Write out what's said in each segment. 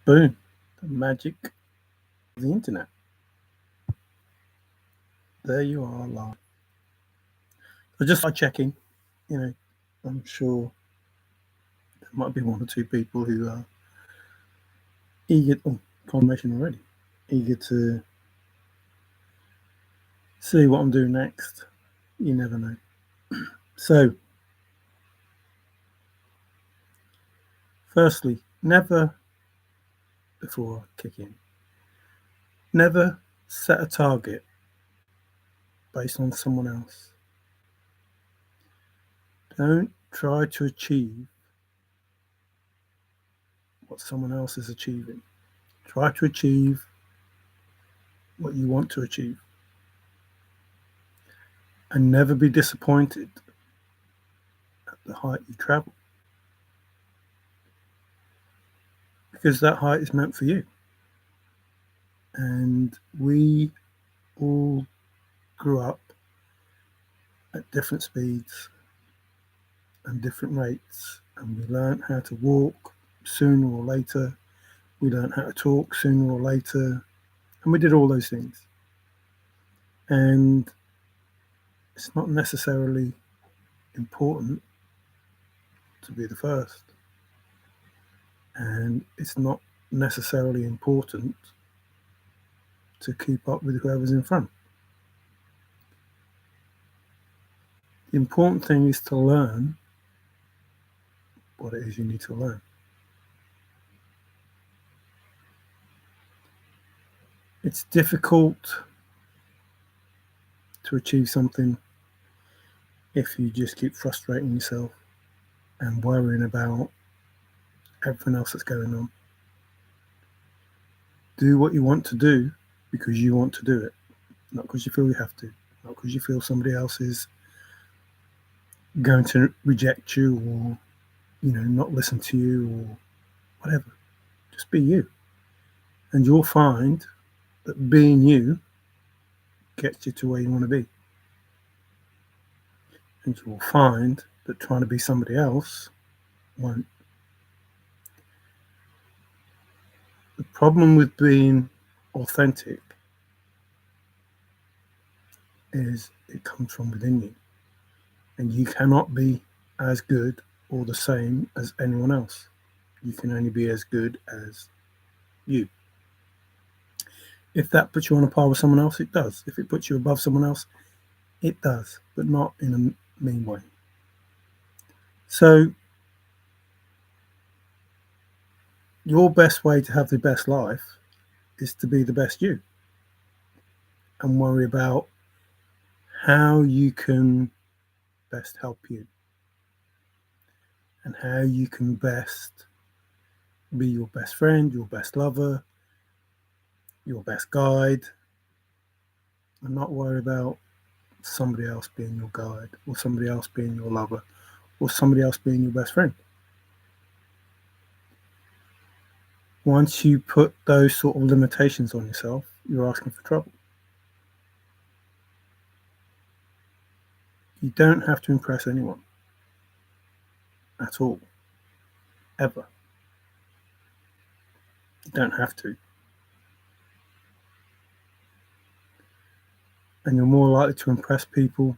Boom. The magic of the internet. There you are live. So just by checking, I'm sure there might be one or two people who are eager, confirmation already, eager to see what I'm doing next. You never know. So, firstly, never, before I kick in, never set a target based on someone else. Don't try to achieve what someone else is achieving. Try to achieve what you want to achieve. And never be disappointed at the height you travel. Because that height is meant for you. And we all grew up at different speeds and different rates. And we learned how to walk sooner or later. We learned how to talk sooner or later. And we did all those things. And it's not necessarily important to be the first. And it's not necessarily important to keep up with whoever's in front. The important thing is to learn what it is you need to learn. It's difficult to achieve something if you just keep frustrating yourself and worrying about everything else that's going on. Do what you want to do because you want to do it, not because you feel you have to, not because you feel somebody else is going to reject you or not listen to you or whatever. Just be you, and you'll find that being you gets you to where you want to be, and you will find that trying to be somebody else won't. The problem with being authentic is it comes from within you, and you cannot be as good or the same as anyone else. You can only be as good as you. If that puts you on a par with someone else, it does. If it puts you above someone else, it does, but not in a mean way. So your best way to have the best life is to be the best you and worry about how you can best help you and how you can best be your best friend, your best lover, your best guide, and not worry about somebody else being your guide or somebody else being your lover or somebody else being your best friend. Once you put those sort of limitations on yourself, you're asking for trouble. You don't have to impress anyone at all, ever. You don't have to. And you're more likely to impress people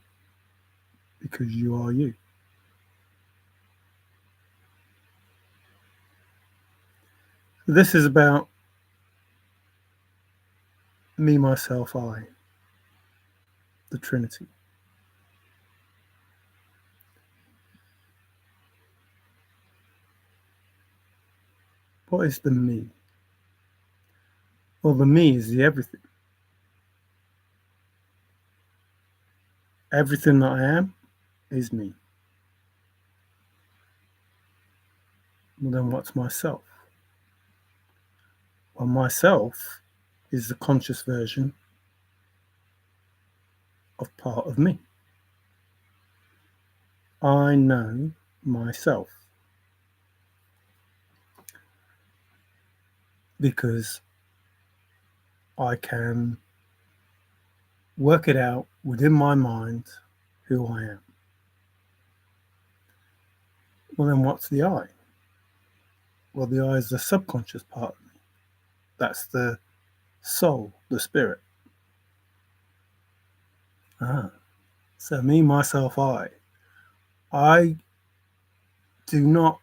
because you are you. This is about me, myself, I, the Trinity. What is the me? Well, the me is the everything. Everything that I am is me. Well, then what's myself? Well, myself is the conscious version of part of me. I know myself because I can work it out within my mind who I am. Well, then what's the I? Well, the I is the subconscious part of me. That's the soul, the spirit. Ah, so me, myself, I. I do not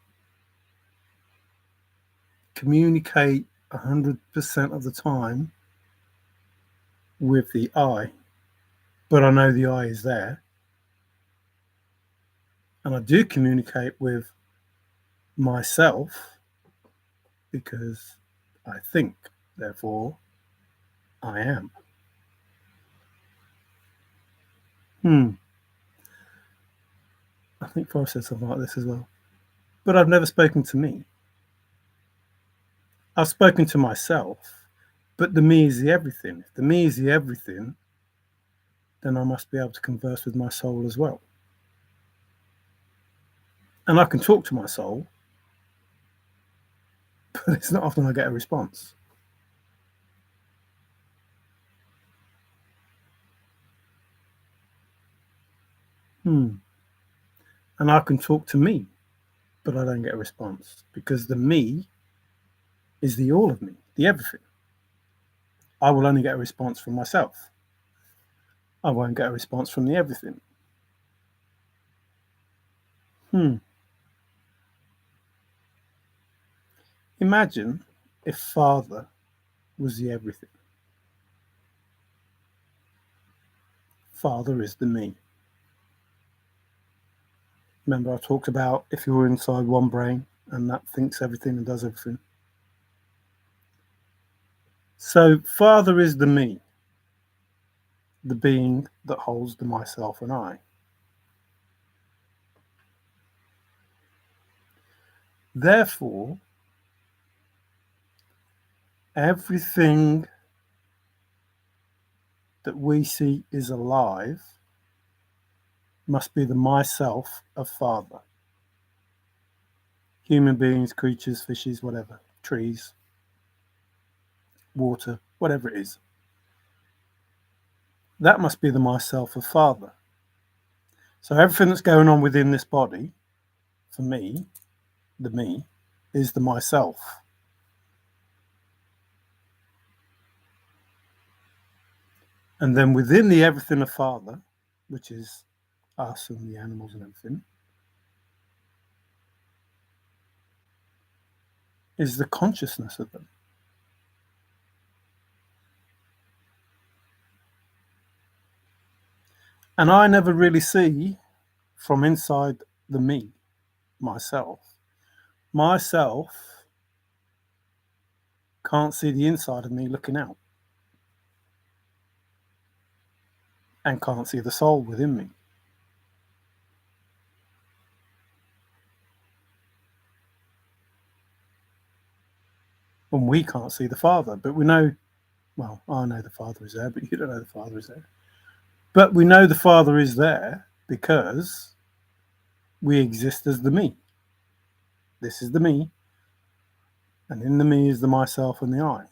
communicate 100% of the time with the I, but I know the I is there. And I do communicate with myself because I think, therefore, I am. Hmm. I think Forrest said something like this as well. But I've never spoken to me. I've spoken to myself, but the me is the everything. If the me is the everything, then I must be able to converse with my soul as well. And I can talk to my soul, but it's not often I get a response. Hmm. And I can talk to me, but I don't get a response because the me is the all of me, the everything. I will only get a response from myself. I won't get a response from the everything. Hmm. Imagine if Father was the everything. Father is the me. Remember, I talked about if you're inside one brain and that thinks everything and does everything. So, Father is the me, the being that holds the myself and I. Therefore, everything that we see is alive must be the myself of Father. Human beings, creatures, fishes, whatever, trees, water, whatever it is. That must be the myself of Father. So everything that's going on within this body, for me, the me, is the myself. And then within the everything of Father, which is us and the animals and everything, is the consciousness of them. And I never really see from inside the me, myself. Myself can't see the inside of me looking out and can't see the soul within me. And we can't see the Father, but we know, well, I know the Father is there, but you don't know the Father is there. But we know the Father is there because we exist as the me. This is the me, and in the me is the myself and the I.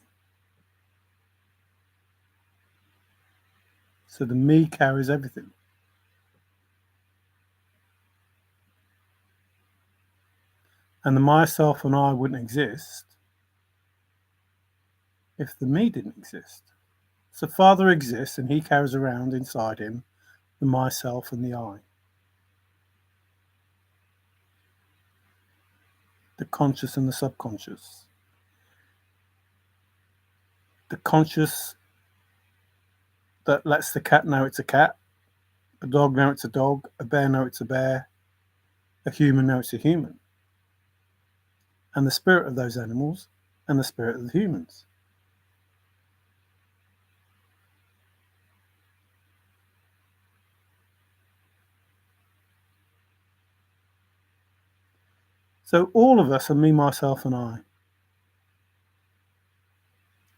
So the me carries everything. And the myself and I wouldn't exist if the me didn't exist. So Father exists and he carries around inside him the myself and the I. The conscious and the subconscious. The conscious that lets the cat know it's a cat, a dog know it's a dog, a bear know it's a bear, a human know it's a human. And the spirit of those animals and the spirit of the humans. So all of us are me, myself, and I.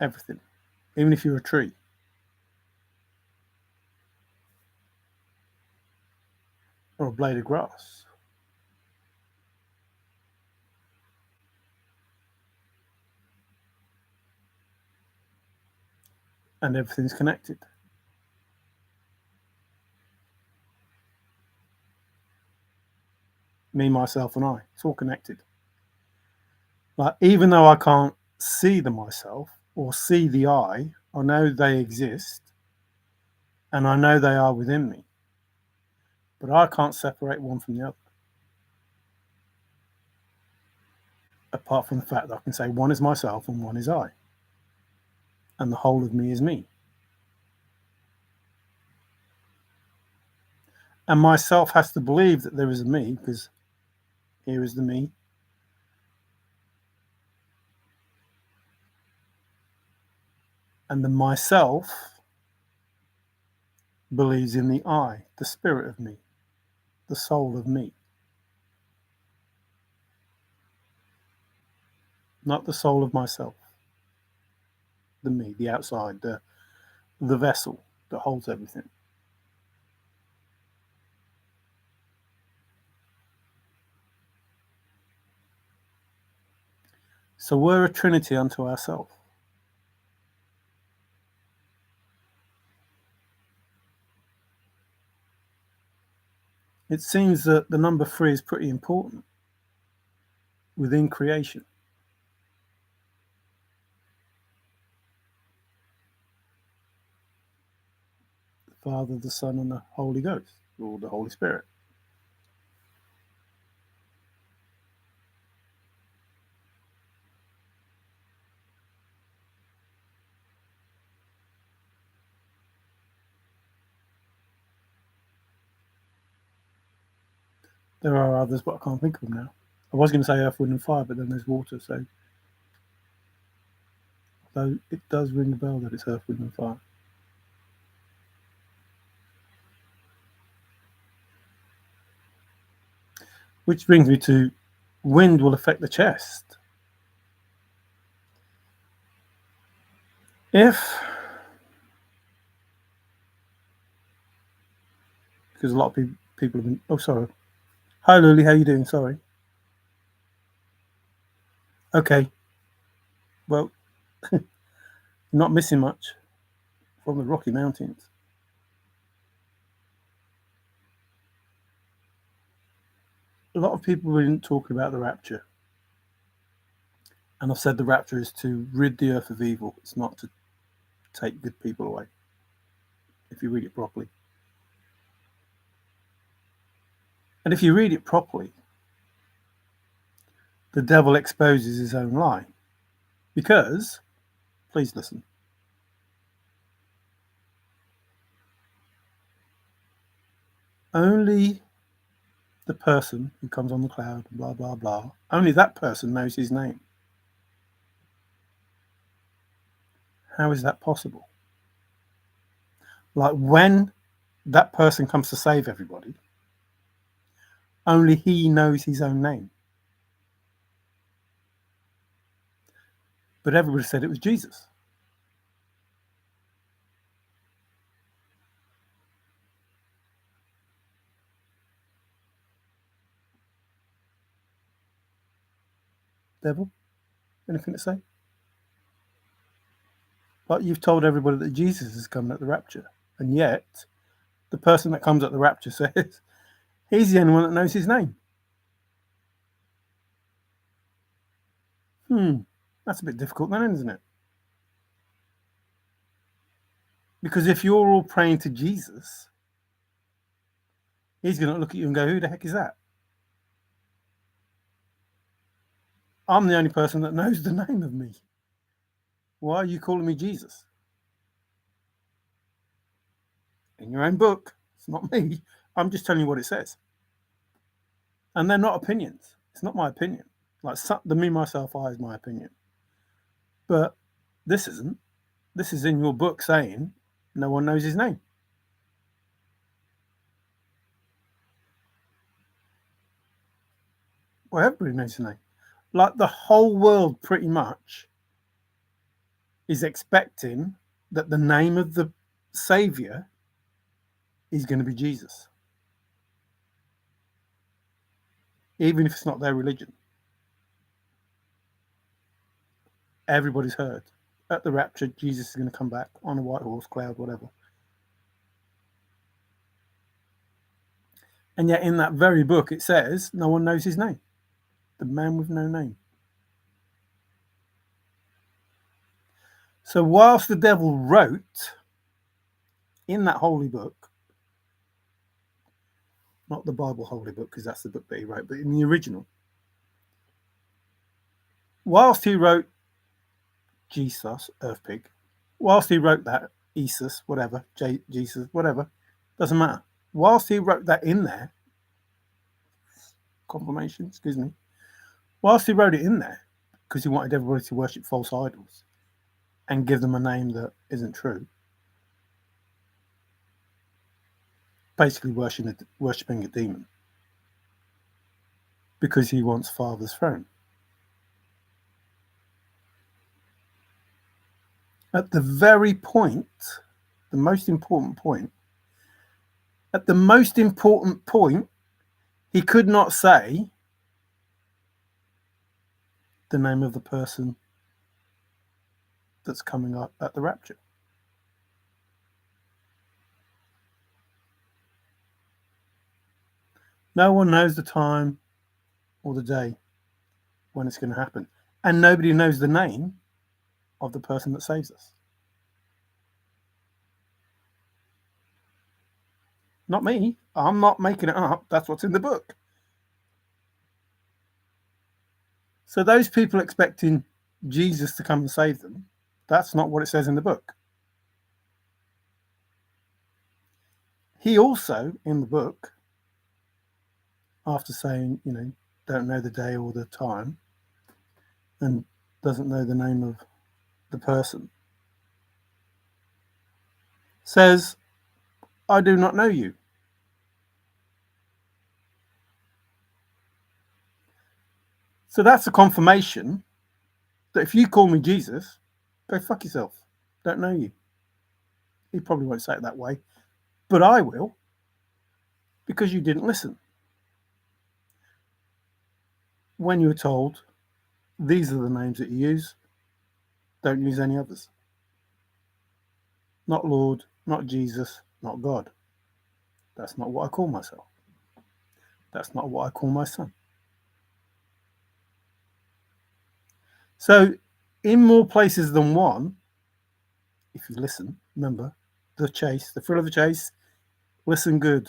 Everything. Even if you're a tree. Or a blade of grass. And everything's connected. Me, myself, and I. It's all connected. Like, even though I can't see the myself, or see the I know they exist, and I know they are within me, but I can't separate one from the other, apart from the fact that I can say one is myself and one is I, and the whole of me is me. And myself has to believe that there is a me, because here is the me. And the myself believes in the I, the spirit of me, the soul of me. Not the soul of myself, the me, the outside, the vessel that holds everything. So we're a trinity unto ourselves. It seems that the number 3 is pretty important within creation. The Father, the Son, and the Holy Ghost, or the Holy Spirit. There are others, but I can't think of them now. I was going to say earth, wind, and fire, but then there's water, so though it does ring a bell that it's earth, wind, and fire. Which brings me to wind will affect the chest. If, because a lot of people have been, oh, sorry. Hi, Lily, how you doing? Sorry. Okay. Well, you're not missing much from the Rocky Mountains. A lot of people have been talking about the rapture. And I've said the rapture is to rid the earth of evil. It's not to take good people away, if you read it properly. And if you read it properly, the devil exposes his own lie. Because, please listen, only the person who comes on the cloud, blah, blah, blah, only that person knows his name. How is that possible? Like when that person comes to save everybody, only he knows his own name. But everybody said it was Jesus. Devil, anything to say? Like you've told everybody that Jesus is coming at the rapture, and yet the person that comes at the rapture says he's the only one that knows his name. That's a bit difficult then, isn't it? Because if you're all praying to Jesus, he's going to look at you and go, who the heck is that? I'm the only person that knows the name of me. Why are you calling me Jesus? In your own book. It's not me. I'm just telling you what it says. And they're not opinions. It's not my opinion. Like the me, myself, I is my opinion. But this isn't. This is in your book saying no one knows his name. Well, everybody knows his name. Like the whole world pretty much is expecting that the name of the Savior is going to be Jesus. Even if it's not their religion. Everybody's heard. At the rapture, Jesus is going to come back on a white horse, cloud, whatever. And yet in that very book, it says no one knows his name. The man with no name. So whilst the devil wrote in that holy book, not the Bible holy book, because that's the book that he wrote, but in the original, whilst he wrote Jesus, Earth Pig, whilst he wrote that, Jesus, whatever, Jesus, whatever, doesn't matter. Whilst he wrote that in there, confirmation, excuse me, whilst he wrote it in there, because he wanted everybody to worship false idols and give them a name that isn't true, basically worshipping a demon, because he wants Father's throne. At the very point, the most important point, at the most important point, he could not say the name of the person that's coming up at the rapture. No one knows the time or the day when it's going to happen. And nobody knows the name of the person that saves us. Not me. I'm not making it up. That's what's in the book. So those people expecting Jesus to come and save them, that's not what it says in the book. He also, in the book, after saying, don't know the day or the time and doesn't know the name of the person, says, I do not know you. So that's a confirmation that if you call me Jesus, go fuck yourself. Don't know you. He probably won't say it that way, but I will, because you didn't listen. When you were told, these are the names that you use, don't use any others. Not Lord, not Jesus, not God. That's not what I call myself. That's not what I call my son. So, in more places than one, if you listen, remember, the chase, the thrill of the chase, listen good.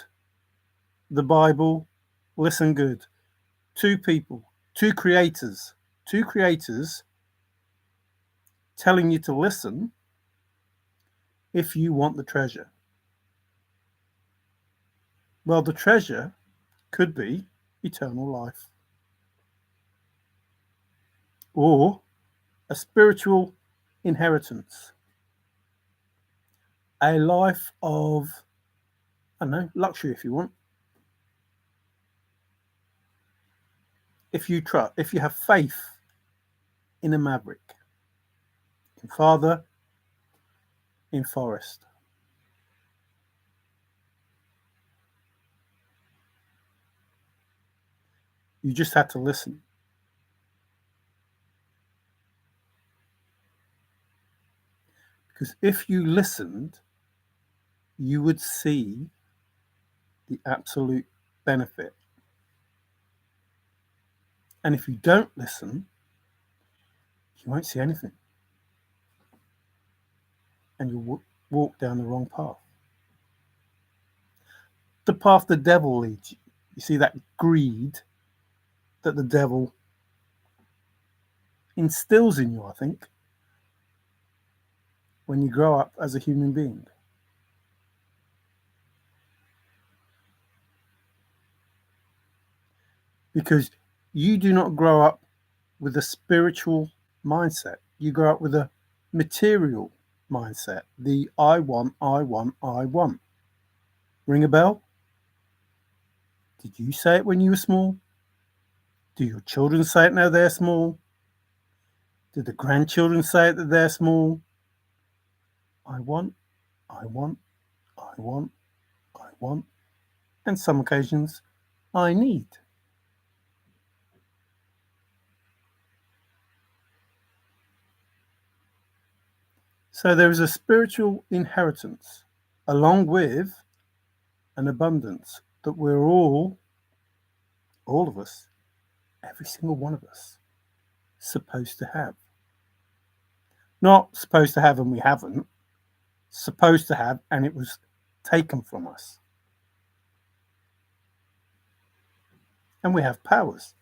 The Bible, listen good. Two people, two creators telling you to listen if you want the treasure. Well, the treasure could be eternal life, or a spiritual inheritance, a life of, I don't know, luxury if you want. If you have faith in a maverick, in Father, in Forest. You just had to listen. Because if you listened, you would see the absolute benefit. And if you don't listen, you won't see anything. And you'll walk down the wrong path. The path the devil leads you. You see that greed that the devil instills in you, I think, when you grow up as a human being. Because you do not grow up with a spiritual mindset. You grow up with a material mindset. The I want, I want, I want. Ring a bell? Did you say it when you were small? Do your children say it now they're small? Do the grandchildren say it that they're small? I want, I want, I want, I want. And some occasions, I need. So there is a spiritual inheritance along with an abundance that we're all of us, every single one of us, supposed to have. Not supposed to have and we haven't. Supposed to have and it was taken from us. And we have powers.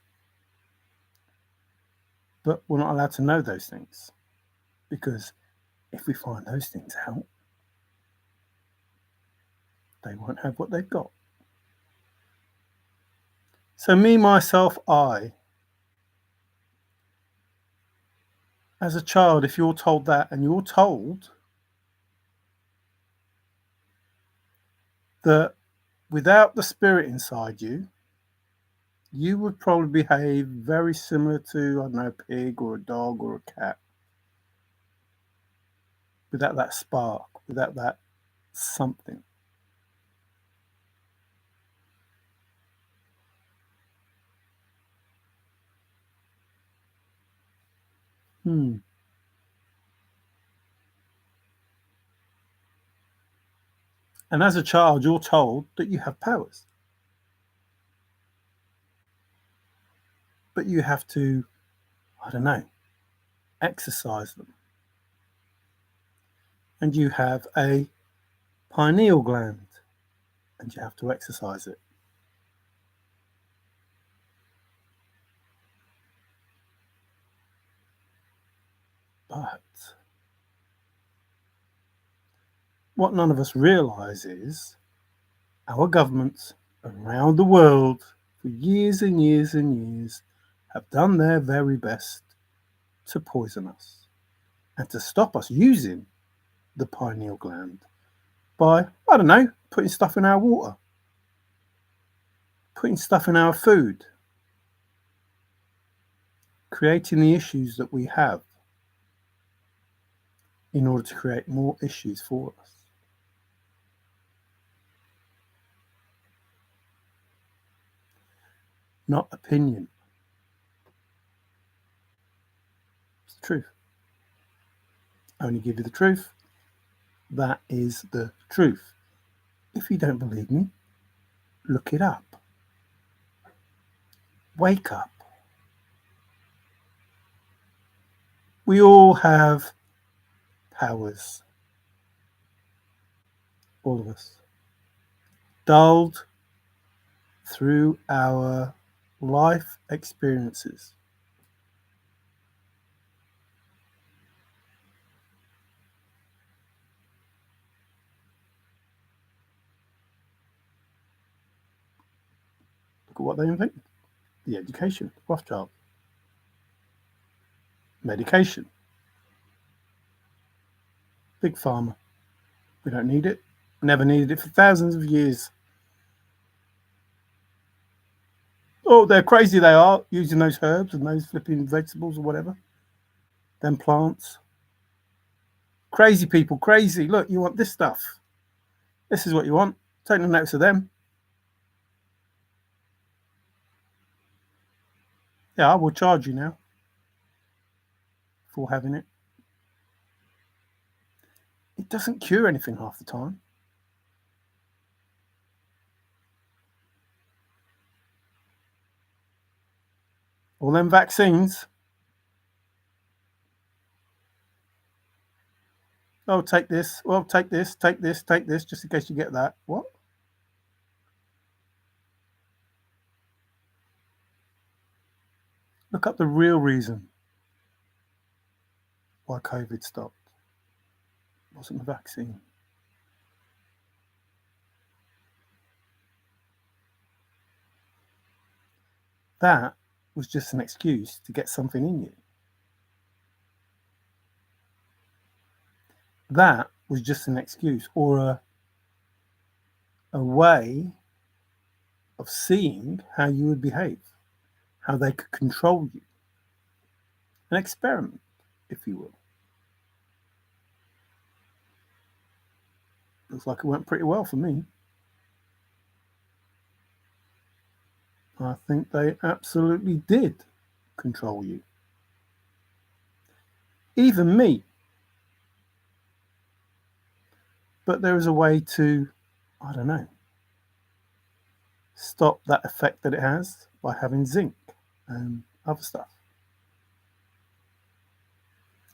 But we're not allowed to know those things. Because if we find those things out, they won't have what they've got. So me, myself, I. As a child, if you're told that and you're told that without the spirit inside you, you would probably behave very similar to, I don't know, a pig or a dog or a cat. Without that spark, without that something. And as a child, you're told that you have powers. But you have to, I don't know, exercise them. And you have a pineal gland and you have to exercise it. But what none of us realize is our governments around the world for years and years and years have done their very best to poison us and to stop us using the pineal gland by, I don't know, putting stuff in our water, putting stuff in our food, creating the issues that we have in order to create more issues for us. Not opinion. It's the truth. I only give you the truth. That is the truth. If you don't believe me, look it up. Wake up. We all have powers. All of us. Dulled through our life experiences. Look at what they invented. The education, Rothschild. Medication. Big Pharma. We don't need it. Never needed it for thousands of years. Oh, they're crazy they are, using those herbs and those flipping vegetables or whatever. Them plants. Crazy people, crazy. Look, you want this stuff. This is what you want. Take no notice of them. Yeah, I will charge you now for having it. It doesn't cure anything half the time. All them vaccines. Oh, take this. Well, take this, take this, take this, just in case you get that. What? Look up the real reason why COVID stopped. It wasn't the vaccine. That was just an excuse to get something in you. That was just an excuse or a way of seeing how you would behave, how they could control you. An experiment, if you will. Looks like it went pretty well for me. I think they absolutely did control you. Even me. But there is a way to, I don't know, stop that effect that it has by having zinc and other stuff.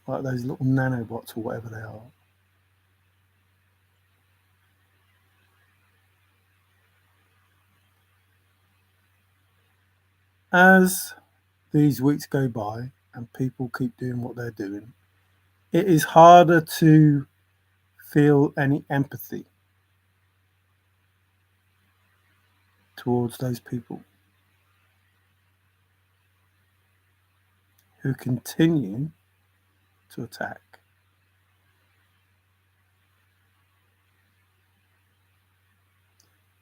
like those little nanobots or whatever they are. As these weeks go by and people keep doing what they're doing, it is harder to feel any empathy towards those people who continue to attack.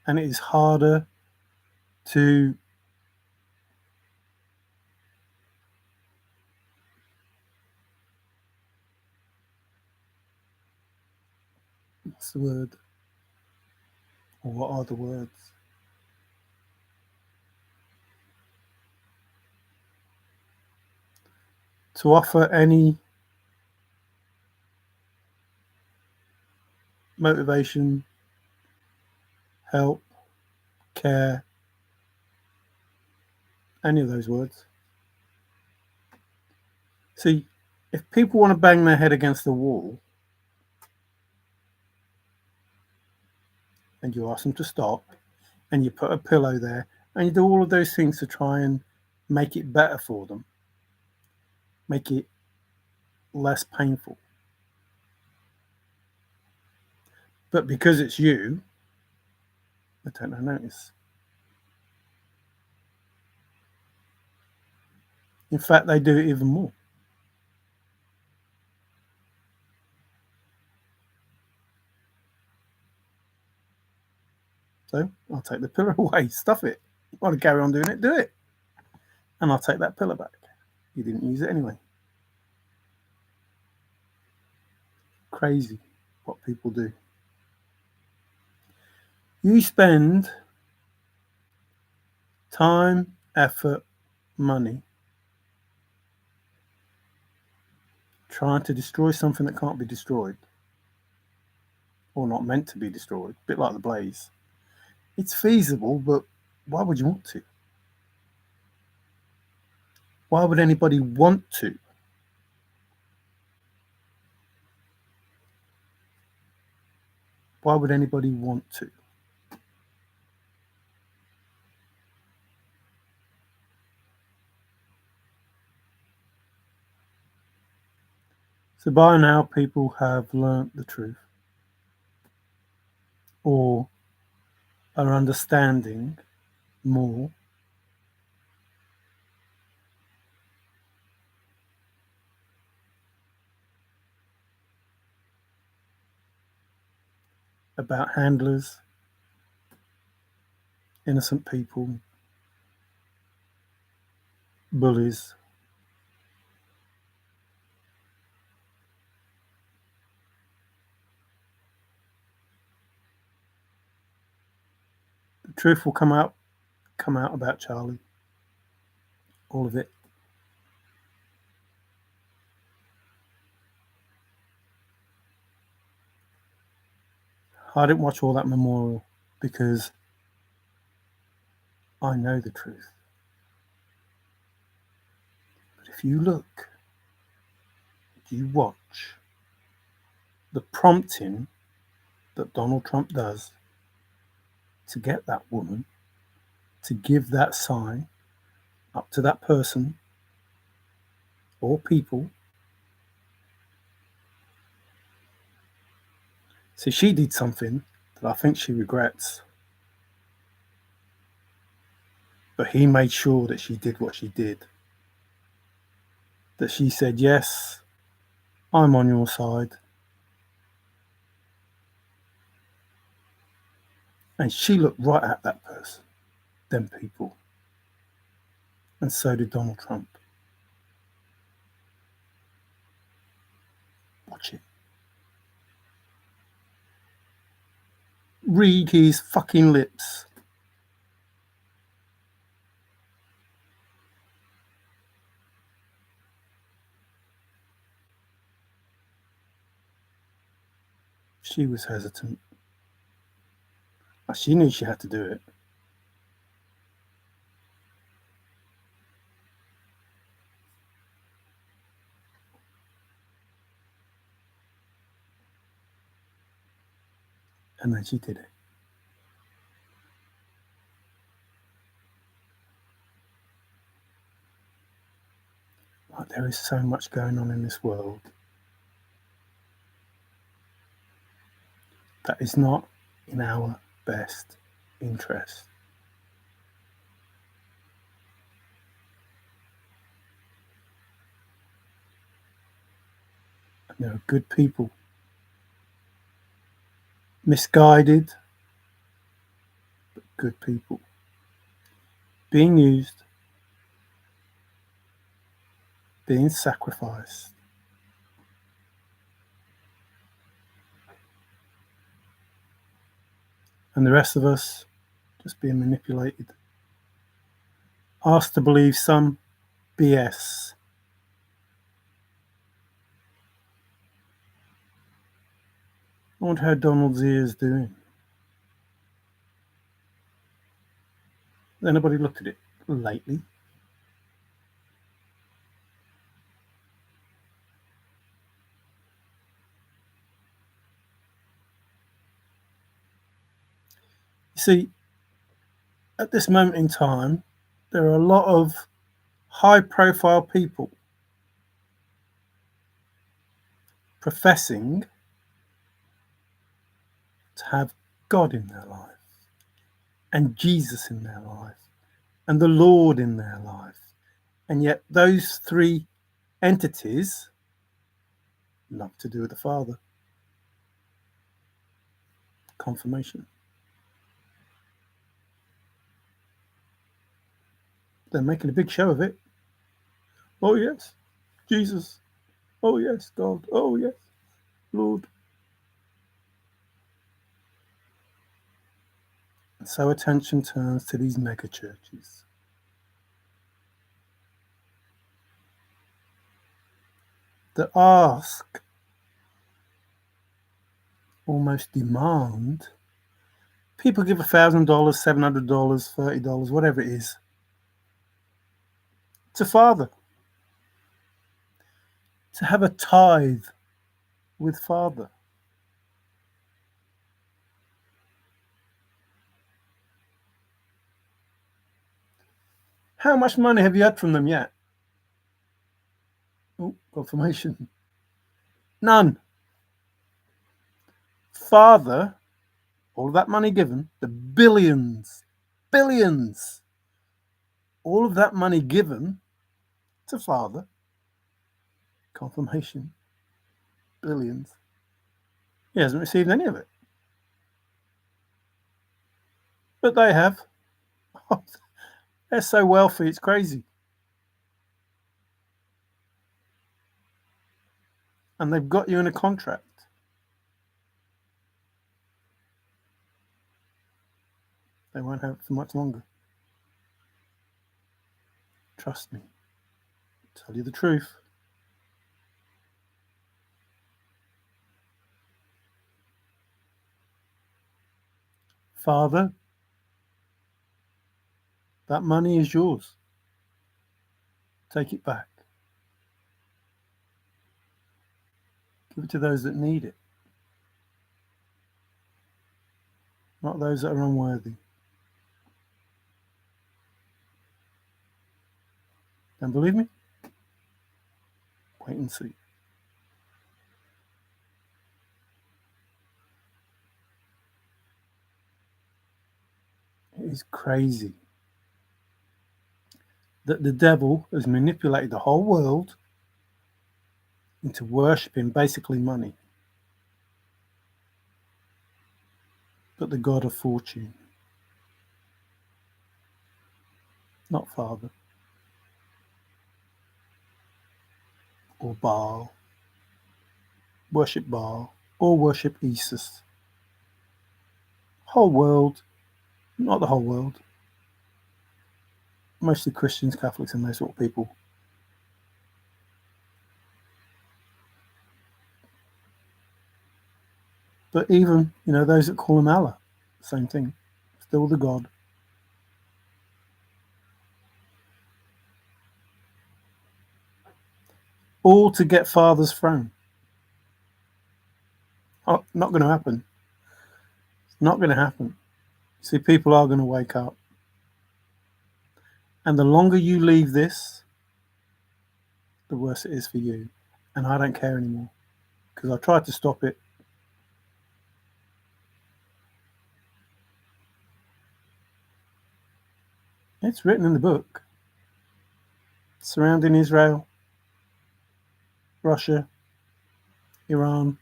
And it is harder to what's the word? Or what are the words? To offer any motivation, help, care, any of those words. See, if people want to bang their head against the wall and you ask them to stop and you put a pillow there and you do all of those things to try and make it better for them, make it less painful. But because it's you, they don't notice. In fact, they do it even more. So I'll take the pillow away, stuff it. You want to carry on doing it, do it. And I'll take that pillow back. You didn't use it anyway. Crazy what people do. You spend time, effort, money trying to destroy something that can't be destroyed or not meant to be destroyed, a bit like the blaze. It's feasible, but why would you want to? Why would anybody want to? Why would anybody want to? So by now, people have learnt the truth or are understanding more about handlers, innocent people, bullies. The truth will come out about Charlie. All of it. I didn't watch all that memorial because I know the truth. But if you look, you watch the prompting that Donald Trump does to get that woman to give that sign up to that person or people. So she did something that I think she regrets. But he made sure that she did what she did. That she said, yes, I'm on your side. And she looked right at that person, them people. And so did Donald Trump. Watch it. Read his fucking lips. She was hesitant. She knew she had to do it. And then she did it. Like, there is so much going on in this world that is not in our best interest. And there are good people, misguided, but good people, being used, being sacrificed. And the rest of us just being manipulated, asked to believe some BS. I wonder how Donald Z is doing. Has anybody looked at it lately? You see, at this moment in time, there are a lot of high-profile people professing to have God in their life, and Jesus in their life, and the Lord in their life. And yet those three entities love to do with the Father. Confirmation. They're making a big show of it. Oh yes, Jesus. Oh yes, God. Oh yes, Lord. And so attention turns to these mega churches. That ask, almost demand, people give $1,000, $700, $30, whatever it is, to Father, to have a tithe with Father. How much money have you had from them yet? Oh, confirmation. None. Father, all of that money given, the billions, all of that money given to Father, confirmation, billions. He hasn't received any of it. But they have. They're so wealthy, it's crazy. And they've got you in a contract. They won't have it for much longer. Trust me. Tell you the truth. Father, that money is yours. Take it back. Give it to those that need it, not those that are unworthy. Don't believe me? Wait and see. It is crazy that the devil has manipulated the whole world into worshipping basically money, but the God of fortune, not Father or Baal. Worship Baal or worship Isis. Whole world, not the whole world, mostly Christians, Catholics, and those sort of people. But even, those that call him Allah, same thing, still the God. All to get Father's throne. Oh, not going to happen. It's not going to happen. See, people are going to wake up. And the longer you leave this, the worse it is for you. And I don't care anymore because I tried to stop it. It's written in the book surrounding Israel, Russia, Iran.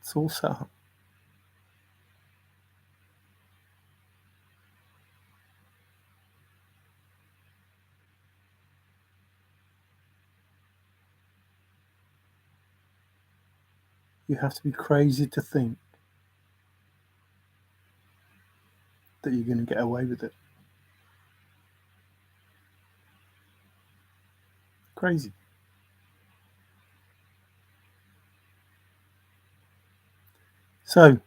It's all set up. You have to be crazy to think that you're going to get away with it. Crazy. So,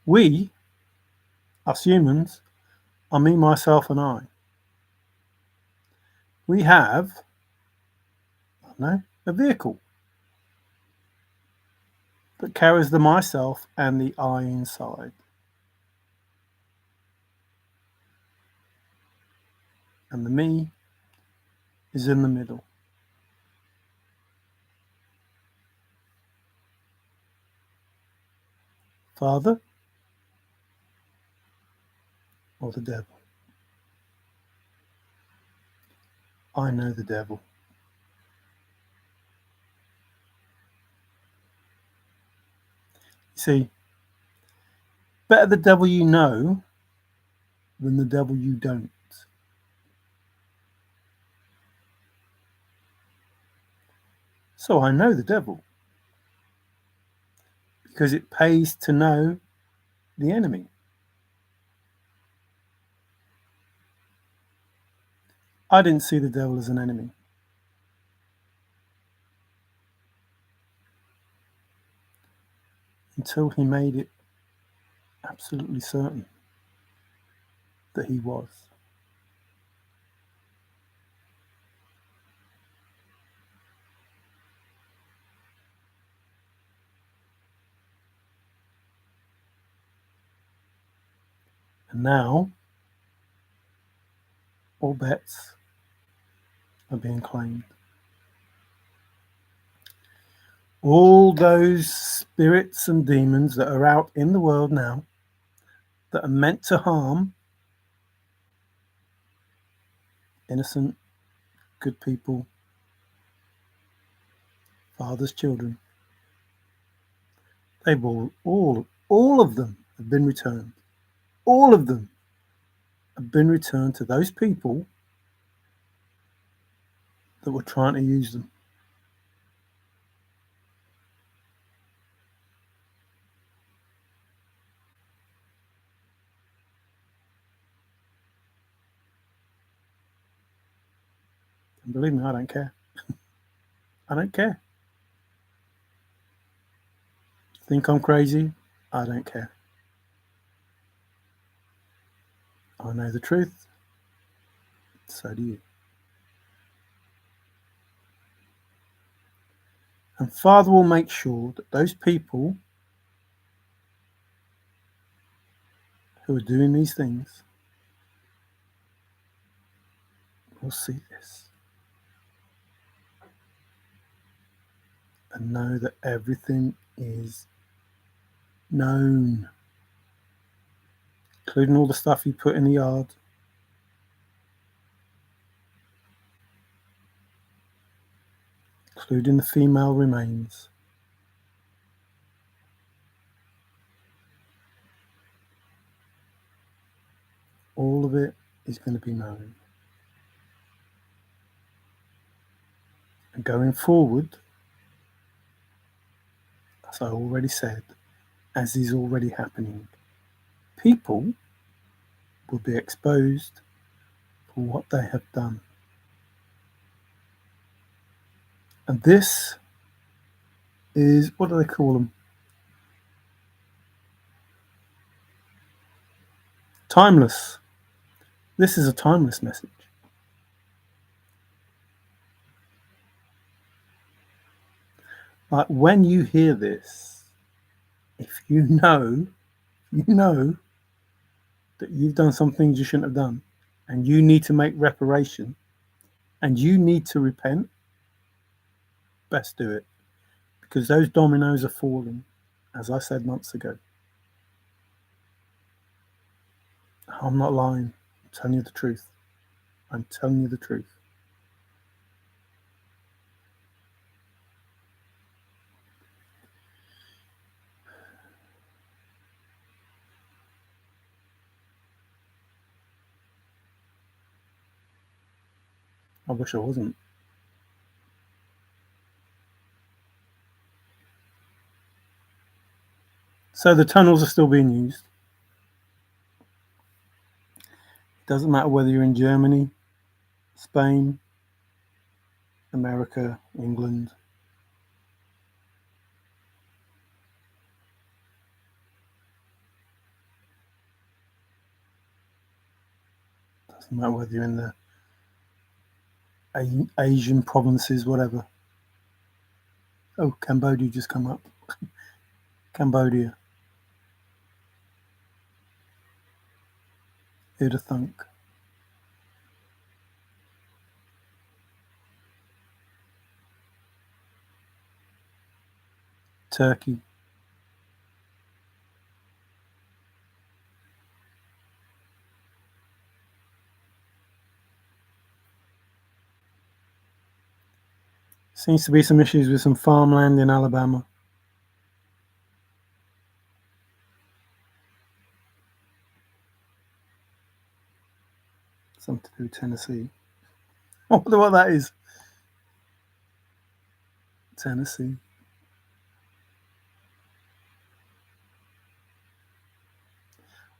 we, us humans, are me, myself, and I. We have, I don't know, a vehicle that carries the myself and the I inside. And the me is in the middle. Father or the devil? I know the devil. You see, better the devil you know than the devil you don't. So I know the devil because it pays to know the enemy. I didn't see the devil as an enemy until he made it absolutely certain that he was. And now, all bets are being claimed. All those spirits and demons that are out in the world now that are meant to harm innocent, good people, Father's children, they've all of them have been returned. All of them have been returned to those people that were trying to use them. And believe me, I don't care. I don't care. Think I'm crazy? I don't care. I know the truth. So do you. And Father will make sure that those people who are doing these things will see this and know that everything is known, including all the stuff you put in the yard, including the female remains. All of it is going to be known. And going forward, as I already said, as is already happening, people will be exposed for what they have done. And this is, what do they call them? Timeless. This is a timeless message. Like when you hear this, if you know that you've done some things you shouldn't have done, and you need to make reparation, and you need to repent, best do it. Because those dominoes are falling, as I said months ago. I'm not lying. I'm telling you the truth. I'm telling you the truth. I wish I wasn't. So the tunnels are still being used. It doesn't matter whether you're in Germany, Spain, America, England. It doesn't matter whether you're in the Asian provinces, whatever. Oh, Cambodia just come up. Cambodia. Who'd have thunk? Turkey. Seems to be some issues with some farmland in Alabama. Something to do with Tennessee. I wonder what that is. Tennessee.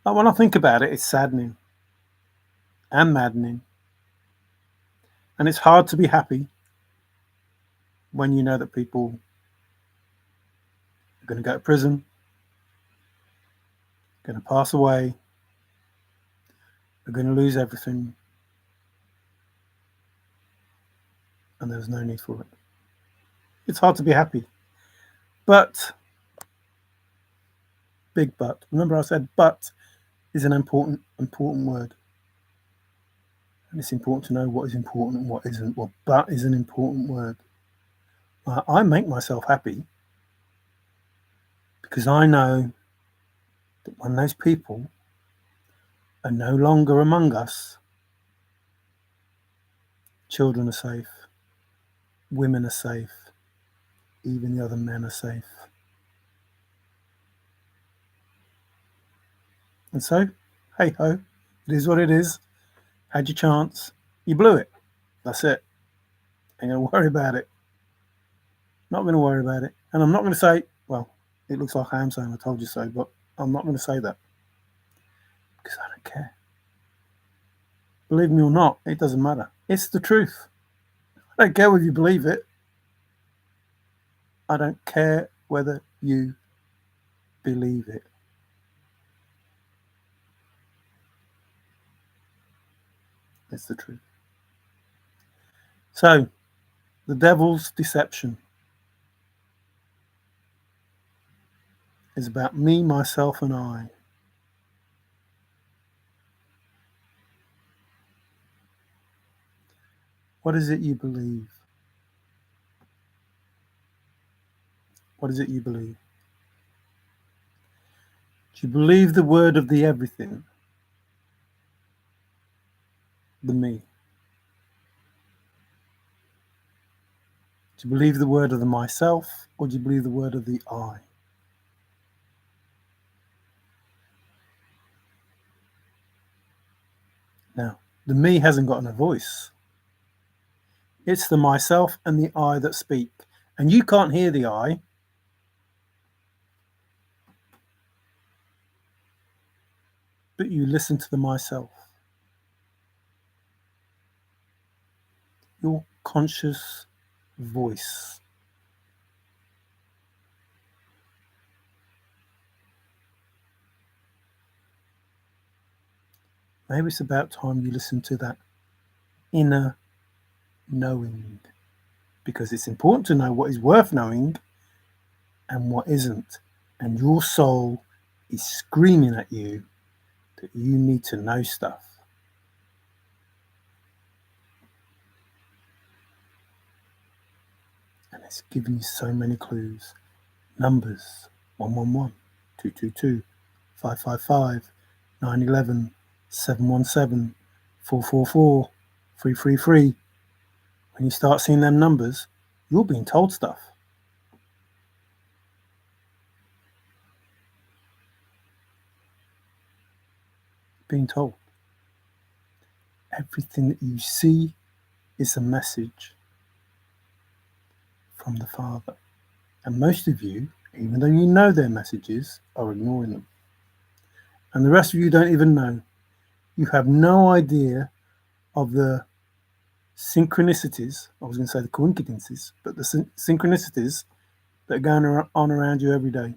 Like when I think about it, it's saddening and maddening. And it's hard to be happy when you know that people are going to go to prison, going to pass away, are going to lose everything, and there's no need for it. It's hard to be happy. But, big but. Remember I said but is an important word. And it's important to know what is important and what isn't. Well, but is an important word. I make myself happy because I know that when those people are no longer among us, children are safe, women are safe, even the other men are safe. And so, hey ho, it is what it is. Had your chance, you blew it. That's it. Ain't gonna worry about it. Not gonna worry about it. And I'm not gonna say, well, it looks like I am saying I told you so, but I'm not gonna say that because I don't care. Believe me or not, it doesn't matter. It's the truth. I don't care whether you believe it. I don't care whether you believe it. It's the truth. So, the devil's deception is about me, myself, and I. What is it you believe? What is it you believe? Do you believe the word of the everything? The me. Do you believe the word of the myself, or do you believe the word of the I? Now, the me hasn't got a voice. It's the myself and the I that speak. And you can't hear the I. But you listen to the myself. Your conscious voice. Maybe it's about time you listen to that inner knowing, because it's important to know what is worth knowing and what isn't. And your soul is screaming at you that you need to know stuff. And it's giving you so many clues. Numbers 111, 222, 555, 911, 717, 444, 333. When you start seeing them numbers, you're being told stuff. Being told. Everything that you see is a message from the Father. And most of you, even though you know their messages, are ignoring them. And the rest of you don't even know. You have no idea of the synchronicities, I was going to say the coincidences, but the synchronicities that are going on around you every day.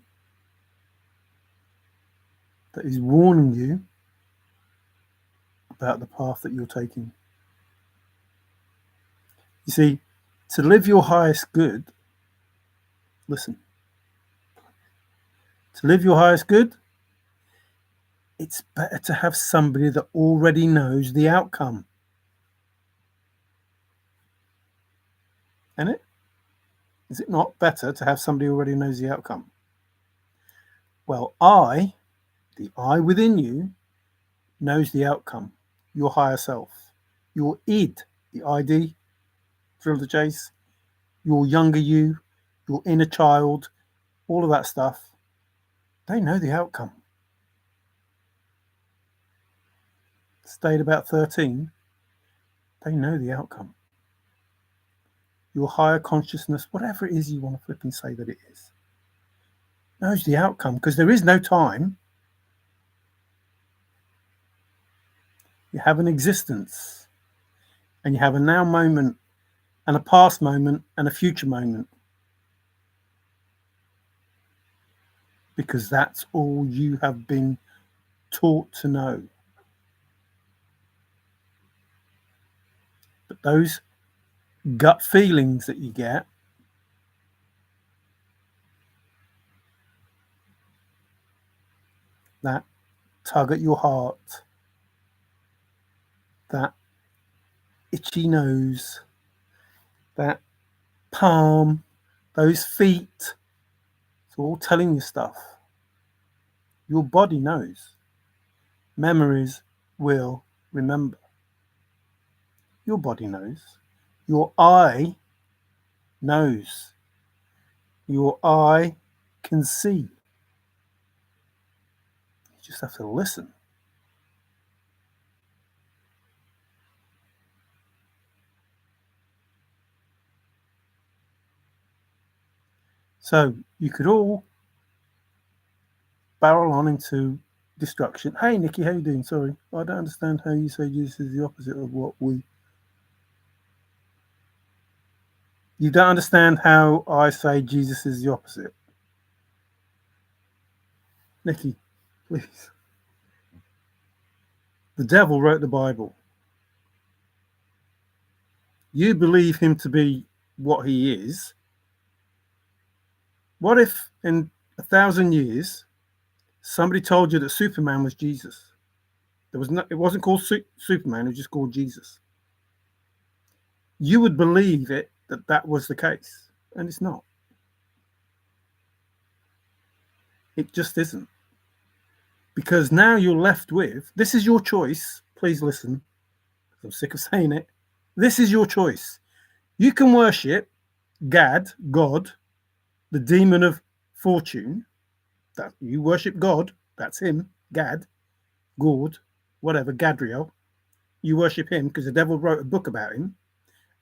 That is warning you about the path that you're taking. You see, to live your highest good, listen, to live your highest good, it's better to have somebody that already knows the outcome. Isn't it? Is it not better to have somebody who already knows the outcome? Well, the I within you, knows the outcome. Your higher self, your id, the ID, thrill the chase, your younger you, your inner child, all of that stuff, they know the outcome. Stayed about 13, they know the outcome. Your higher consciousness, whatever it is you want to flip and say that it is, knows the outcome because there is no time. You have an existence and you have a now moment and a past moment and a future moment because that's all you have been taught to know. But those gut feelings that you get, that tug at your heart, that itchy nose, that palm, those feet, it's all telling you stuff. Your body knows. Memories will remember. Your body knows. Your eye knows. Your eye can see. You just have to listen. So you could all barrel on into destruction. Hey, Nikki, how you doing? Sorry, I don't understand how you say Jesus is the opposite of what we... You don't understand how I say Jesus is the opposite. Nikki, please. The devil wrote the Bible. You believe him to be what he is. What if in 1,000 years somebody told you that Superman was Jesus? It wasn't called Superman, it was just called Jesus. You would believe it that was the case, and it's not. It just isn't. Because now you're left with, this is your choice. Please listen. I'm sick of saying it. This is your choice. You can worship Gad, God, the demon of fortune. That you worship God, that's him, Gad, Gord, whatever, Gadriel. You worship him because the devil wrote a book about him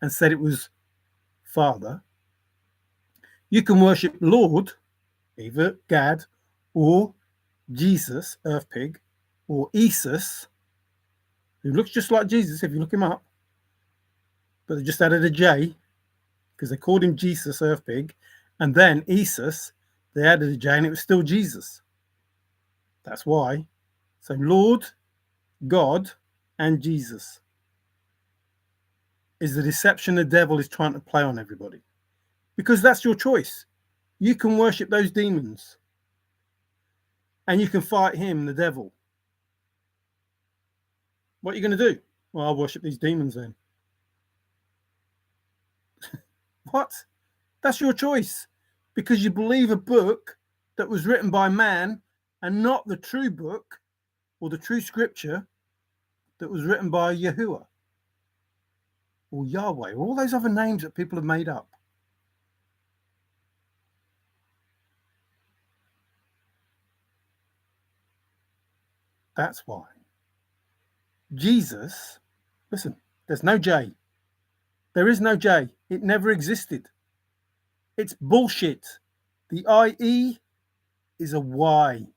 and said it was Father. You can worship Lord, either Gad or Jesus, Earth Pig, or Esus, who looks just like Jesus if you look him up, but they just added a J because they called him Jesus, Earth Pig, and then Esus, they added a J and it was still Jesus. That's why. So Lord, God, and Jesus is the deception the devil is trying to play on everybody. Because that's your choice. You can worship those demons and you can fight him, the devil. What are you going to do? Well, I'll worship these demons then. What? That's your choice, because you believe a book that was written by man and not the true book or the true scripture that was written by Yahuwah or Yahweh, or all those other names that people have made up. That's why Jesus, listen, there's no J. There is no J. It never existed. It's bullshit. The IE is a Y.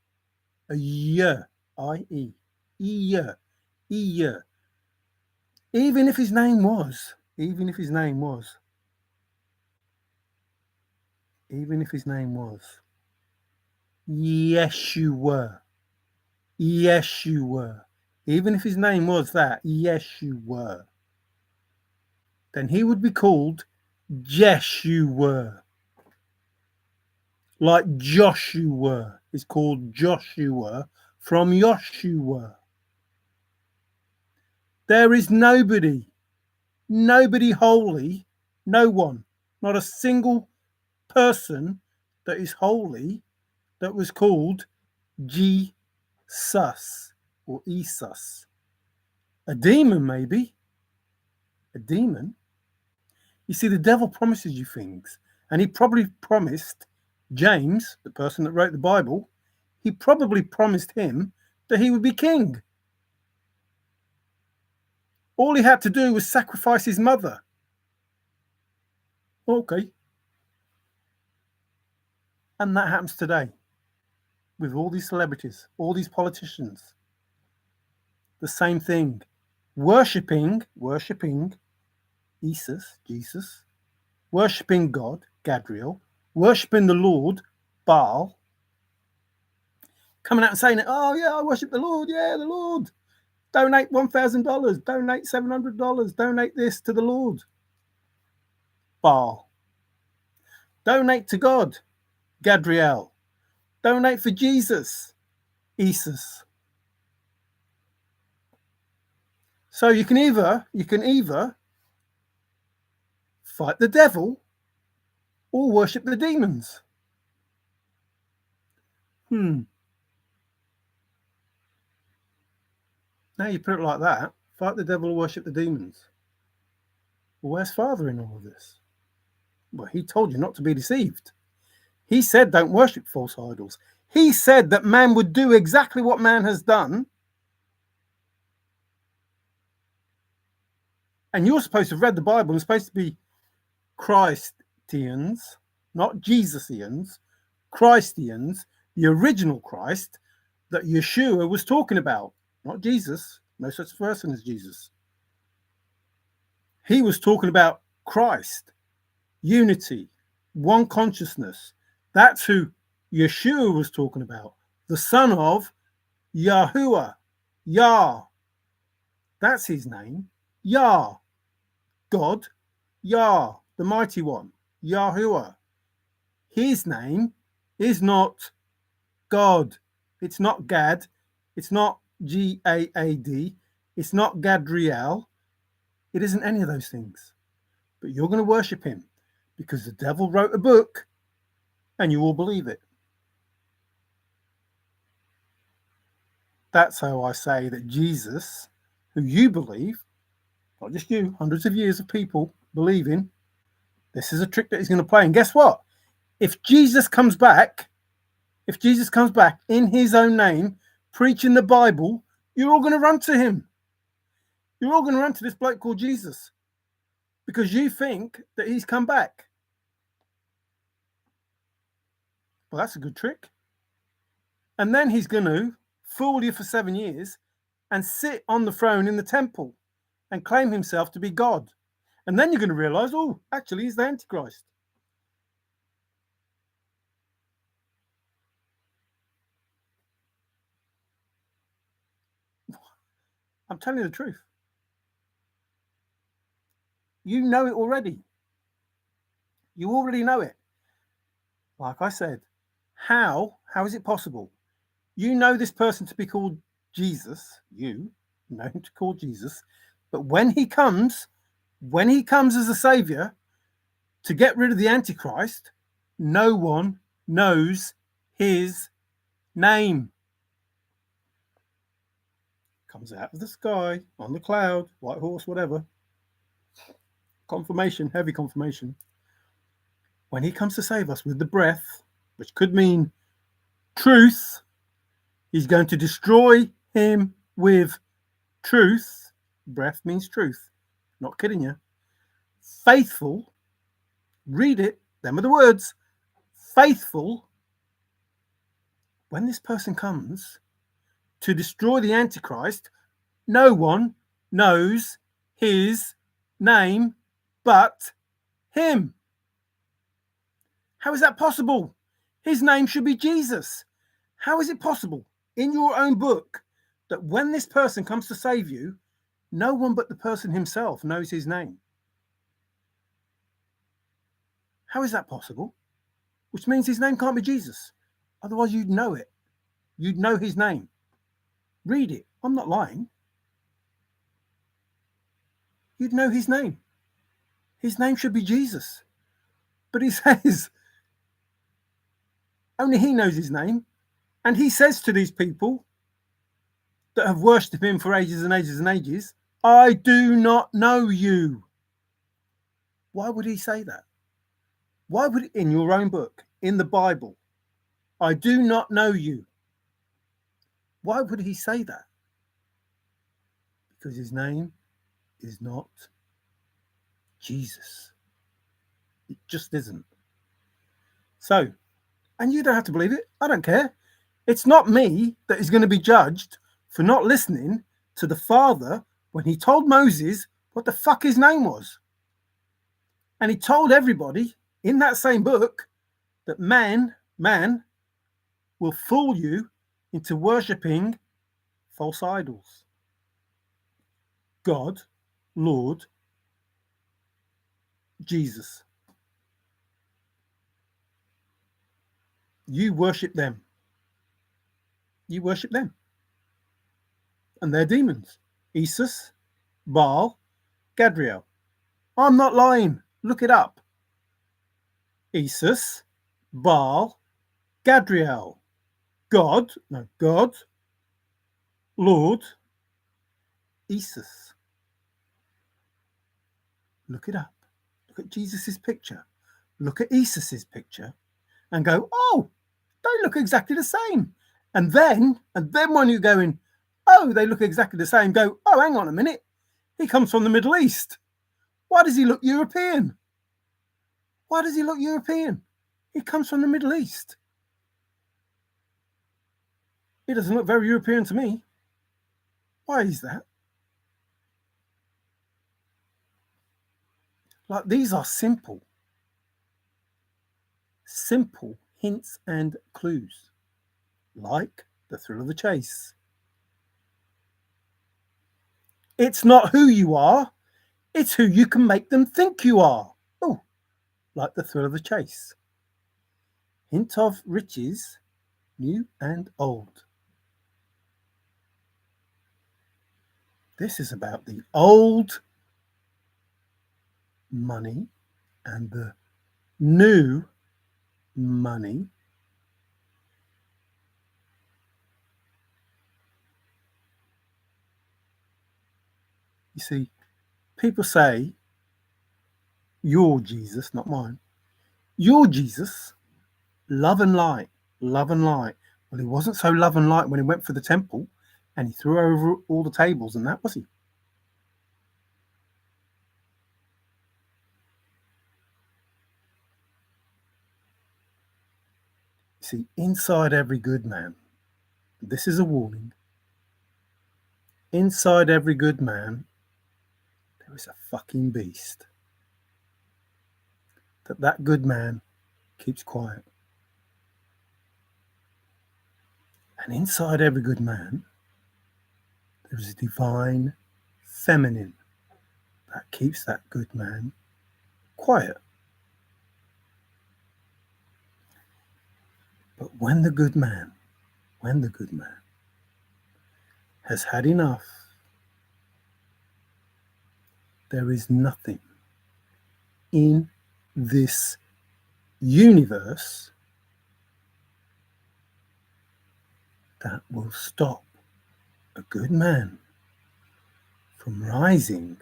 A Y. I-E. E-Y. E-Y. Even if his name was Yeshua. Yeshua. Even if his name was that, Yeshua, then he would be called Jeshua. Like Joshua is called Joshua from Joshua. There is nobody holy, no one, not a single person that is holy that was called Jesus or Isus. A demon, maybe. A demon. You see, the devil promises you things, and he probably promised James, the person that wrote the Bible, he probably promised him that he would be king. All he had to do was sacrifice his mother. Okay. And that happens today with all these celebrities, all these politicians. The same thing. Worshipping Jesus, worshipping God, Gadriel, worshipping the Lord, Baal, coming out and saying, oh yeah, I worship the Lord, yeah, the Lord. Donate $1,000, donate $700, donate this to the Lord. Baal. Donate to God, Gadriel. Donate for Jesus, Isus. So you can either fight the devil or worship the demons. Now you put it like that, fight the devil or worship the demons. Well, where's Father in all of this? Well, he told you not to be deceived. He said don't worship false idols. He said that man would do exactly what man has done. And you're supposed to have read the Bible and supposed to be Christians, not Jesusians, Christians, the original Christ that Yeshua was talking about, not Jesus. No such person as Jesus. He was talking about Christ, unity, one consciousness. That's who Yeshua was talking about, the son of Yahuwah, Yah. That's his name, Yah, God, Yah, the mighty one, Yahuwah. His name is not God. It's not Gad. It's not G-A-A-D. It's not Gadriel. It isn't any of those things. But you're going to worship him because the devil wrote a book and you will believe it. That's how I say that Jesus, who you believe, not just you, hundreds of years of people believing, this is a trick that he's going to play. And guess what? If Jesus comes back in his own name, preaching the Bible, you're all going to run to him. You're all going to run to this bloke called Jesus because you think that he's come back. Well, that's a good trick. And then he's going to fool you for 7 years and sit on the throne in the temple and claim himself to be God. And then you're going to realize, oh, actually, he's the Antichrist. I'm telling you the truth. You know it already. You already know it. Like I said, how is it possible? You know this person to be called Jesus, you know him to call Jesus, but when he comes as a savior to get rid of the Antichrist, no one knows his name. Comes out of the sky, on the cloud, white horse, whatever. Confirmation, heavy confirmation. When he comes to save us with the breath, which could mean truth, he's going to destroy him with truth. Breath means truth. Not kidding you. Faithful, read it, them are the words. Faithful, when this person comes to destroy the Antichrist, no one knows his name but him. How is that possible? His name should be Jesus. How is it possible in your own book that when this person comes to save you, no one but the person himself knows his name? How is that possible? Which means his name can't be Jesus. Otherwise, you'd know it. You'd know his name. Read it. I'm not lying. You'd know his name. His name should be Jesus. But he says, only he knows his name. And he says to these people that have worshipped him for ages and ages and ages, I do not know you. Why would he say that? Why would, in your own book, in the Bible, I do not know you? Why would he say that? Because his name is not Jesus. It just isn't. So, and you don't have to believe it. I don't care. It's not me that is going to be judged for not listening to the Father when he told Moses what the fuck his name was. And he told everybody in that same book that man will fool you into worshipping false idols. God, Lord, Jesus. You worship them. You worship them. And they're demons. Isis, Baal, Gadriel. I'm not lying. Look it up. Isis, Baal, Gadriel. God, Lord, Isis. Look it up. Look at Jesus's picture. Look at Isis's picture and go, oh, they look exactly the same. And then when you're going, oh, they look exactly the same, go, oh, hang on a minute. He comes from the Middle East. Why does he look European? Why does he look European? He comes from the Middle East. He doesn't look very European to me. Why is that? Like, these are simple hints and clues, like the thrill of the chase. It's not who you are, it's who you can make them think you are. Oh, like the thrill of the chase. Hint of riches, new and old. This is about the old money and the new money. You see, people say, your Jesus, not mine, your Jesus, love and light, love and light. Well, he wasn't so love and light when he went for the temple and he threw over all the tables and that, was he? See, inside every good man, this is a warning, inside every good man, there is a fucking beast. That good man keeps quiet. And inside every good man, there is a divine feminine that keeps that good man quiet. But when the good man has had enough, there is nothing in this universe that will stop a good man from rising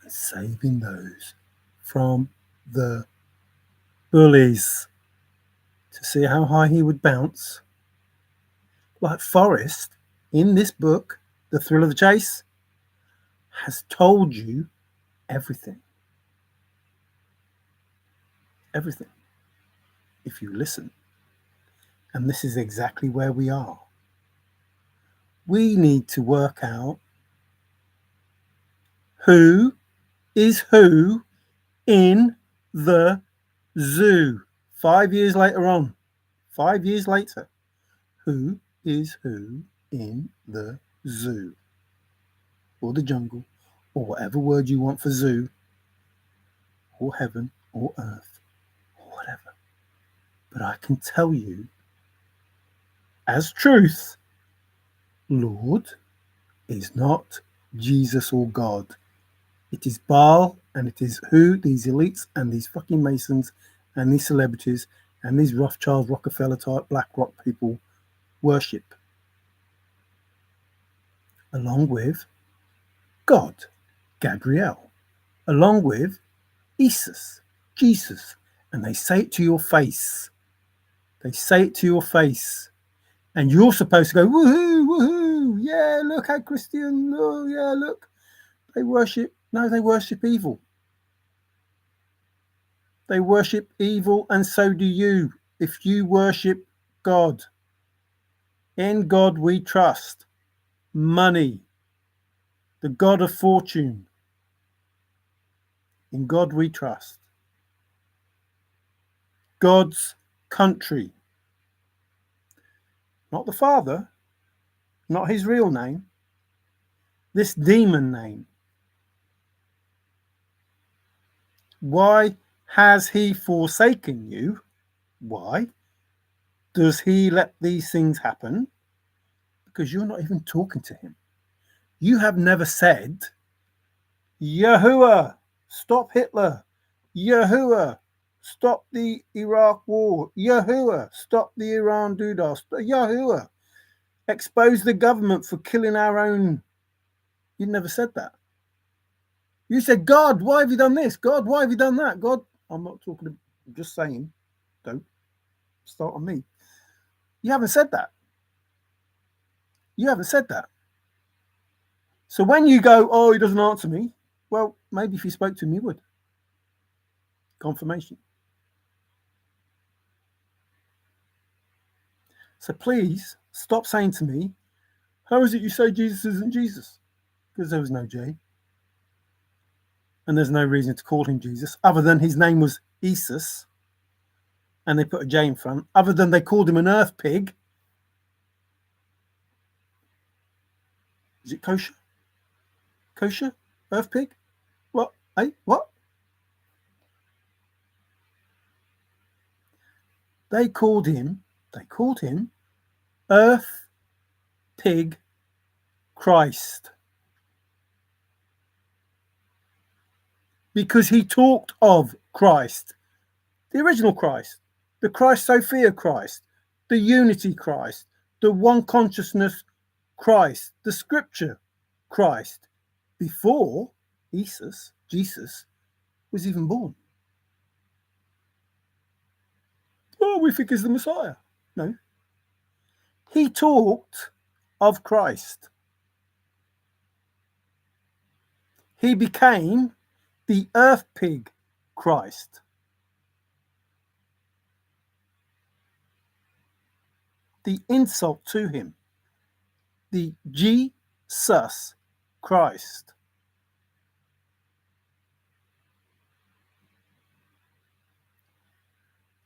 and saving those from the bullies. To see how high he would bounce. Like Forrest, in this book, The Thrill of the Chase, has told you everything. Everything. If you listen. And this is exactly where we are. We need to work out who is who in the zoo. 5 years later on. 5 years later. Who is who in the zoo? Or the jungle. Or whatever word you want for zoo. Or heaven. Or earth. Or whatever. But I can tell you, as truth, Lord is not Jesus or God. It is Baal, and it is who these elites and these fucking Masons and these celebrities and these Rothschild, Rockefeller type BlackRock people worship. Along with God, Gabriel. Along with Isis, Jesus. And they say it to your face. They say it to your face. And you're supposed to go, woohoo, woohoo, yeah, look how Christian, oh, yeah, look. They worship evil. They worship evil, and so do you. If you worship God, in God we trust. Money, the God of fortune. In God we trust. God's country. Not the Father, not his real name. This demon name. Why has he forsaken you? Why does he let these things happen? Because you're not even talking to him. You have never said, Yahuwah, stop Hitler. Yahuwah, stop the Iraq war. Yahuwah, stop the Iran Dudas. Yahuwah, expose the government for killing our own. You never said that. You said, God, why have you done this? God, why have you done that? God, I'm not talking, I'm just saying, don't start on me. You haven't said that. You haven't said that. So when you go, oh, he doesn't answer me, well, maybe if you spoke to him, he would. Confirmation. So please stop saying to me, how is it you say Jesus isn't Jesus? Because there was no J. And there's no reason to call him Jesus, other than his name was Isis, and they put a J in front, other than they called him an earth pig. Is it kosher? Kosher? Earth pig? What? Hey, what? They called him Earth Pig Christ. Because he talked of Christ, the original Christ, the Christ Sophia Christ, the unity Christ, the one consciousness Christ, the scripture Christ, before Jesus was even born. Oh, we think he's the Messiah. No. He talked of Christ. He became the earth pig Christ. The insult to him. The Jesus Christ.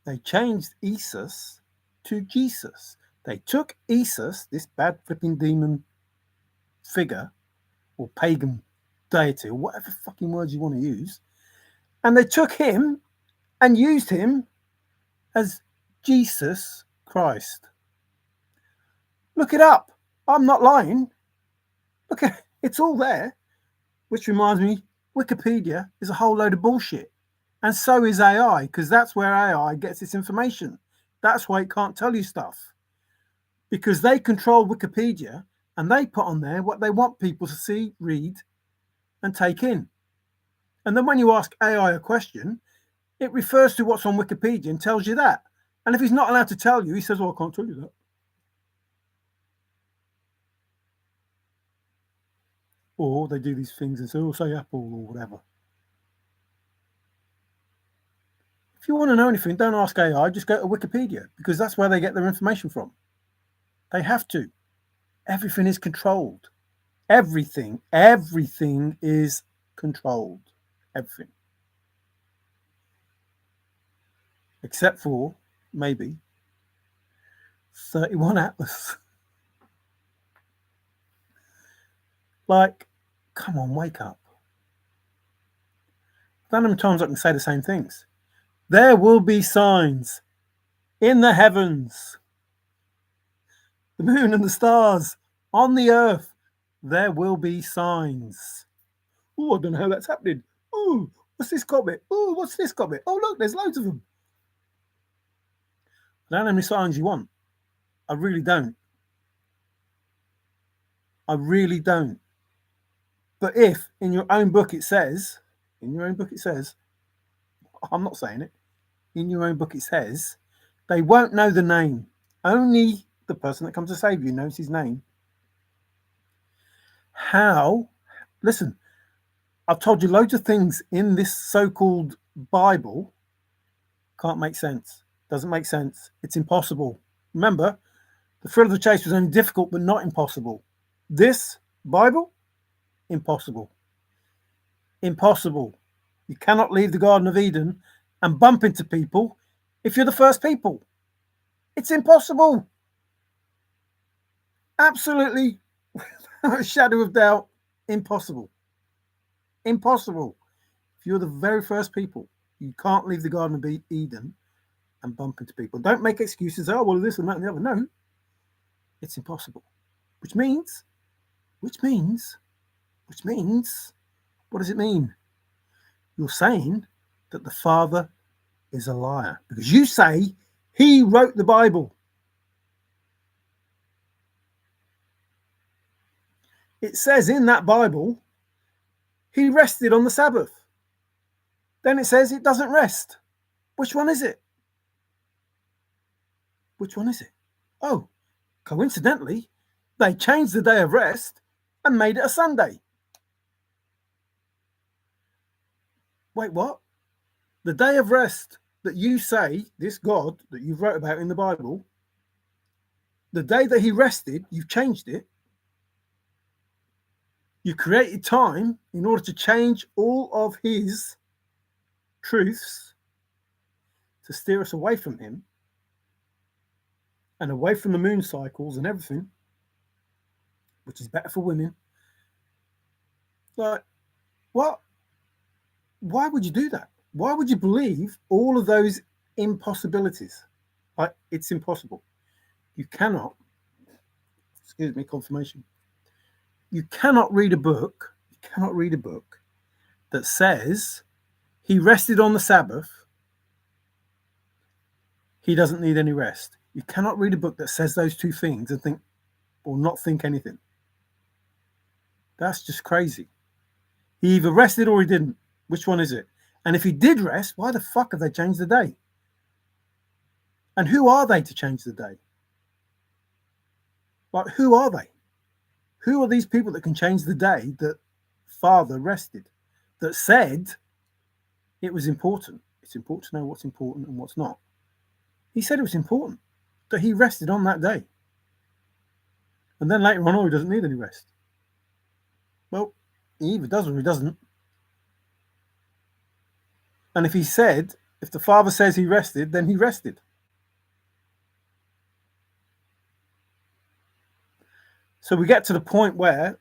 They changed Isis to Jesus. They took Isis, this bad flipping demon figure, or pagan deity, or whatever fucking words you want to use, and they took him and used him as Jesus Christ. Look it up. I'm not lying. Look at it's all there. Which reminds me, Wikipedia is a whole load of bullshit. And so is AI, because that's where AI gets its information. That's why it can't tell you stuff. Because they control Wikipedia and they put on there what they want people to see, read, and take in. And then when you ask AI a question, it refers to what's on Wikipedia and tells you that. And if he's not allowed to tell you, he says, well, I can't tell you that. Or they do these things and say, oh, say Apple or whatever. If you want to know anything, don't ask AI, just go to Wikipedia, because that's where they get their information from. They have to. Everything is controlled. Everything is controlled. Everything. Except for, maybe, 31 Atlas. Like, come on, wake up. How many times I can say the same things? There will be signs in the heavens, the moon and the stars, on the earth. There will be signs. Oh, I don't know how that's happening. Oh, what's this comet? Oh, what's this comet? Oh, look, there's loads of them. I don't know how many signs you want. I really don't. I really don't. But if in your own book it says, I'm not saying it, in your own book it says, they won't know the name. Only the person that comes to save you knows his name. How? Listen, I've told you loads of things in this so-called Bible. Can't make sense. Doesn't make sense. It's impossible. Remember, the thrill of the chase was only difficult, but not impossible. This Bible, impossible. Impossible. You cannot leave the Garden of Eden and bump into people if you're the first people. It's impossible. Absolutely, without a shadow of doubt, impossible. Impossible. If you're the very first people, you can't leave the Garden of Eden and bump into people. Don't make excuses. Oh, well, this and that and the other. No, it's impossible. Which means, what does it mean? You're saying that the Father is a liar because you say he wrote the Bible. It says in that Bible, he rested on the Sabbath. Then it says it doesn't rest. Which one is it? Which one is it? Oh, coincidentally, they changed the day of rest and made it a Sunday. Wait, what? The day of rest that you say, this God that you've wrote about in the Bible, the day that he rested, you've changed it. You created time in order to change all of his truths to steer us away from him and away from the moon cycles and everything, which is better for women. Like, what? Why would you do that? Why would you believe all of those impossibilities? Like, it's impossible. You cannot, excuse me, confirmation. You cannot read a book that says he rested on the Sabbath. He doesn't need any rest. You cannot read a book that says those two things and think, or not think anything. That's just crazy. He either rested or he didn't. Which one is it? And if he did rest, why the fuck have they changed the day? And who are they to change the day? Like, who are they? Who are these people that can change the day that Father rested? That said it was important. It's important to know what's important and what's not. He said it was important that he rested on that day. And then later on, he doesn't need any rest. Well, he either does or he doesn't. And if the Father says he rested, then he rested. So we get to the point where,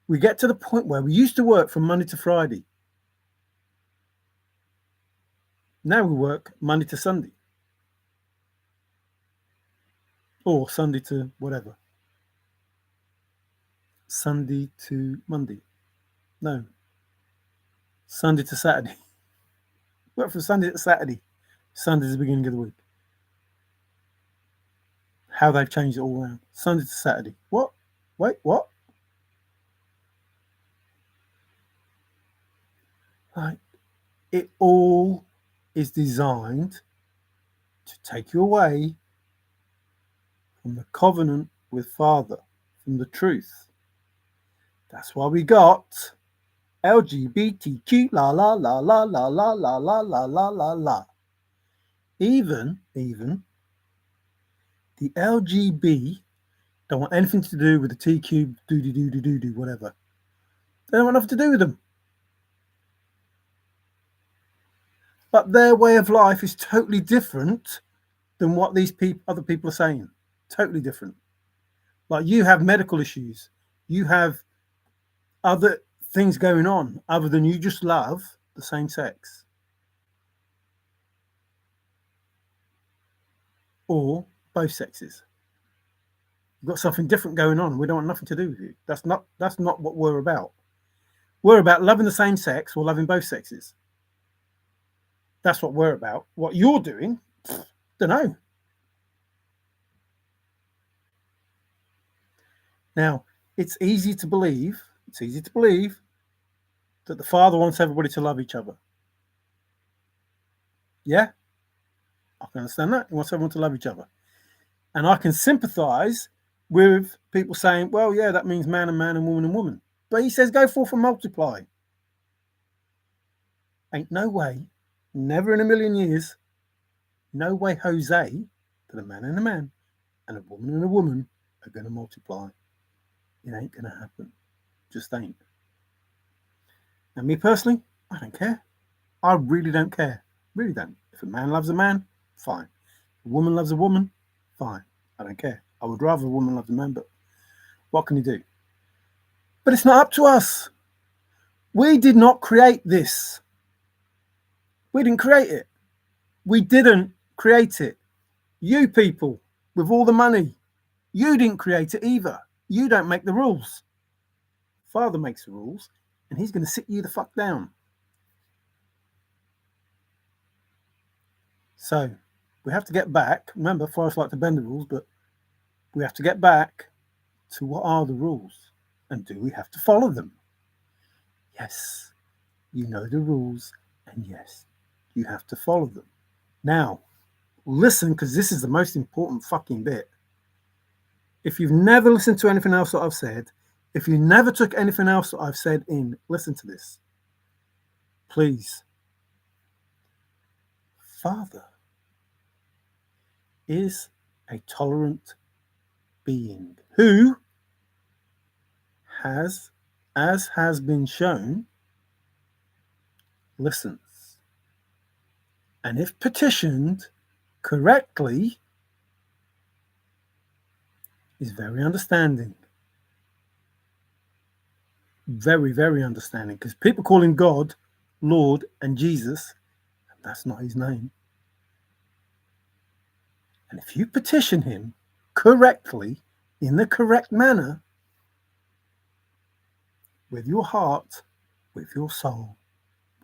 we used to work from Monday to Friday. Now we work Monday to Sunday. Or Sunday to whatever. Sunday to Monday. No. Sunday to Saturday. What from Sunday to Saturday? Sunday's the beginning of the week. How they've changed it all around. Sunday to Saturday. What? Wait, what? Like, it all is designed to take you away from the covenant with Father, from the truth. That's why we got LGBTQ la la la la la la la la la la la la. Even the LGB don't want anything to do with the TQ do whatever. They don't want nothing to do with them. But their way of life is totally different than what these other people are saying. Totally different. Like, you have medical issues. You have other things going on other than you just love the same sex. Or both sexes. You've got something different going on. We don't want nothing to do with you. That's not what we're about. We're about loving the same sex or loving both sexes. That's what we're about. What you're doing, don't know. Now, it's easy to believe that the Father wants everybody to love each other. Yeah? I can understand that. He wants everyone to love each other. And I can sympathize with people saying, well, yeah, that means man and woman and woman. But he says, go forth and multiply. Ain't no way, never in a million years, no way, Jose, that a man and a woman are going to multiply. It ain't going to happen. Just ain't. And me personally, I don't care. I really don't care. Really don't. If a man loves a man, fine. If a woman loves a woman, fine. I don't care. I would rather a woman love a man, but what can you do? But it's not up to us. We did not create this. We didn't create it. We didn't create it. You people with all the money, you didn't create it either. You don't make the rules. Father makes the rules, and he's going to sit you the fuck down. So we have to get back. Remember, forests like to bend the rules, but we have to get back to what are the rules, and do we have to follow them? Yes, you know the rules, and yes, you have to follow them. Now, listen, because this is the most important fucking bit. If you've never listened to anything else that I've said, if you never took anything else that I've said in, listen to this. Please. Father is a tolerant being who has, as has been shown, listens. And if petitioned correctly, is very understanding. Very, very understanding. Because people call him God, Lord, and Jesus, and that's not his name. And if you petition him correctly, in the correct manner, with your heart, with your soul,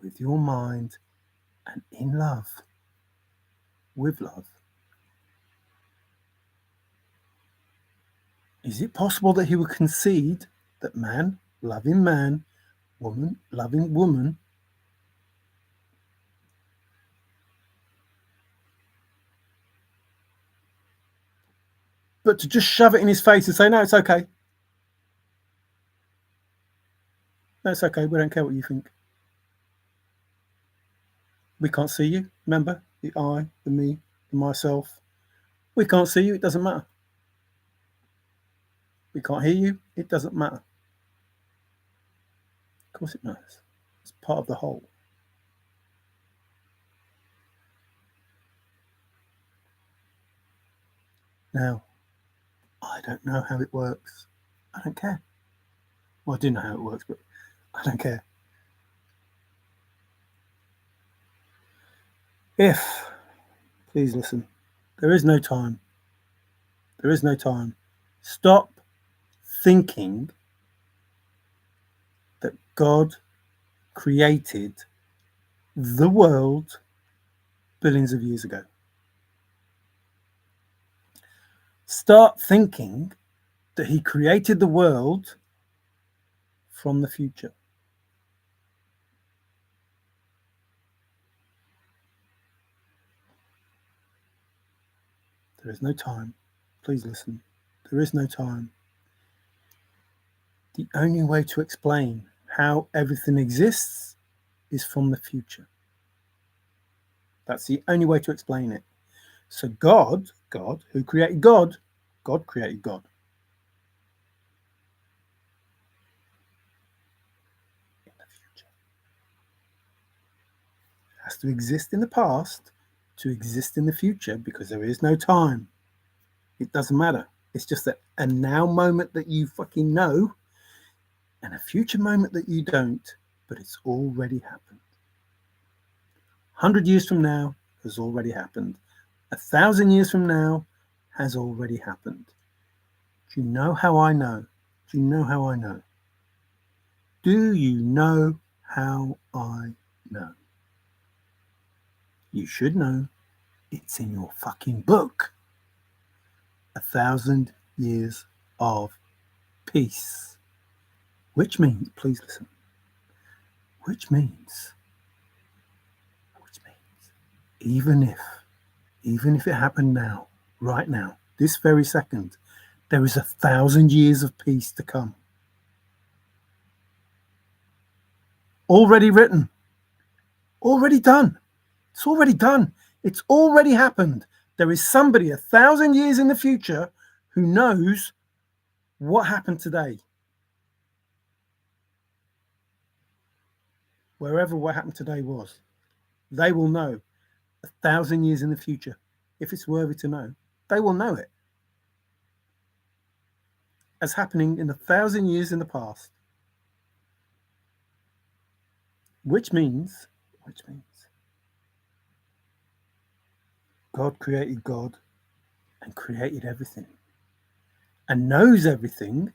with your mind, and in love, with love, is it possible that he would concede that man loving man, woman loving woman, but to just shove it in his face and say, no, it's okay. No, it's okay. We don't care what you think. We can't see you. Remember, the I, the me, the myself. We can't see you. It doesn't matter. We can't hear you. It doesn't matter. Of course it matters. It's part of the whole. Now, I don't know how it works. I don't care. Well, I do know how it works, but I don't care. If, please listen, there is no time. There is no time. Stop thinking that God created the world billions of years ago. Start thinking that he created the world from the future. There is no time. Please listen. There is no time. The only way to explain how everything exists is from the future. That's the only way to explain it. So God, who created God created God. In the future. It has to exist in the past to exist in the future because there is no time. It doesn't matter. It's just a now moment that you fucking know and a future moment that you don't, but it's already happened. 100 years from now has already happened. 1,000 years from now has already happened. Do you know how I know? Do you know how I know? Do you know how I know? You should know. It's in your fucking book. 1,000 years of peace. Which means, please listen, which means, even if it happened now, right now, this very second, there is 1,000 years of peace to come. Already written. Already done. It's already done. It's already happened. There is somebody 1,000 years in the future who knows what happened today. Wherever what happened today was, they will know 1,000 years in the future. If it's worthy to know, they will know it as happening in 1,000 years in the past. Which means God created God and created everything and knows everything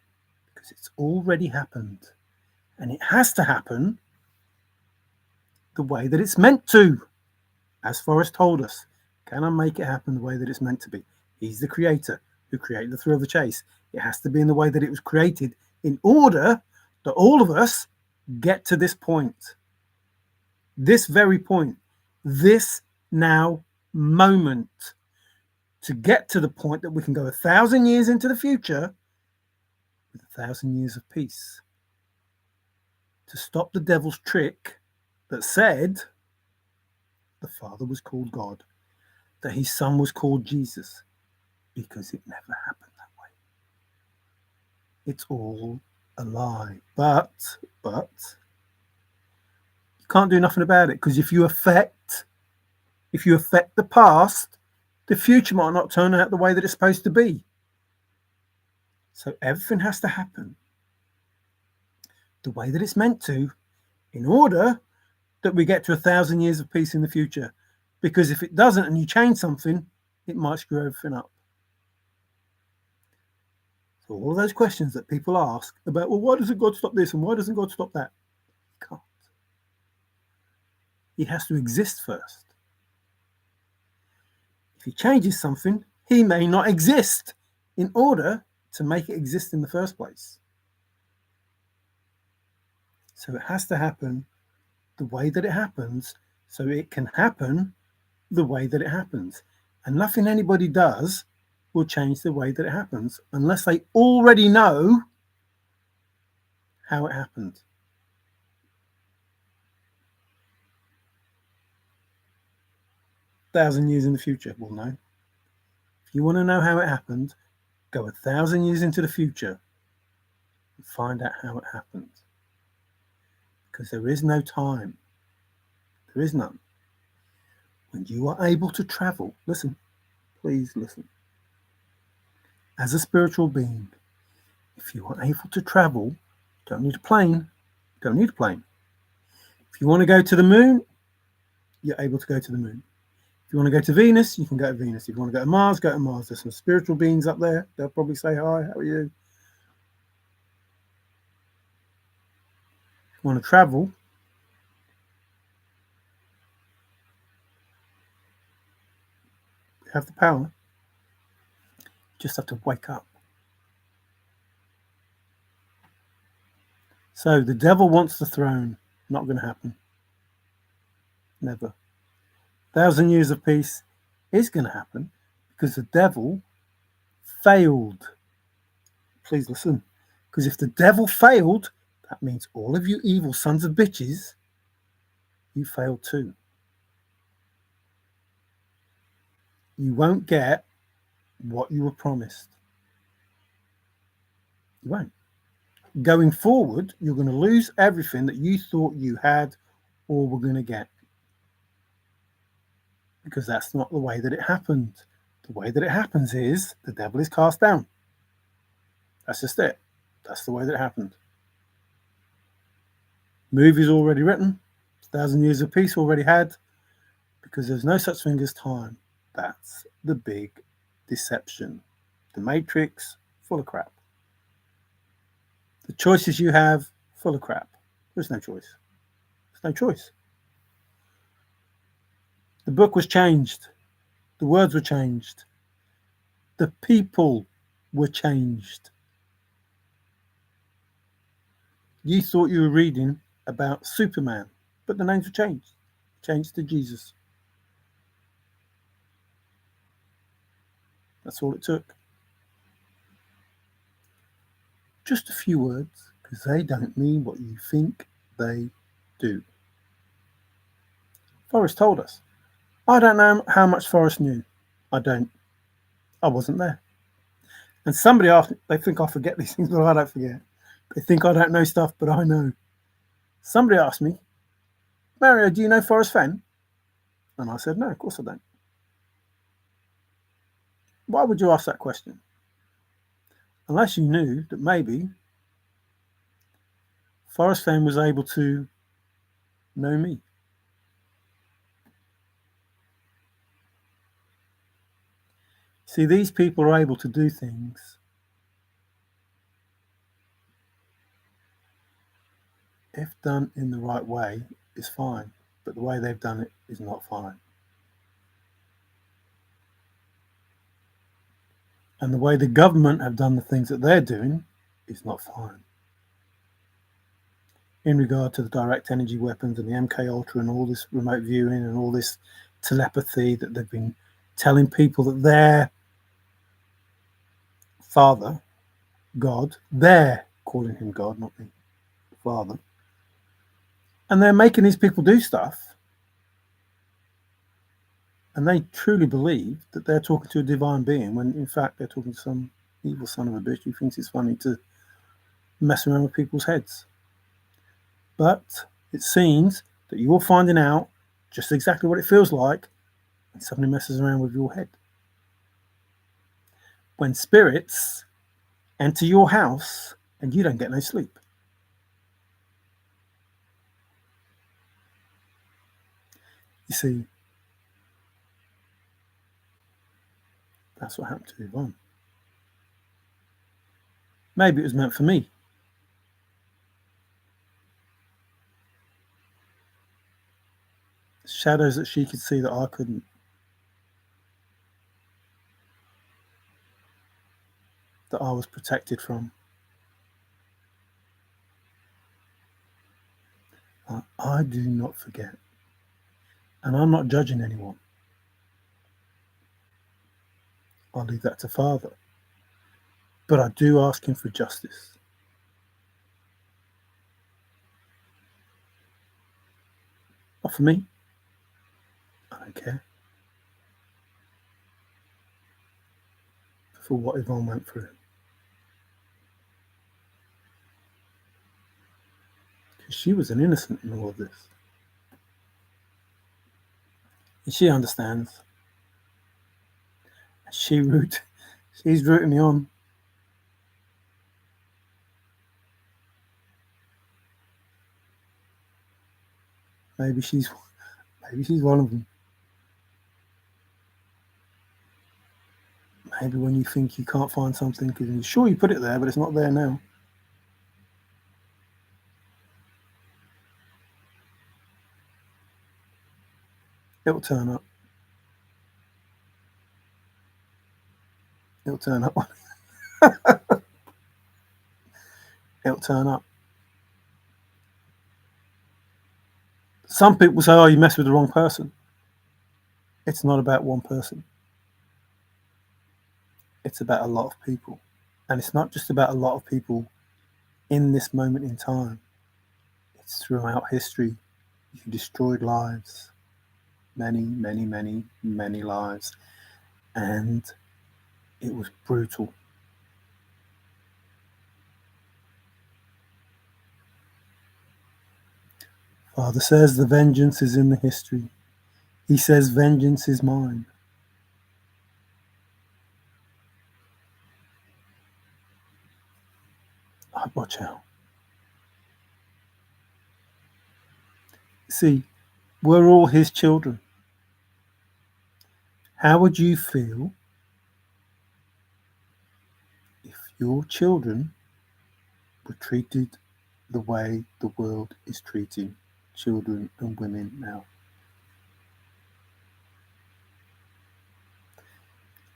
because it's already happened. And it has to happen the way that it's meant to, as Forrest told us. Can I make it happen the way that it's meant to be? He's the creator who created the thrill of the chase. It has to be in the way that it was created in order that all of us get to this point. This very point. This now moment. To get to the point that we can go 1,000 years into the future with 1,000 years of peace. To stop the devil's trick that said the Father was called God, that his Son was called Jesus, because it never happened that way. It's all a lie. But you can't do nothing about it, because if you affect the past, the future might not turn out the way that it's supposed to be. So everything has to happen the way that it's meant to in order that we get to 1,000 years of peace in the future. Because if it doesn't and you change something, it might screw everything up. So all those questions that people ask about, well, why doesn't God stop this and why doesn't God stop that? He can't. He has to exist first. If he changes something, he may not exist in order to make it exist in the first place. So it has to happen the way that it happens, so it can happen the way that it happens. And nothing anybody does will change the way that it happens unless they already know how it happened. Thousand years in the future, we'll know. If you want to know how it happened, go 1,000 years into the future and find out how it happened. Because there is no time. There is none. When you are able to travel, listen, please listen. As a spiritual being, if you are able to travel, don't need a plane. Don't need a plane. If you want to go to the moon, you're able to go to the moon. If you want to go to Venus, you can go to Venus. If you want to go to Mars, go to Mars. There's some spiritual beings up there. They'll probably say hi. How are you? If you want to travel, you have the power. You just have to wake up. So the devil wants the throne. Not going to happen. Never. 1,000 years of peace is going to happen because the devil failed. Please listen. Because if the devil failed, that means all of you evil sons of bitches, you failed too. You won't get what you were promised. You won't. Going forward, you're going to lose everything that you thought you had or were going to get. Because that's not the way that it happened. The way that it happens is the devil is cast down. That's just it. That's the way that it happened. Movie's already written. 1,000 Years of Peace already had. Because there's no such thing as time. That's the big deception. The Matrix, full of crap. The choices you have, full of crap. There's no choice. There's no choice. The book was changed. The words were changed. The people were changed. You thought you were reading about Superman, but the names were changed. Changed to Jesus. That's all it took. Just a few words, because they don't mean what you think they do. Forrest told us. I don't know how much Forrest knew. I don't. I wasn't there. And somebody asked me, they think I forget these things, but I don't forget. They think I don't know stuff, but I know. Somebody asked me, Mario, do you know Forrest Fenn? And I said, no, of course I don't. Why would you ask that question? Unless you knew that maybe Forrest Fenn was able to know me. See, these people are able to do things if done in the right way is fine, but the way they've done it is not fine. And the way the government have done the things that they're doing is not fine. In regard to the direct energy weapons and the MK Ultra and all this remote viewing and all this telepathy that they've been telling people that their father, God, they're calling him God, not me, Father. And they're making these people do stuff. And they truly believe that they're talking to a divine being when in fact they're talking to some evil son of a bitch who thinks it's funny to mess around with people's heads. But it seems that you're finding out just exactly what it feels like when somebody messes around with your head. When spirits enter your house and you don't get no sleep. You see, that's what happened to Yvonne. Maybe it was meant for me. Shadows that she could see that I couldn't. That I was protected from. I do not forget. And I'm not judging anyone. I'll leave that to Father. But I do ask him for justice. Not for me. I don't care. For what Yvonne went through. Because she was an innocent in all of this. And she understands. She's rooting me on. Maybe she's one of them. Maybe when you think you can't find something because you're sure you put it there, but it's not there now. It'll turn up. It'll turn up. It'll turn up. Some people say, oh, you messed with the wrong person. It's not about one person. It's about a lot of people. And it's not just about a lot of people in this moment in time. It's throughout history. You destroyed lives. Many, many, many, many lives. And it was brutal. Father says the vengeance is in the history. He says vengeance is mine. I'd watch out. See, we're all his children. How would you feel if your children were treated the way the world is treating children and women now?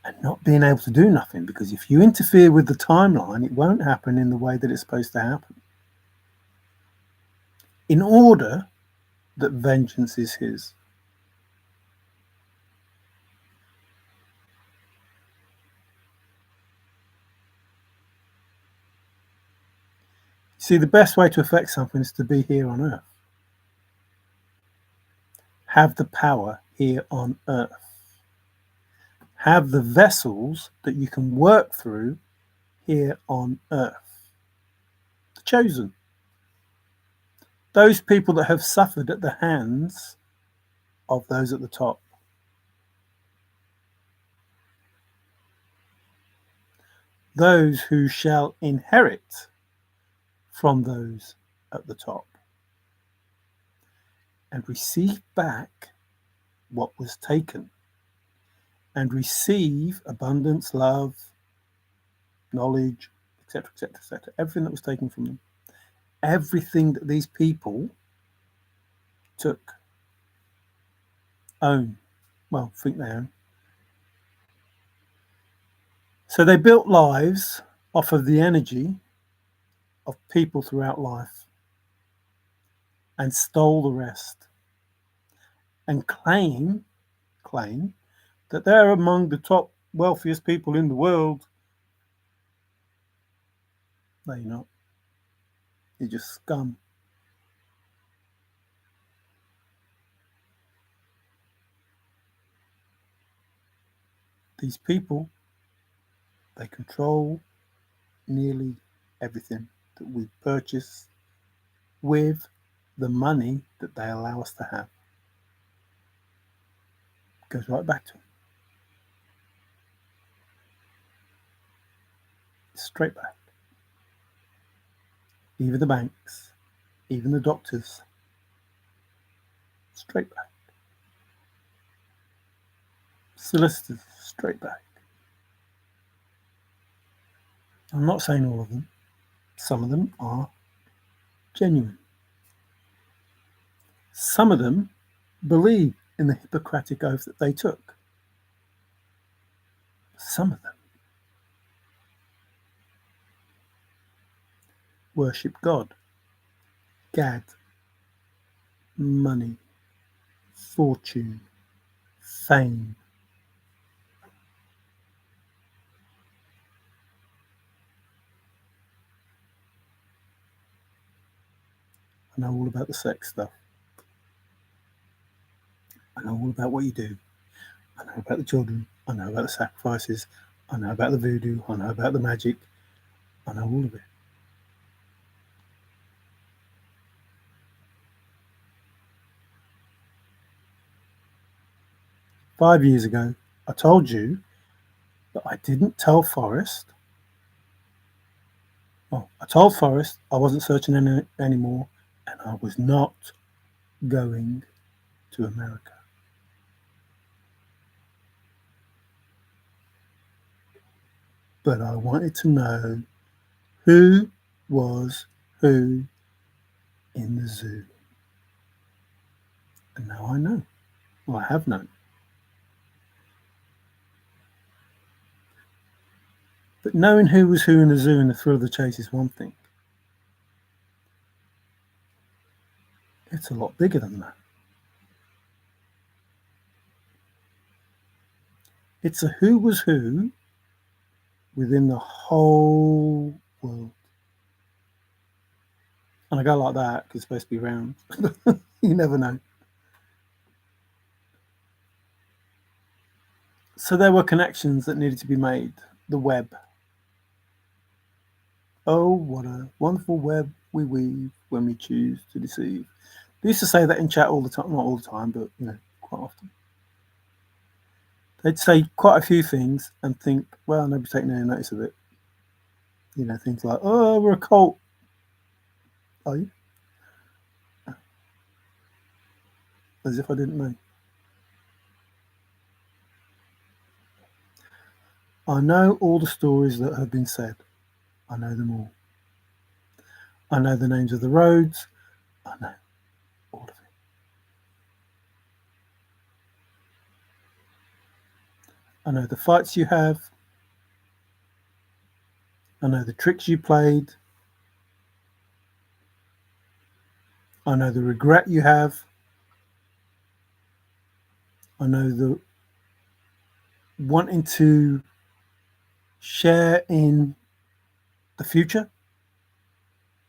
And not being able to do nothing, because if you interfere with the timeline, it won't happen in the way that it's supposed to happen. In order that vengeance is his. See, the best way to affect something is to be here on earth. Have the power here on earth. Have the vessels that you can work through here on earth. The chosen. Those people that have suffered at the hands of those at the top. Those who shall inherit from those at the top and receive back what was taken and receive abundance, love, knowledge, etc., etc., etc., everything that was taken from them. Everything that these people took, own, well, think they own. So they built lives off of the energy of people throughout life and stole the rest and claim that they're among the top wealthiest people in the world. No, you're not. You're just scum. These people, they control nearly everything that we purchase with the money that they allow us to have. It goes right back to them. Straight back. Even the banks, even the doctors, straight back. Solicitors, straight back. I'm not saying all of them. Some of them are genuine. Some of them believe in the Hippocratic oath that they took. Some of them worship God, gad, money, fortune, fame. I know all about the sex stuff. I know all about what you do. I know about the children. I know about the sacrifices. I know about the voodoo. I know about the magic. I know all of it. Five years ago, I told you that I didn't tell Forrest. Well, I told Forrest I wasn't searching anymore and I was not going to America. but I wanted to know who was who in the zoo. And now I know. Well, I have known. But knowing who was who in the zoo and the thrill of the chase is one thing. It's a lot bigger than that. It's a who was who within the whole world. And I go like that because it's supposed to be round. You never know. So there were connections that needed to be made. The web. Oh, what a wonderful web we weave when we choose to deceive. They used to say that in chat all the time. Not all the time, but, quite often. They'd say quite a few things and think, well, nobody's taking any notice of it. Things like, oh, we're a cult. Are you? As if I didn't know. I know all the stories that have been said. I know them all. I know the names of the roads. I know all of it. I know the fights you have. I know the tricks you played. I know the regret you have. I know the wanting to share in the future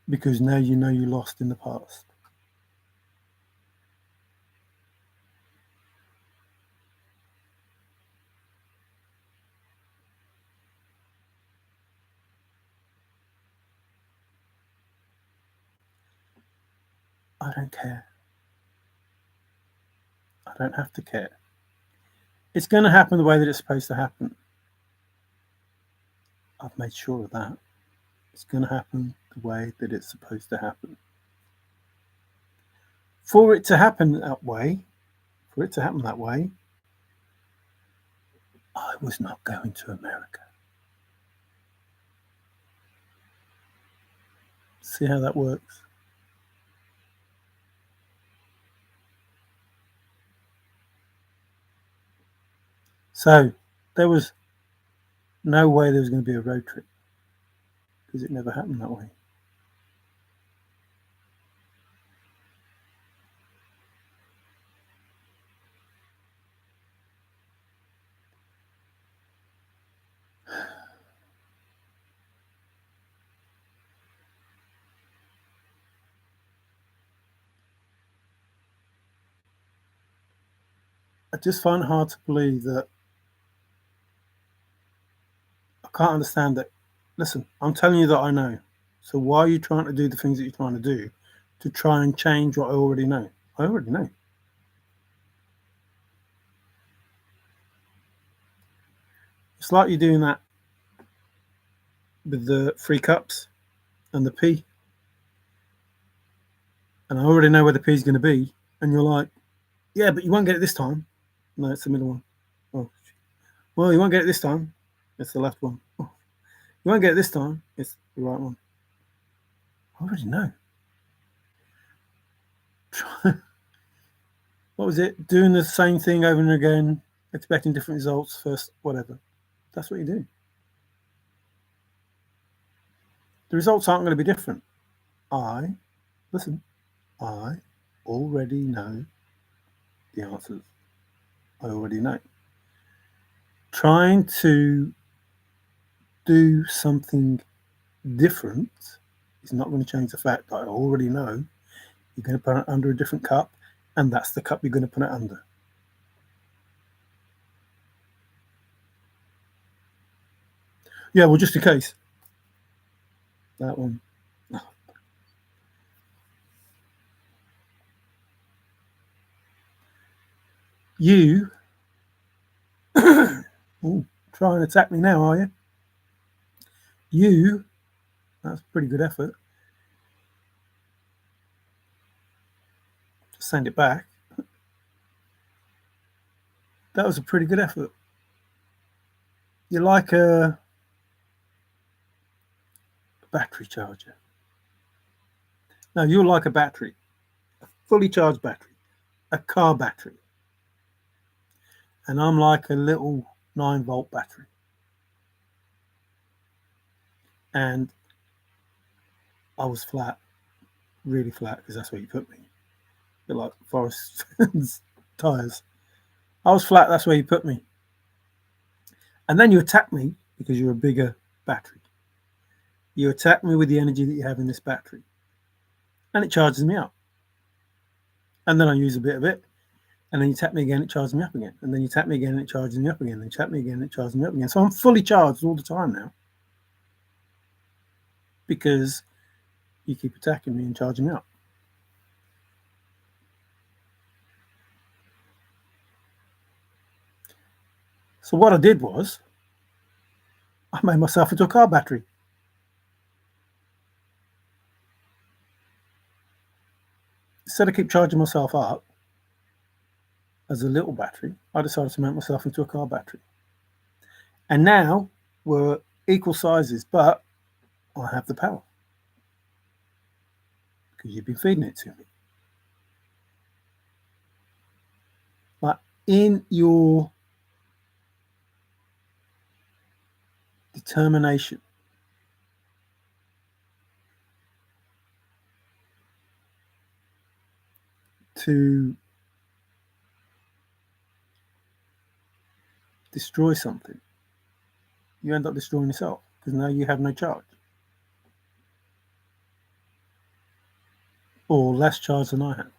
because now you know you lost in the past. I don't care. I don't have to care. It's going to happen the way that it's supposed to happen. I've made sure of that. It's going to happen the way that it's supposed to happen. For it to happen that way, I was not going to America. See how that works? So there was no way there was going to be a road trip because it never happened that way. I just find it hard to believe that I can't understand that. Listen, I'm telling you that I know. So why are you trying to do the things that you're trying to do to try and change what I already know? I already know. It's like you're doing that with the 3 cups and the P. And I already know where the P is going to be. And you're like, yeah, but you won't get it this time. No, it's the middle one. Oh, well, you won't get it this time. It's the left one. Oh, you won't get it this time. It's the right one. I already know. What was it? Doing the same thing over and again, expecting different results first, whatever. That's what you do. The results aren't going to be different. I already know the answers. I already know. Trying to do something different is not going to change the fact that I already know you're going to put it under a different cup, and that's the cup you're going to put it under. Yeah, well, just in case. That one. You try and attack me now, are you? You, that's pretty good effort. Just send it back. That was a pretty good effort. You're like a battery charger. Now, you're like a battery, a fully charged battery, a car battery. And I'm like a little 9-volt battery. And I was flat, really flat, because that's where you put me. A bit like Forrest tyres. I was flat, that's where you put me. And then you attack me because you're a bigger battery. You attack me with the energy that you have in this battery. And it charges me up. And then I use a bit of it. And then you tap me again, it charges me up again. And then you tap me again, it charges me up again. Then you tap me again, it charges me up again. So I'm fully charged all the time now. Because you keep attacking me and charging me up. So what I did was, I made myself into a car battery. Instead of keep charging myself up as a little battery, I decided to make myself into a car battery. And now we're equal sizes, but I have the power. Because you've been feeding it to me. Like in your determination to destroy something, you end up destroying yourself because now you have no charge. Or less charge than I have.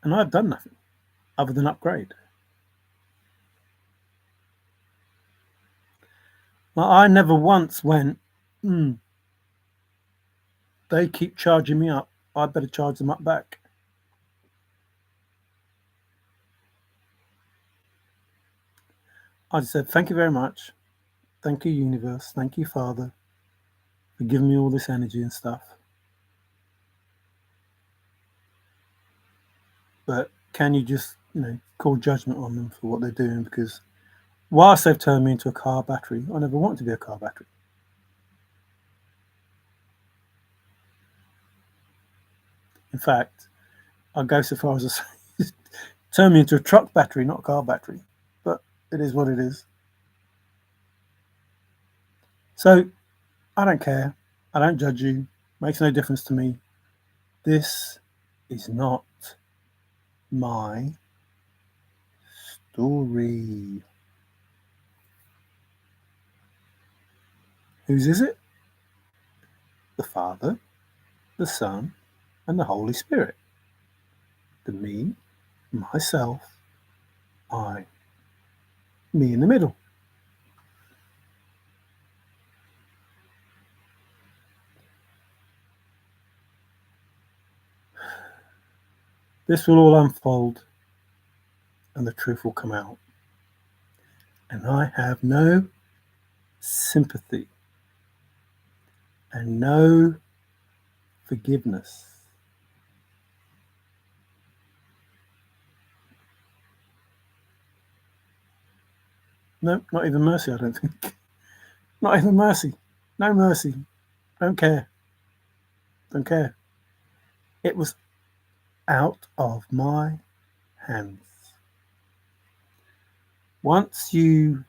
And I've done nothing other than upgrade. Like, I never once went, they keep charging me up, I better charge them up back. I just said, thank you very much. Thank you, universe. Thank you, Father, for giving me all this energy and stuff. But can you just, call judgment on them for what they're doing? Because whilst they've turned me into a car battery, I never wanted to be a car battery. In fact, I'll go so far as to say, turn me into a truck battery, not a car battery. But it is what it is. So I don't care. I don't judge you. Makes no difference to me. This is not my story. Whose is it? The Father, the Son, and the Holy Spirit. The me, myself, I. Me in the middle. This will all unfold and the truth will come out. And I have no sympathy and no forgiveness. No, not even mercy, I don't think. Not even mercy. No mercy. Don't care. Don't care. It was out of my hands. Once you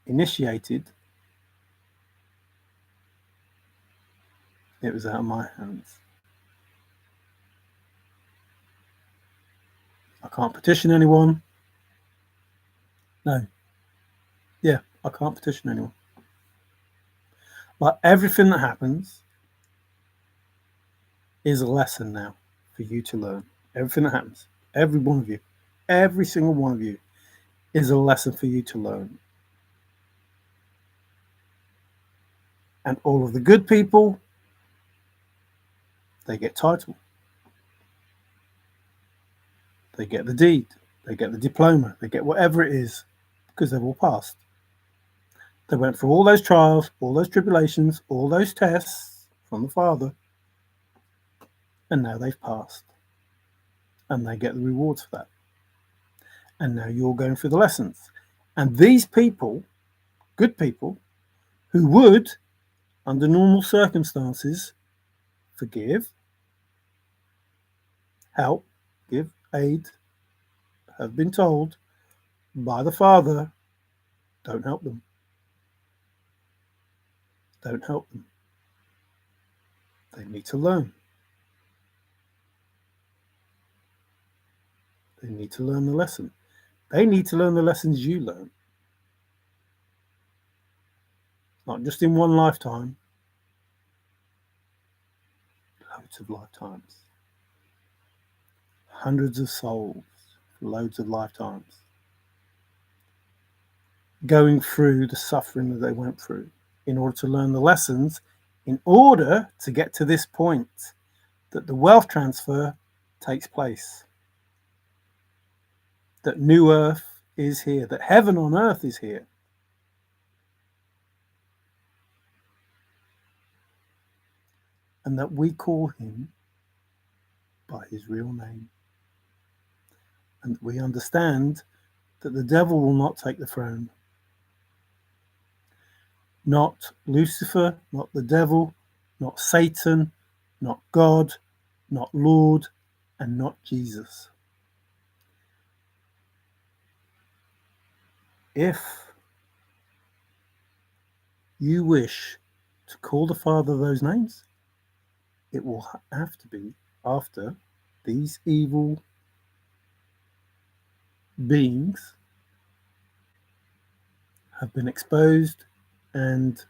initiated, it was out of my hands. I can't petition anyone. No. Yeah, I can't petition anyone. Like everything that happens is a lesson now for you to learn. Everything that happens, every one of you, every single one of you is a lesson for you to learn. And all of the good people, they get title. They get the deed. They get the diploma. They get whatever it is because they've all passed. They went through all those trials, all those tribulations, all those tests from the Father, and now they've passed. And they get the rewards for that. And now you're going through the lessons. And these people, good people, who would, under normal circumstances, forgive, help, give aid, have been told by the Father, don't help them. Don't help them. They need to learn. They need to learn the lesson. They need to learn the lessons you learn. Not just in one lifetime, loads of lifetimes. Hundreds of souls, loads of lifetimes. Going through the suffering that they went through in order to learn the lessons, in order to get to this point that the wealth transfer takes place. That new earth is here, that heaven on earth is here. And that we call him by his real name. And we understand that the devil will not take the throne. Not Lucifer, not the devil, not Satan, not God, not Lord, and not Jesus. If you wish to call the Father those names, it will have to be after these evil beings have been exposed and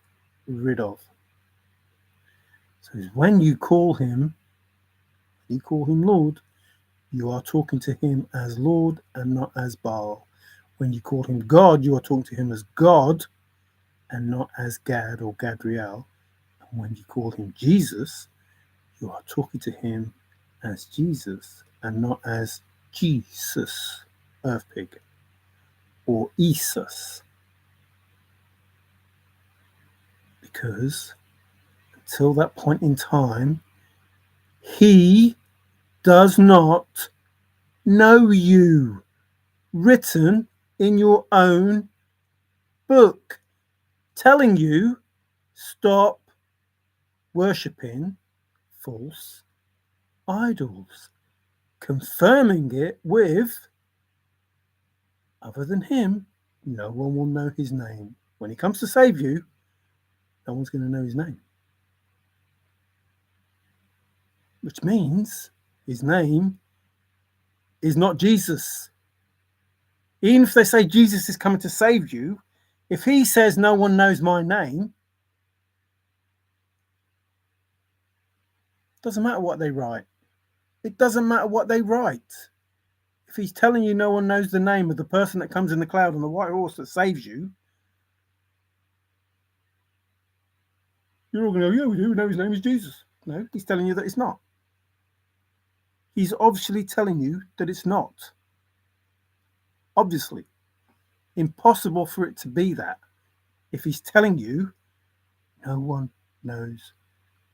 rid of. So when you call him Lord, you are talking to him as Lord and not as Baal. When you call him God, you are talking to him as God and not as Gad or Gadriel. And when you call him Jesus, you are talking to him as Jesus and not as Jesus, Earth Pig, or Isus. Because until that point in time, he does not know you, written in your own book, telling you stop worshipping false idols, confirming it with, other than him, no one will know his name. When he comes to save you, no one's going to know his name. Which means his name is not Jesus. Even if they say Jesus is coming to save you, if he says no one knows my name, it doesn't matter what they write. It doesn't matter what they write. If he's telling you no one knows the name of the person that comes in the cloud on the white horse that saves you, you're all going to go, yeah, we do know his name is Jesus. No, he's telling you that it's not. He's obviously telling you that it's not. Obviously. Impossible for it to be that. If he's telling you, no one knows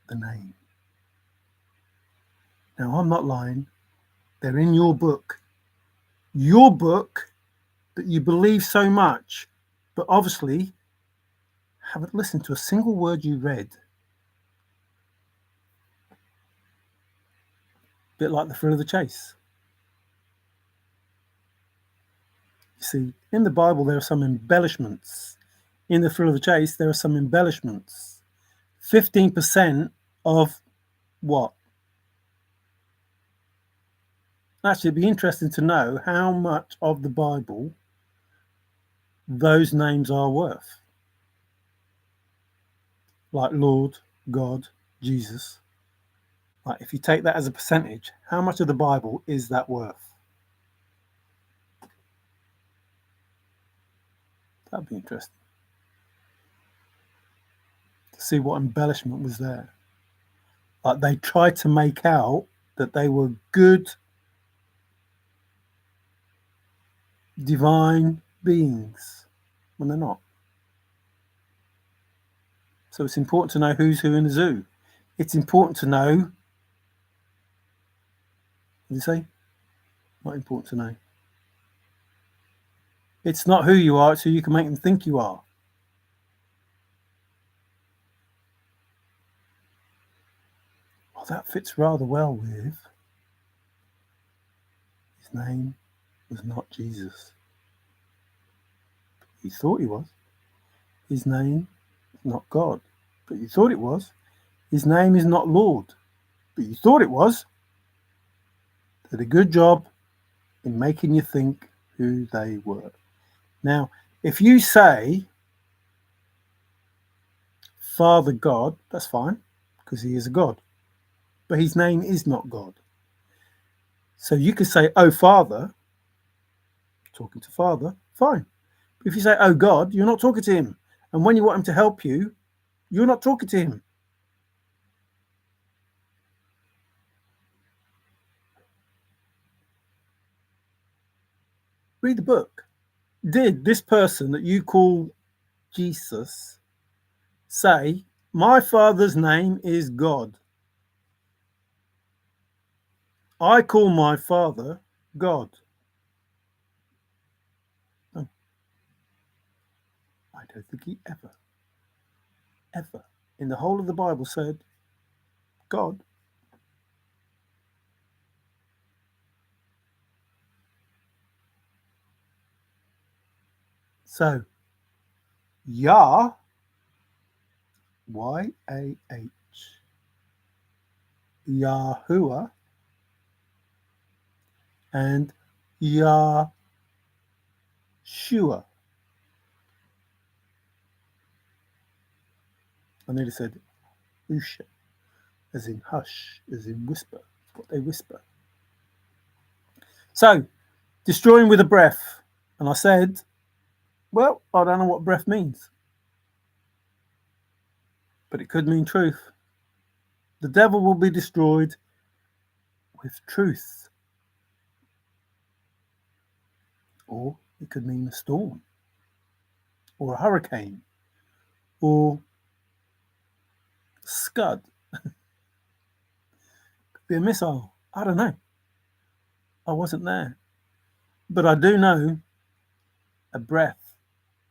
the name. Now, I'm not lying. They're in your book. Your book that you believe so much, but obviously haven't listened to a single word you read. A bit like the thrill of the chase. You see, in the Bible, there are some embellishments. In the thrill of the chase, there are some embellishments. 15% of what? Actually, it'd be interesting to know how much of the Bible those names are worth. Like Lord, God, Jesus. Like if you take that as a percentage, how much of the Bible is that worth? That'd be interesting. To see what embellishment was there. Like they tried to make out that they were good divine beings when they're not. So it's important to know who's who in the zoo. It's important to know, what did you say? Not important to know. It's not who you are, it's who you can make them think you are. that fits rather well with his name was not Jesus. He thought he was. His name is not God, but you thought it was. His name is not Lord, but you thought it was. Did a good job in making you think who they were. Now, if you say Father God, that's fine, because he is a God, but his name is not God. So you could say, oh Father, talking to Father, fine. But if you say, oh God, you're not talking to him. And when you want him to help you, you're not talking to him. Read the book. Did this person that you call Jesus say, my Father's name is God? I call my Father God. No, I don't think he ever in the whole of the Bible said God. So, Yah, Y-A-H, Yahuwah, and Yahshua. I nearly said Usha, as in hush, as in whisper. It's what they whisper. So, destroying with a breath. And I said, well, I don't know what breath means, but it could mean truth. The devil will be destroyed with truth. Or it could mean a storm, or a hurricane, or scud. Could be a missile. I don't know. I wasn't there. But I do know a breath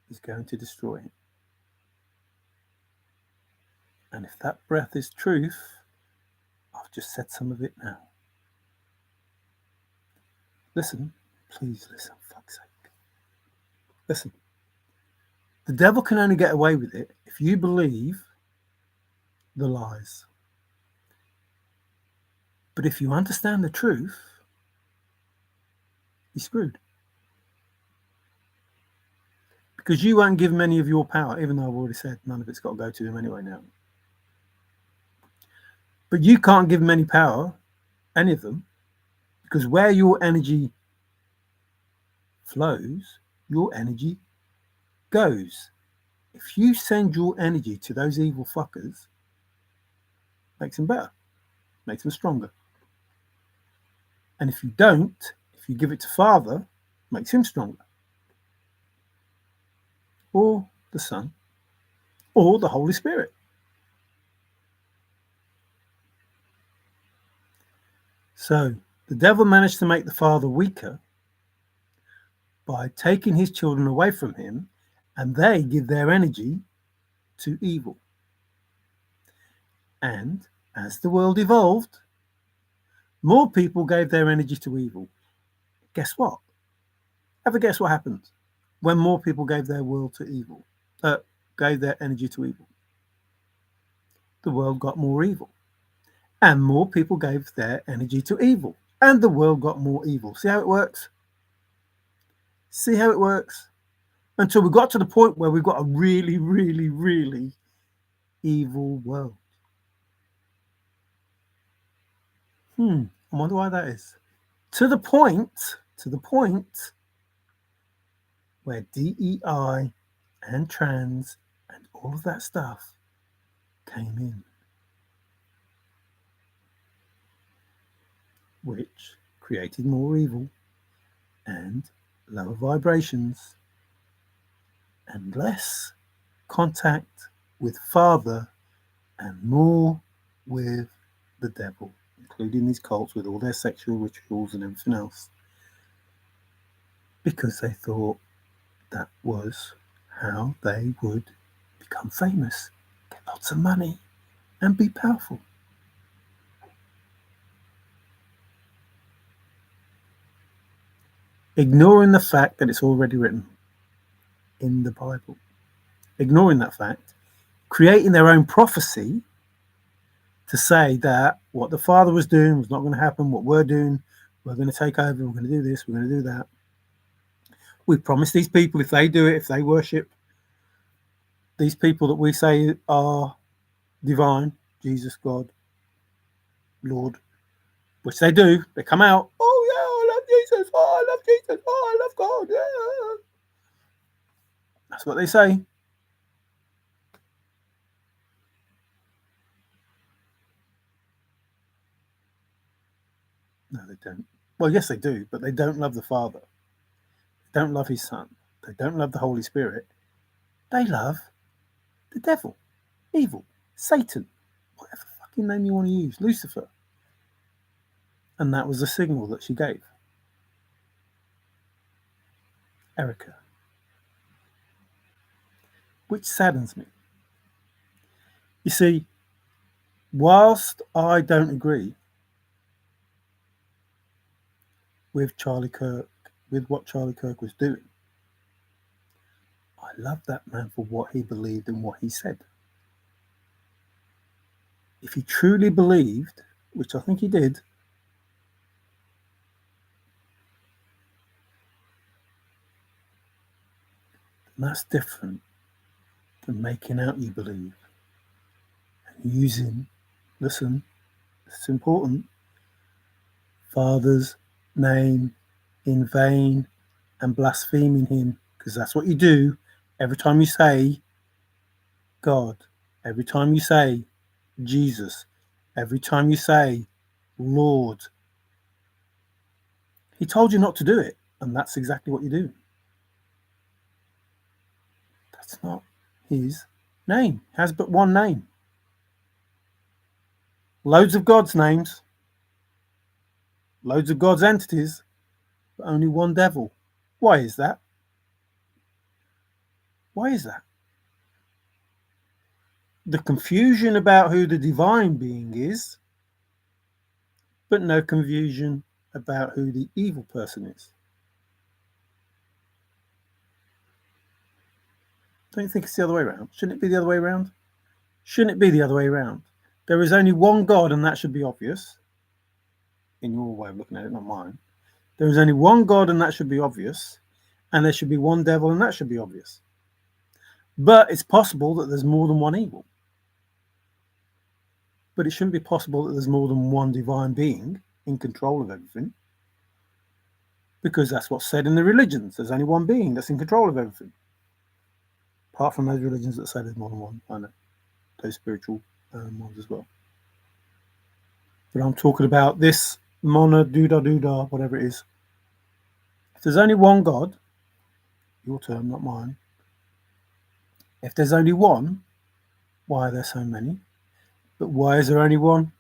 is going to destroy him. And if that breath is truth, I've just said some of it now. Listen, please listen, fuck's sake. Listen. The devil can only get away with it if you believe the lies. But if you understand the truth, you're screwed. Because you won't give him any of your power, even though I've already said none of it's got to go to him anyway now. But you can't give him any power, any of them, because where your energy flows, your energy goes. If you send your energy to those evil fuckers, makes them better, makes them stronger. And if you don't, if you give it to Father, makes him stronger. Or the Son, or the Holy Spirit. So the devil managed to make the Father weaker by taking his children away from him, and they give their energy to evil. And as the world evolved, more people gave their energy to evil. Guess what? Have a guess what happened when more people gave their world to evil, gave their energy to evil? The world got more evil. And more people gave their energy to evil. And the world got more evil. See how it works? See how it works? Until we got to the point where we've got a really, really, really evil world. I wonder why that is. To the point where DEI and trans and all of that stuff came in, which created more evil and lower vibrations and less contact with Father and more with the devil, including these cults with all their sexual rituals and everything else, because they thought that was how they would become famous, get lots of money, and be powerful. ignoring the fact that it's already written in the Bible, ignoring that fact, creating their own prophecy to say that what the Father was doing was not going to happen, what we're doing, we're going to take over, we're going to do this, we're going to do that. We promise these people, if they do it, if they worship these people that we say are divine, Jesus, God, Lord, which they do, they come out, oh yeah, I love Jesus, oh I love Jesus, oh I love God, yeah. That's what they say. No, they don't. Well, yes, they do, but they don't love the Father. They don't love His Son. They don't love the Holy Spirit. They love the devil, evil, Satan, whatever fucking name you want to use, Lucifer. And that was the signal that she gave. Erica. Which saddens me. You see, whilst I don't agree with Charlie Kirk, with what Charlie Kirk was doing, I love that man for what he believed and what he said. If he truly believed, which I think he did, then that's different than making out you believe and using, listen, it's important, Father's name in vain and blaspheming him, because that's what you do every time you say God, every time you say Jesus, every time you say Lord. He told you not to do it, and that's exactly what you do. That's not his name. He has but one name. Loads of God's names, loads of God's entities, but only one devil. Why is that? Why is that? The confusion about who the divine being is, but no confusion about who the evil person is. Don't you think it's the other way around? Shouldn't it be the other way around? Shouldn't it be the other way around? There is only one God, and that should be obvious. In your way of looking at it, not mine. There is only one God, and that should be obvious. And there should be one devil, and that should be obvious. But it's possible that there's more than one evil. But it shouldn't be possible that there's more than one divine being in control of everything. Because that's what's said in the religions. There's only one being that's in control of everything. Apart from those religions that say there's more than one. I know. Those spiritual ones as well. But I'm talking about this mona doodah, whatever it is. If there's only one God, your term, not mine. If there's only one, why are there so many? But why is there only one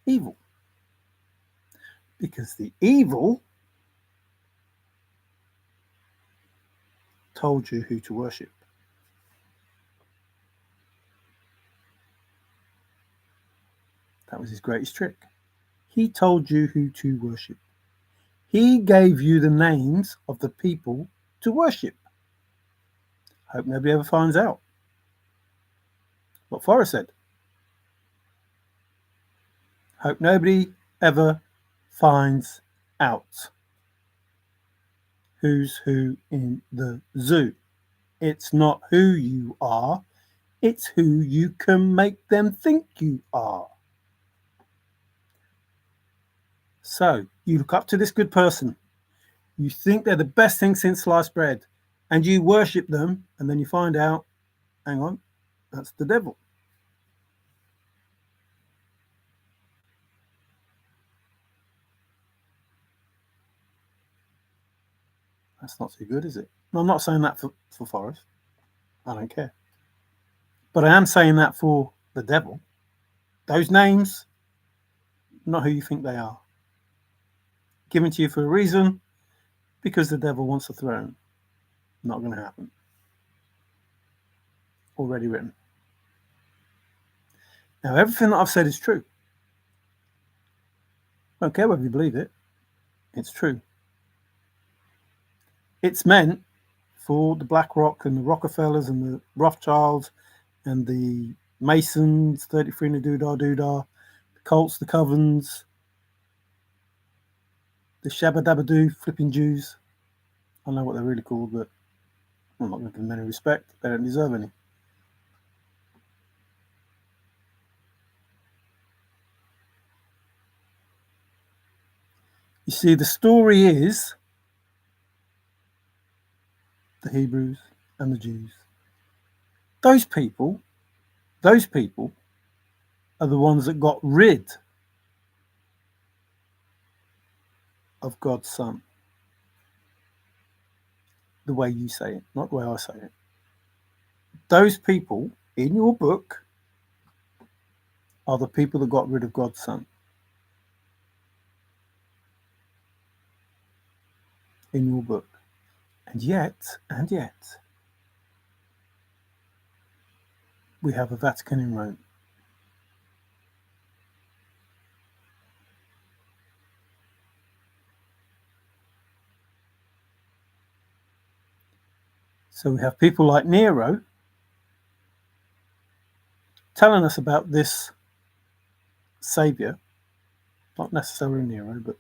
evil? Because the evil told you who to worship. That was his greatest trick. He told you who to worship. He gave you the names of the people to worship. Hope nobody ever finds out. What Forrest said. Hope nobody ever finds out who's who in the zoo. It's not who you are, it's who you can make them think you are. So, you look up to this good person. You think they're the best thing since sliced bread. And you worship them, and then you find out, hang on, that's the devil. That's not too good, is it? I'm not saying that for Forrest. I don't care. But I am saying that for the devil. Those names, not who you think they are. Given to you for a reason, because the devil wants a throne. Not going to happen. Already written. Now, everything that I've said is true. I don't care whether you believe it. It's true. It's meant for the BlackRock and the Rockefellers and the Rothschilds and the Masons, 33 and the Doodah, the Colts, the Covens, the Shabba Dabba Doo, flipping Jews. I know what they're really called, but I'm not going to give them any respect. They don't deserve any. You see, the story is the Hebrews and the Jews. Those people are the ones that got rid of God's Son. The way you say it, not the way I say it. Those people in your book are the people that got rid of God's Son. In your book. And yet, we have a Vatican in Rome. So we have people like Nero telling us about this Saviour, not necessarily Nero, but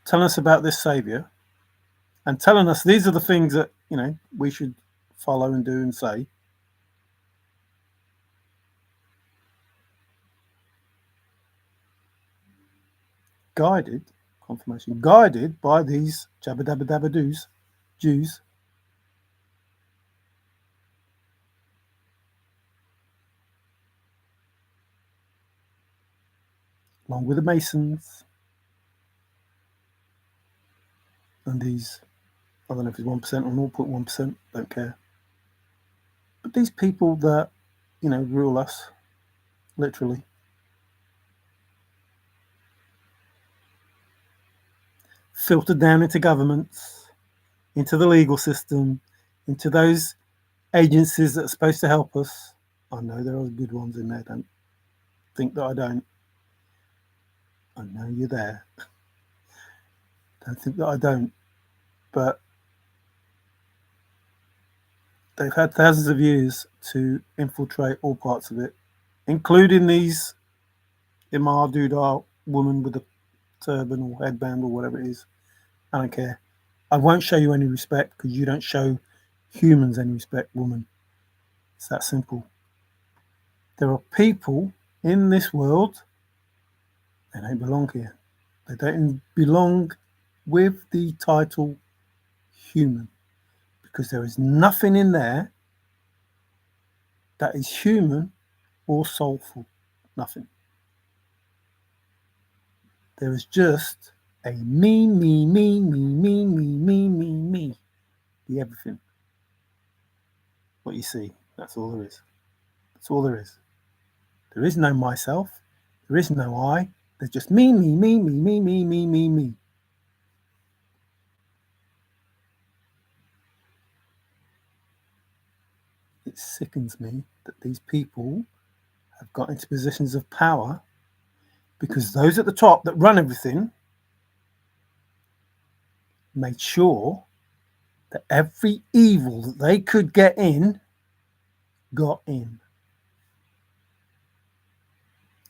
telling us about this Saviour and telling us these are the things that, we should follow and do and say. Guided by these Jabba Dabba Dabba Doos, Jews, along with the Masons and these, I don't know if it's 1% or 0.1%, don't care. But these people that, rule us, literally. Filtered down into governments, into the legal system, into those agencies that are supposed to help us. I know there are good ones in there, don't think that I don't. I know you're there. Don't think that I don't. But they've had thousands of years to infiltrate all parts of it, including these Imar Dudar woman with a turban or headband or whatever it is. I don't care. I won't show you any respect because you don't show humans any respect, woman. It's that simple. There are people in this world, they don't belong here. They don't belong with the title human because there is nothing in there that is human or soulful. Nothing. There is just a me, the everything. What you see, that's all there is. That's all there is. There is no myself. There is no I. There's just me. It sickens me that these people have got into positions of power because those at the top that run everything made sure that every evil that they could get in got in.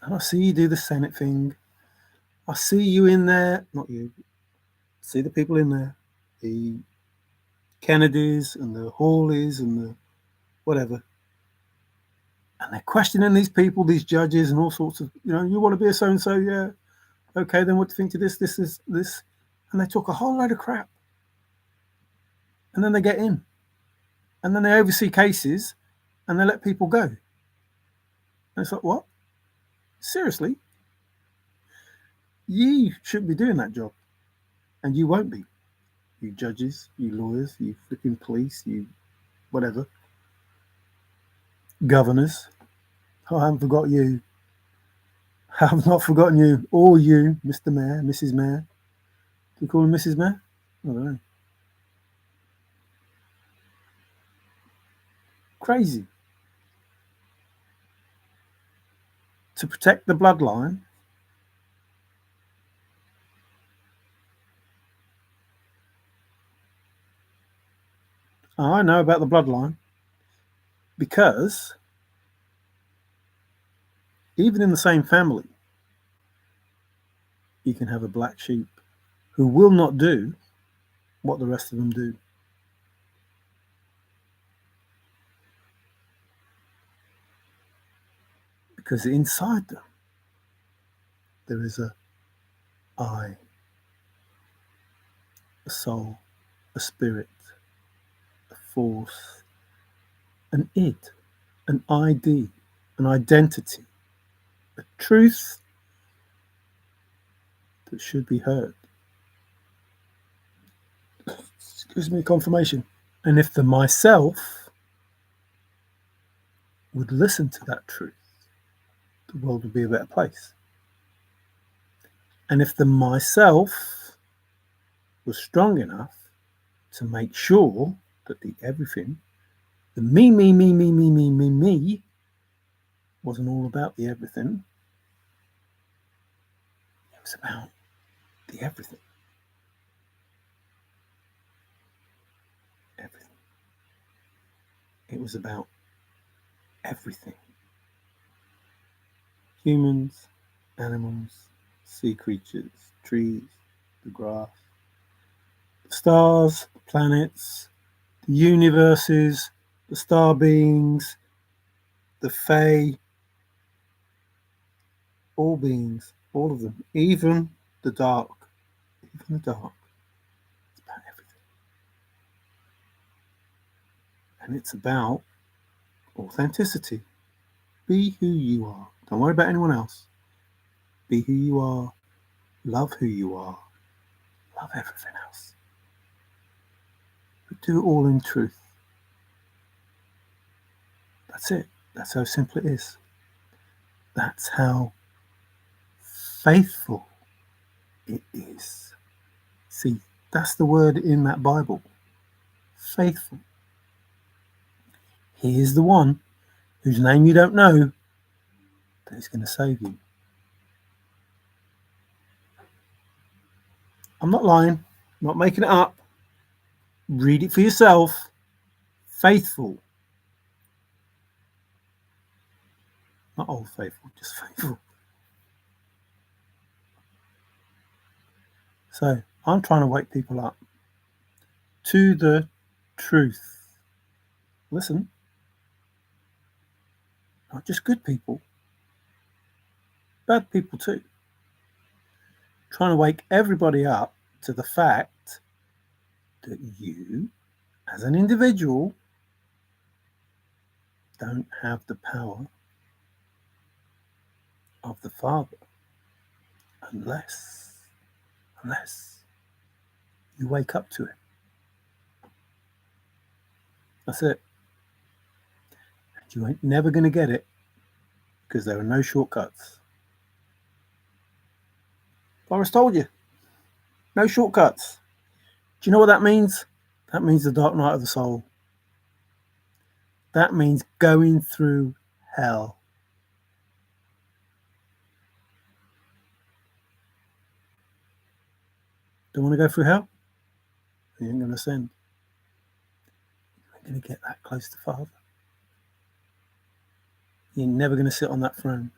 And I see you do the Senate thing. I see you in there, not you. I see the people in there, the Kennedys and the Hawleys and the whatever. And they're questioning these people, these judges and all sorts of, you want to be a so-and-so, yeah. Okay, then what do you think to this? And they talk a whole load of crap. And then they get in. And then they oversee cases and they let people go. And it's like, what? Seriously? You shouldn't be doing that job. And you won't be. You judges, you lawyers, you flipping police, you whatever. Governors. Oh, I haven't forgot you. I have not forgotten you. Or you, Mr. Mayor, Mrs. Mayor. Do you call him Mrs. Mayor? I don't know. Crazy. To protect the bloodline, I know about the bloodline because even in the same family, you can have a black sheep who will not do what the rest of them do. Because inside them, there is a I, a soul, a spirit, a force, an id, an ID, an identity, a truth that should be heard. Excuse me, confirmation. And if the myself would listen to that truth, the world would be a better place. And if the myself was strong enough to make sure that the everything, the me, wasn't all about the everything, it was about the everything. Everything. It was about everything. Humans, animals, sea creatures, trees, the grass, the stars, the planets, the universes, the star beings, the Fae, all beings, all of them, even the dark. Even the dark. It's about everything. And it's about authenticity. Be who you are. Don't worry about anyone else. Be who you are. Love who you are. Love everything else. But do it all in truth. That's it. That's how simple it is. That's how faithful it is. See, that's the word in that Bible. Faithful. He is the one whose name you don't know that is going to save you. I'm not lying. I'm not making it up. Read it for yourself. Faithful. Not old faithful, just faithful. So I'm trying to wake people up to the truth. Listen, not just good people, bad people too. Trying to wake everybody up to the fact that you, as an individual, don't have the power of the Father unless you wake up to it. That's it. And you ain't never going to get it because there are no shortcuts. Boris told you, no shortcuts. Do you know what that means? That means the dark night of the soul. That means going through hell. Don't want to go through hell? You ain't going to ascend. You ain't going to get that close to Father. You're never going to sit on that throne.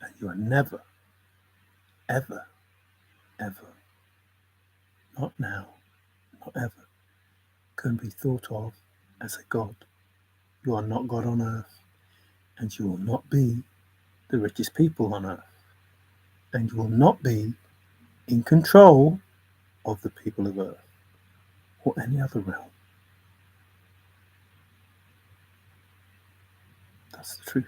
And you are never, ever, not now, not ever, can be thought of as a God. You are not God on earth, and you will not be the richest people on earth, and you will not be in control of the people of earth or any other realm. That's the truth.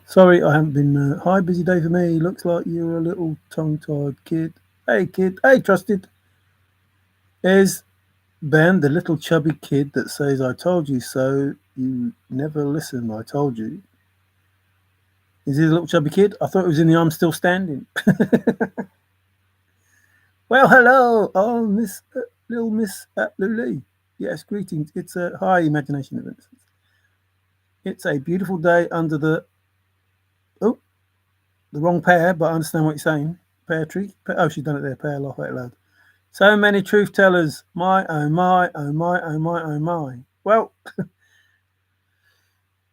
Sorry, I haven't been. Hi, busy day for me. Looks like you're a little tongue-tied kid. Hey, kid. Hey, trusted. There's Ben, the little chubby kid that says, I told you so. You never listen. I told you. Is he the little chubby kid? I thought it was in the I'm Still Standing. Well, hello. Oh, little Miss Lulu. Yes, greetings. It's a high imagination of innocence. It's a beautiful day under the wrong pear, but I understand what you're saying. Pear tree. Oh, she's done it there. Pear, laugh out loud. So many truth tellers. My, oh my, oh my, oh my, oh my. Well,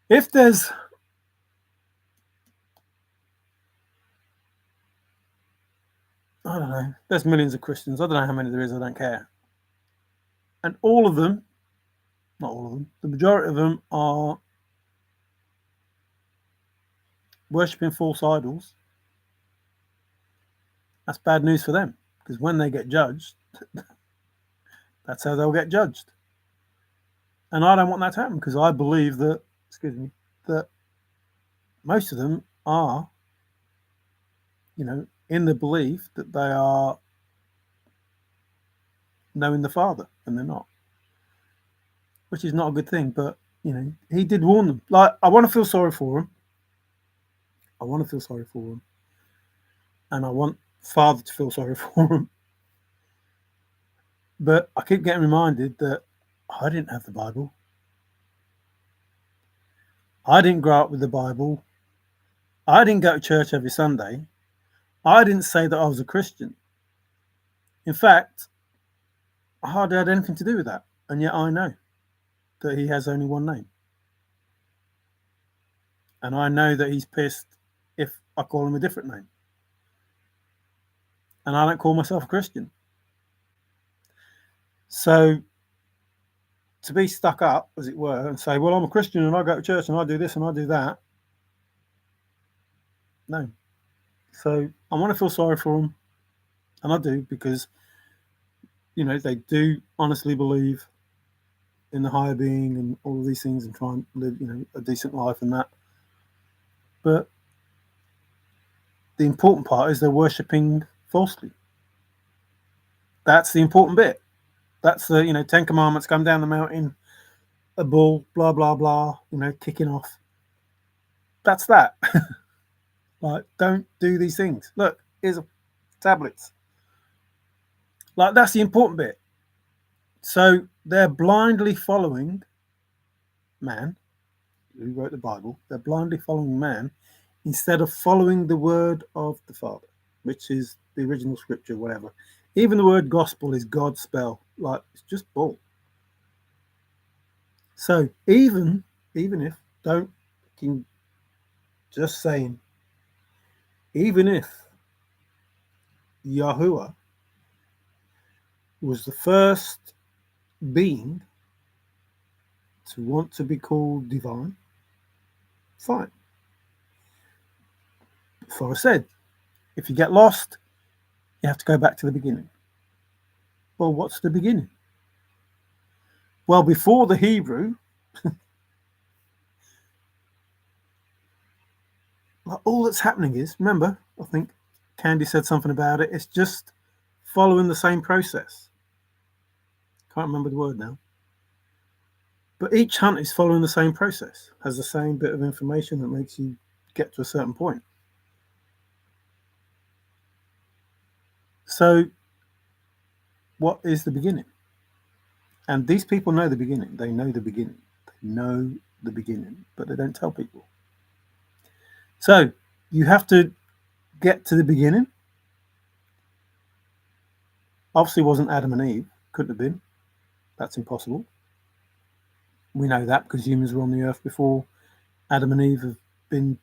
if there's, I don't know, there's millions of Christians. I don't know how many there is, I don't care. And all of them, not all of them, the majority of them are worshipping false idols. That's bad news for them, because when they get judged, that's how they'll get judged. And I don't want that to happen, because I believe that, that most of them are, in the belief that they are knowing the Father, and they're not, which is not a good thing. But he did warn them. Like, I want to feel sorry for them. I want to feel sorry for them, and I want Father to feel sorry for them. But I keep getting reminded that I didn't have the Bible. I didn't grow up with the Bible. I didn't go to church every Sunday. I didn't say that I was a Christian. In fact, I hardly had anything to do with that. And yet I know that he has only one name. And I know that he's pissed if I call him a different name. And I don't call myself a Christian. So to be stuck up, as it were, and say, well, I'm a Christian and I go to church and I do this and I do that. No. So I want to feel sorry for them. And I do, because, they do honestly believe in the higher being and all of these things and try and live, a decent life and that. But the important part is they're worshipping falsely. That's the important bit. That's the, 10 commandments, come down the mountain, a bull, blah, blah, blah, kicking off. That's that. Like, don't do these things. Look, here's tablets. Like, that's the important bit. So they're blindly following man, who wrote the Bible. They're blindly following man instead of following the word of the Father, which is the original scripture, whatever. Even the word gospel is God's spell. Like, it's just bull. So even if, just saying, even if Yahuwah was the first being to want to be called divine, fine. Before I said, if you get lost, you have to go back to the beginning. Well, what's the beginning? Well, before the Hebrew, all that's happening is, remember, I think Candy said something about it, it's just following the same process. Can't remember the word now. But each hunt is following the same process, has the same bit of information that makes you get to a certain point. So, what is the beginning? And these people know the beginning. They know the beginning. They know the beginning, but they don't tell people. So, you have to get to the beginning. Obviously, it wasn't Adam and Eve. Couldn't have been. That's impossible. We know that because humans were on the earth before Adam and Eve have been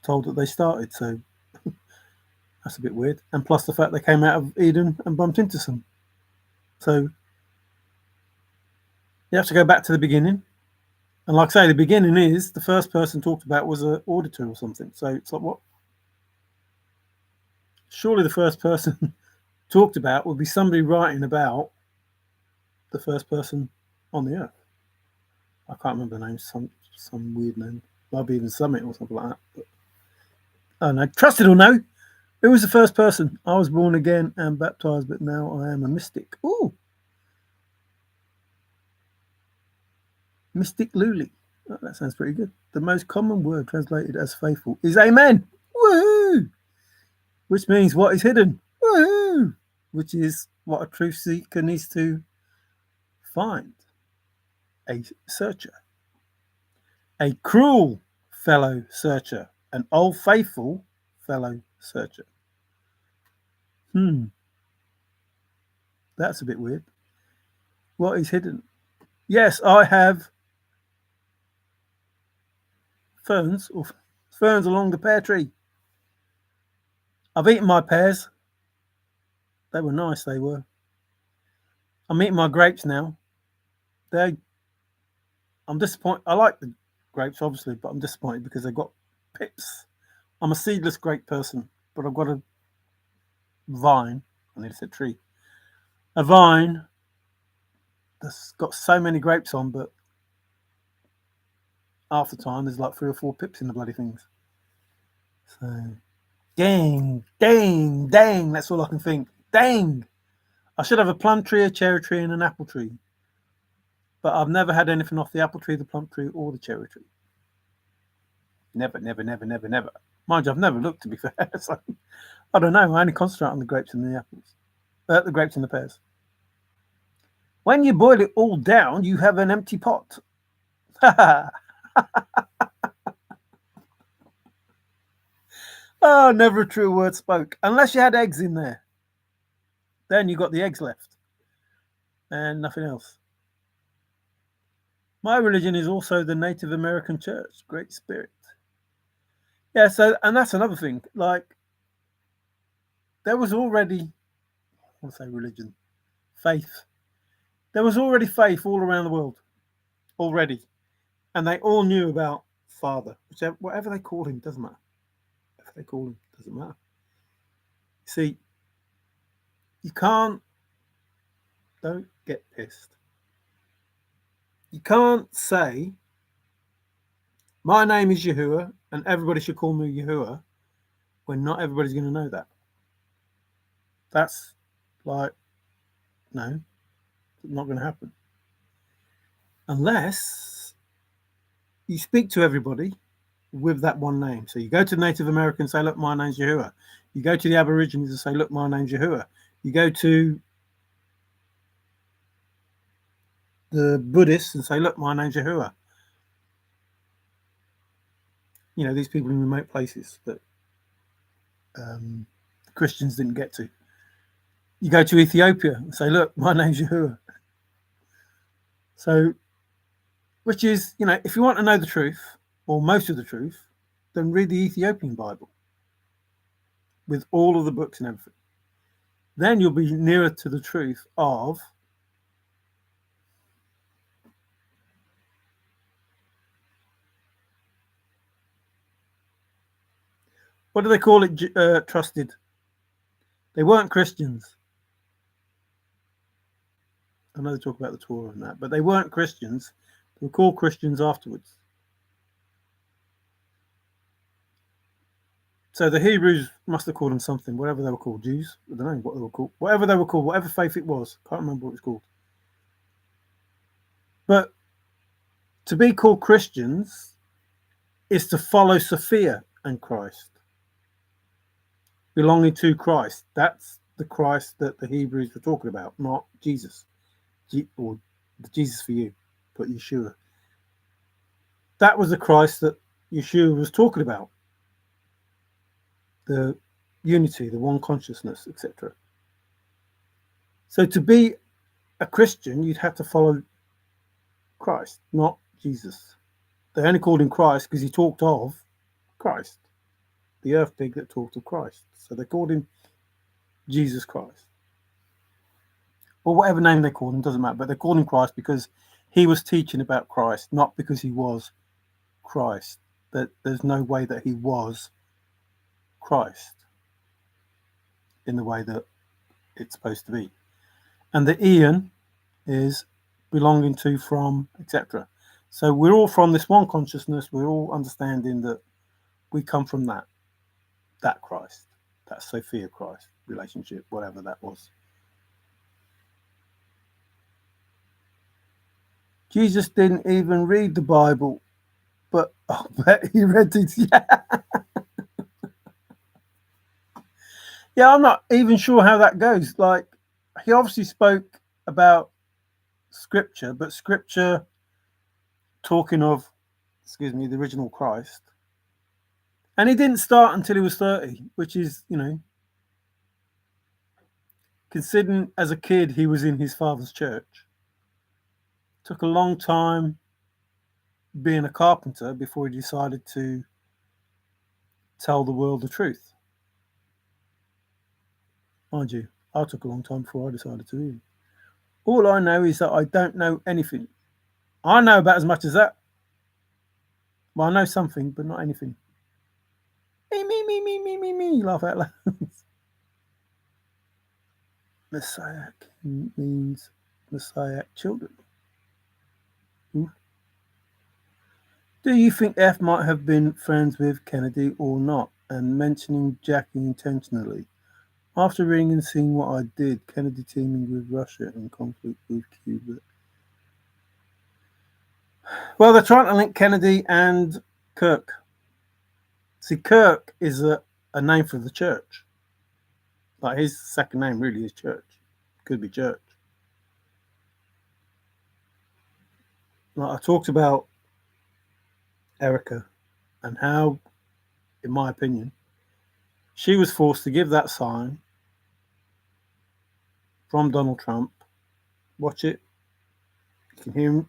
told that they started. So, that's a bit weird. And plus the fact they came out of Eden and bumped into some. So, you have to go back to the beginning. And like I say, the beginning is, the first person talked about was an auditor or something. So it's like, what? Surely the first person talked about would be somebody writing about the first person on the earth. I can't remember the name, some weird name. Might be even Summit or something like that. But, I don't know. Trust it or no, who was the first person? I was born again and baptized, but now I am a mystic. Ooh. Mystic Luli. Oh, that sounds pretty good. The most common word translated as faithful is amen. Woohoo! Which means what is hidden. Woohoo! Which is what a truth seeker needs to find. A searcher. A cruel fellow searcher. An old faithful fellow searcher. That's a bit weird. What is hidden? Yes, I have ferns or ferns along the pear tree. I've eaten my pears. They were nice, they were. I'm eating my grapes now. They I'm disappointed. I like the grapes, obviously, but I'm disappointed because they've got pips. I'm a seedless grape person, but I've got a vine. I need to say tree. A vine that's got so many grapes on, but half the time there's like 3 or 4 pips in the bloody things. So, dang. That's all I can think. Dang. I should have a plum tree, a cherry tree, and an apple tree. But I've never had anything off the apple tree, the plum tree, or the cherry tree. Never. Mind you, I've never looked, to be fair. So, I don't know. I only concentrate on the grapes and the apples. The grapes and the pears. When you boil it all down, you have an empty pot. Oh, never a true word spoke. Unless you had eggs in there. Then you got the eggs left. And nothing else. My religion is also the Native American Church, Great Spirit. Yeah, so, and that's another thing. Like, there was already, I want to say religion, faith. There was already faith all around the world. Already. And they all knew about Father. Whatever they call him, doesn't matter. Whatever they call him, doesn't matter. See, you can't, don't get pissed. You can't say, my name is Yahuwah, and everybody should call me Yahuwah, when not everybody's going to know that. That's like, no, not going to happen. Unless you speak to everybody with that one name. So you go to Native American and say, look, my name's Yahuwah. You go to the Aborigines and say, look, my name's Yahuwah. You go to the Buddhists and say, look, my name's Yahuwah. You know, these people in remote places that Christians didn't get to. You go to Ethiopia and say, look, my name's Yahuwah. So, which is, you know, if you want to know the truth, or most of the truth, then read the Ethiopian Bible with all of the books and everything. Then you'll be nearer to the truth of what do they call it? Trusted. They weren't Christians. I know they talk about the Torah and that, but they weren't Christians. They were called Christians afterwards. So the Hebrews must have called them something, whatever they were called, Jews. I don't know what they were called. Whatever they were called, whatever faith it was. Can't remember what it was called. But to be called Christians is to follow Sophia and Christ. Belonging to Christ. That's the Christ that the Hebrews were talking about, not Jesus. Or Jesus for you, but Yeshua. That was the Christ that Yeshua was talking about. The unity, the one consciousness, etc. So to be a Christian, you'd have to follow Christ, not Jesus. They only called him Christ because he talked of Christ, the earth pig that talked of Christ. So they called him Jesus Christ. Or whatever name they called him, doesn't matter. But they called him Christ because he was teaching about Christ, not because he was Christ. That there's no way that he was Christ in the way that it's supposed to be. And the Ian is belonging to, from, etc. So we're all from this one consciousness. We're all understanding that we come from that Christ, that Sophia Christ relationship, whatever that was. Jesus didn't even read the Bible, but I bet he read it. Yeah, I'm not even sure how that goes. Like, he obviously spoke about scripture, but scripture talking of, the original Christ. And he didn't start until he was 30, which is, considering as a kid he was in his father's church. Took a long time being a carpenter before he decided to tell the world the truth. Mind you, I took a long time before I decided to either. All I know is that I don't know anything. I know about as much as that. Well, I know something, but not anything. Me, laugh out loud. Messiah means Messiah children. Ooh. Do you think F might have been friends with Kennedy or not? And mentioning Jackie intentionally. After reading and seeing what I did, Kennedy teaming with Russia in conflict with Cuba. Well, they're trying to link Kennedy and Kirk. See, Kirk is a name for the church. Like his second name really is Church. Could be Church. Like I talked about Erica and how, in my opinion, she was forced to give that sign from Donald Trump. Watch it. You can hear him,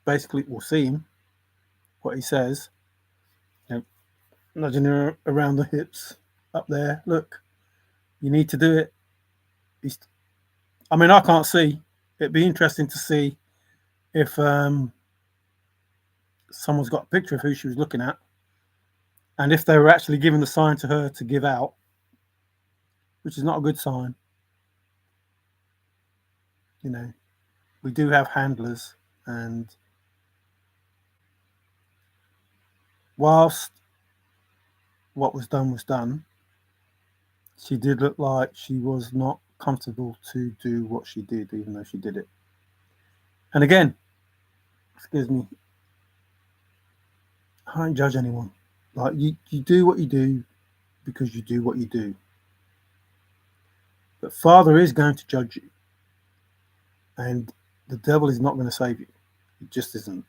basically, or see him, what he says. You know, nudging her around the hips, up there. Look, you need to do it. I mean, I can't see. It'd be interesting to see if someone's got a picture of who she was looking at, and if they were actually giving the sign to her to give out, which is not a good sign. You know, we do have handlers, and whilst what was done, she did look like she was not comfortable to do what she did, even though she did it. And again, excuse me, I don't judge anyone. Like you do what you do because you do what you do. But Father is going to judge you. And the devil is not going to save you. He just isn't.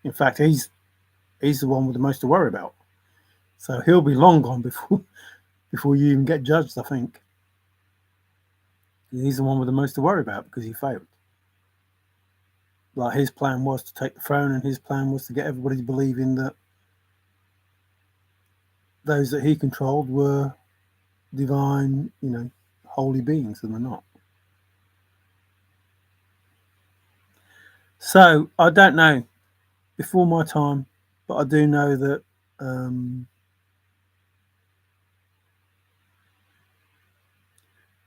In fact, he's the one with the most to worry about. So he'll be long gone before you even get judged, I think. He's the one with the most to worry about because he failed. Like his plan was to take the throne, and his plan was to get everybody to believe in that those that he controlled were divine, holy beings, and they're not. So I don't know, before my time, but I do know that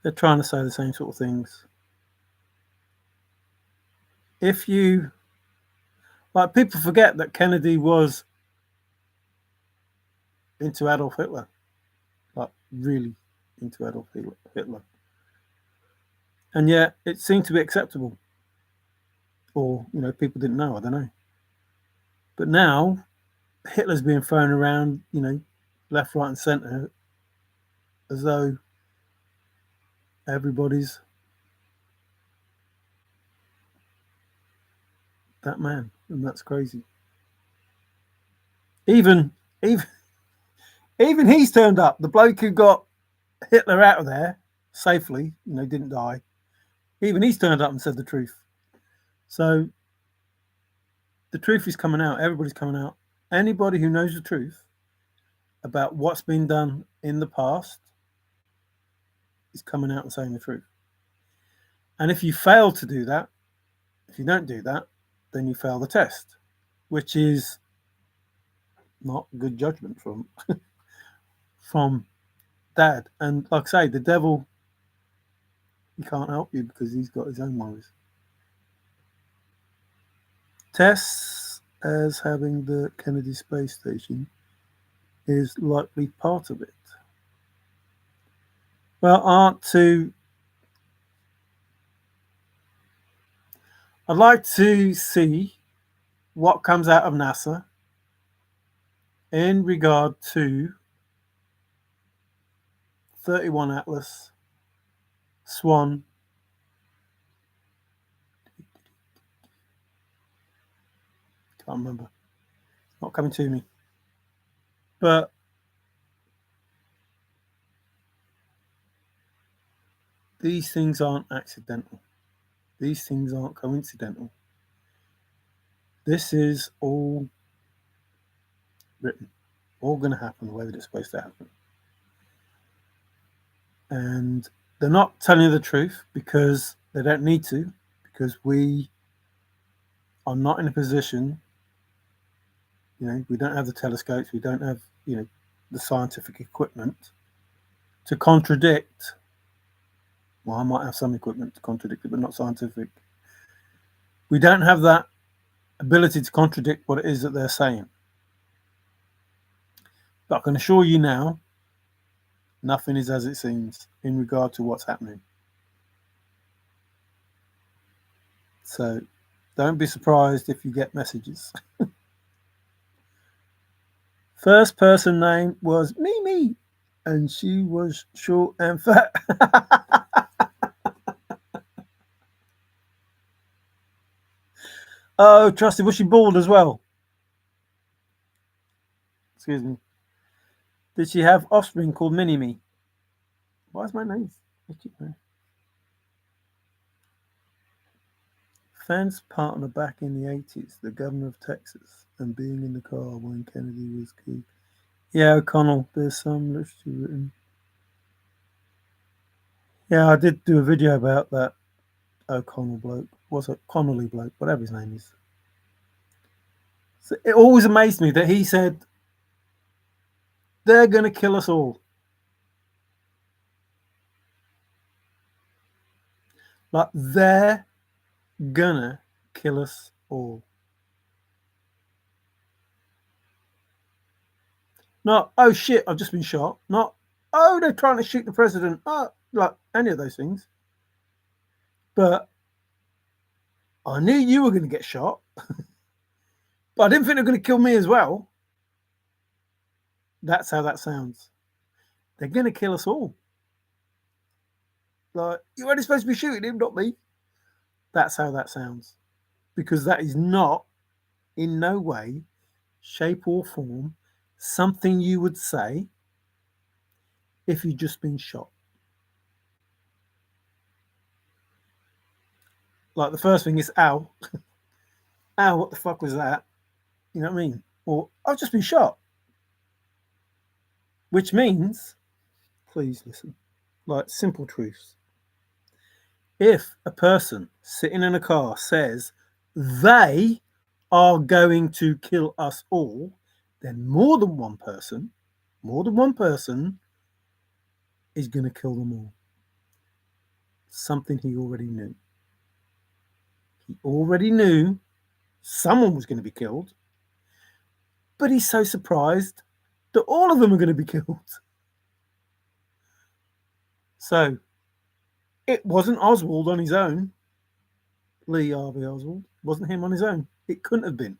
they're trying to say the same sort of things. If you, like, people forget that Kennedy was into Adolf Hitler, like really into Adolf Hitler. And yet it seemed to be acceptable. Or, people didn't know, I don't know. But now Hitler's being thrown around, left, right, and centre as though everybody's that man, and that's crazy. Even he's turned up. The bloke who got Hitler out of there safely, didn't die. Even he's turned up and said the truth. So the truth is coming out. Everybody's coming out. Anybody who knows the truth about what's been done in the past is coming out and saying the truth. And if you fail to do that, if you don't do that, then you fail the test, which is not good judgment from Dad. And like I say, the devil, he can't help you because he's got his own worries. Tests as having the Kennedy space station is likely part of it. Well, I'd like to see what comes out of NASA in regard to 31 Atlas, Swan, can't remember, not coming to me. But These things aren't accidental. These things aren't coincidental. This is all written, all going to happen the way that it's supposed to happen. And they're not telling you the truth because they don't need to, because we are not in a position, we don't have the telescopes, we don't have, the scientific equipment to contradict. Well, I might have some equipment to contradict it, but not scientific. We don't have that ability to contradict what it is that they're saying. But I can assure you now, nothing is as it seems in regard to what's happening. So don't be surprised if you get messages. First person name was Mimi, and she was short and fat. Oh, trusted, was she bald as well? Excuse me. Did she have offspring called Mini-Me? Why is my name? Fans partner back in the 80s, the governor of Texas, and being in the car when Kennedy was killed. Yeah, O'Connell, there's some literature written. Yeah, I did do a video about that O'Connell bloke. Was it Connolly bloke? Whatever his name is. So it always amazed me that he said, they're going to kill us all. Like, they're going to kill us all. Not, oh shit, I've just been shot. Not, oh, they're trying to shoot the president. Like any of those things. But I knew you were going to get shot. But I didn't think they were going to kill me as well. That's how that sounds. They're going to kill us all. Like, you're only supposed to be shooting him, not me. That's how that sounds. Because that is not, in no way, shape or form, something you would say if you'd just been shot. Like, the first thing is, ow. Ow, what the fuck was that? You know what I mean? Or, I've just been shot. Which means, please listen, like simple truths. If a person sitting in a car says they are going to kill us all, then more than one person is going to kill them all. Something he already knew. He already knew someone was going to be killed, but he's so surprised that all of them are going to be killed. So it wasn't Oswald on his own. Lee Harvey Oswald. It wasn't him on his own. It couldn't have been.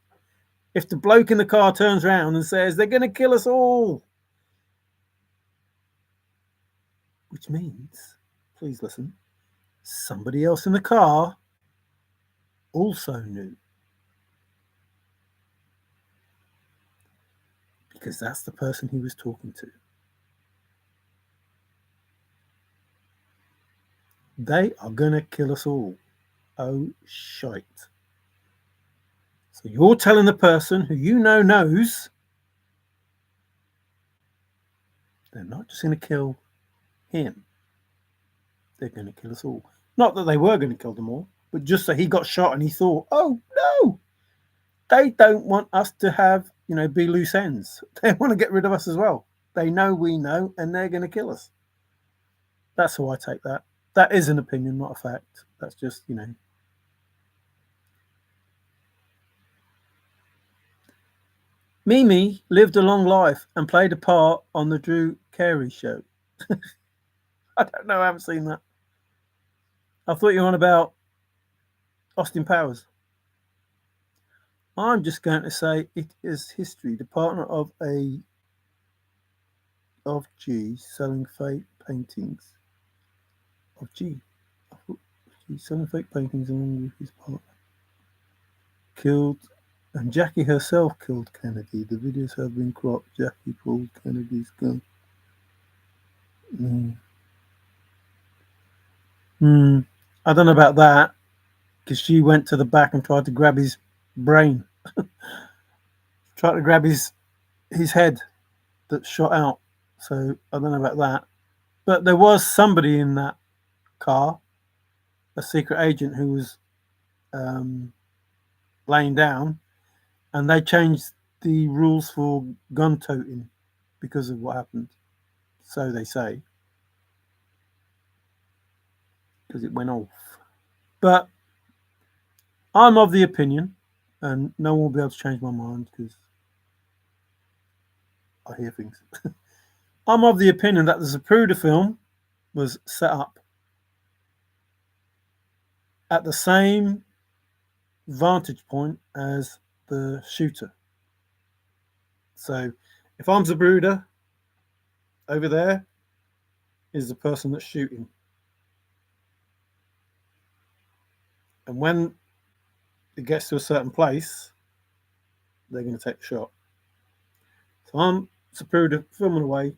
If the bloke in the car turns around and says, they're going to kill us all, which means, please listen, somebody else in the car also knew. Because that's the person he was talking to. They are going to kill us all. Oh, shite. So you're telling the person who you know knows they're not just going to kill him. They're going to kill us all. Not that they were going to kill them all, but just that he got shot and he thought, oh, no, they don't want us to have, be loose ends. They want to get rid of us as well. They know we know, and they're going to kill us. That's how I take that. That is an opinion, not a fact. That's just, Mimi lived a long life and played a part on the Drew Carey show. I don't know, I haven't seen that. I thought you were on about Austin Powers. I'm just going to say it is history. The partner of G selling fake paintings. Of G selling fake paintings along with his partner. Killed, and Jackie herself killed Kennedy. The videos have been cropped. Jackie pulled Kennedy's gun. I don't know about that because she went to the back and tried to grab his brain, tried to grab his head that shot out. So I don't know about that. But there was somebody in that car, a secret agent who was um, laying down, and they changed the rules for gun toting because of what happened. So they say, because it went off. But I'm of the opinion, and no one will be able to change my mind because I hear things. I'm of the opinion that the Zapruder film was set up at the same vantage point as the shooter. So if I'm Zapruder, over there is the person that's shooting. And when it gets to a certain place, they're going to take the shot. So I'm Zapruder filming away.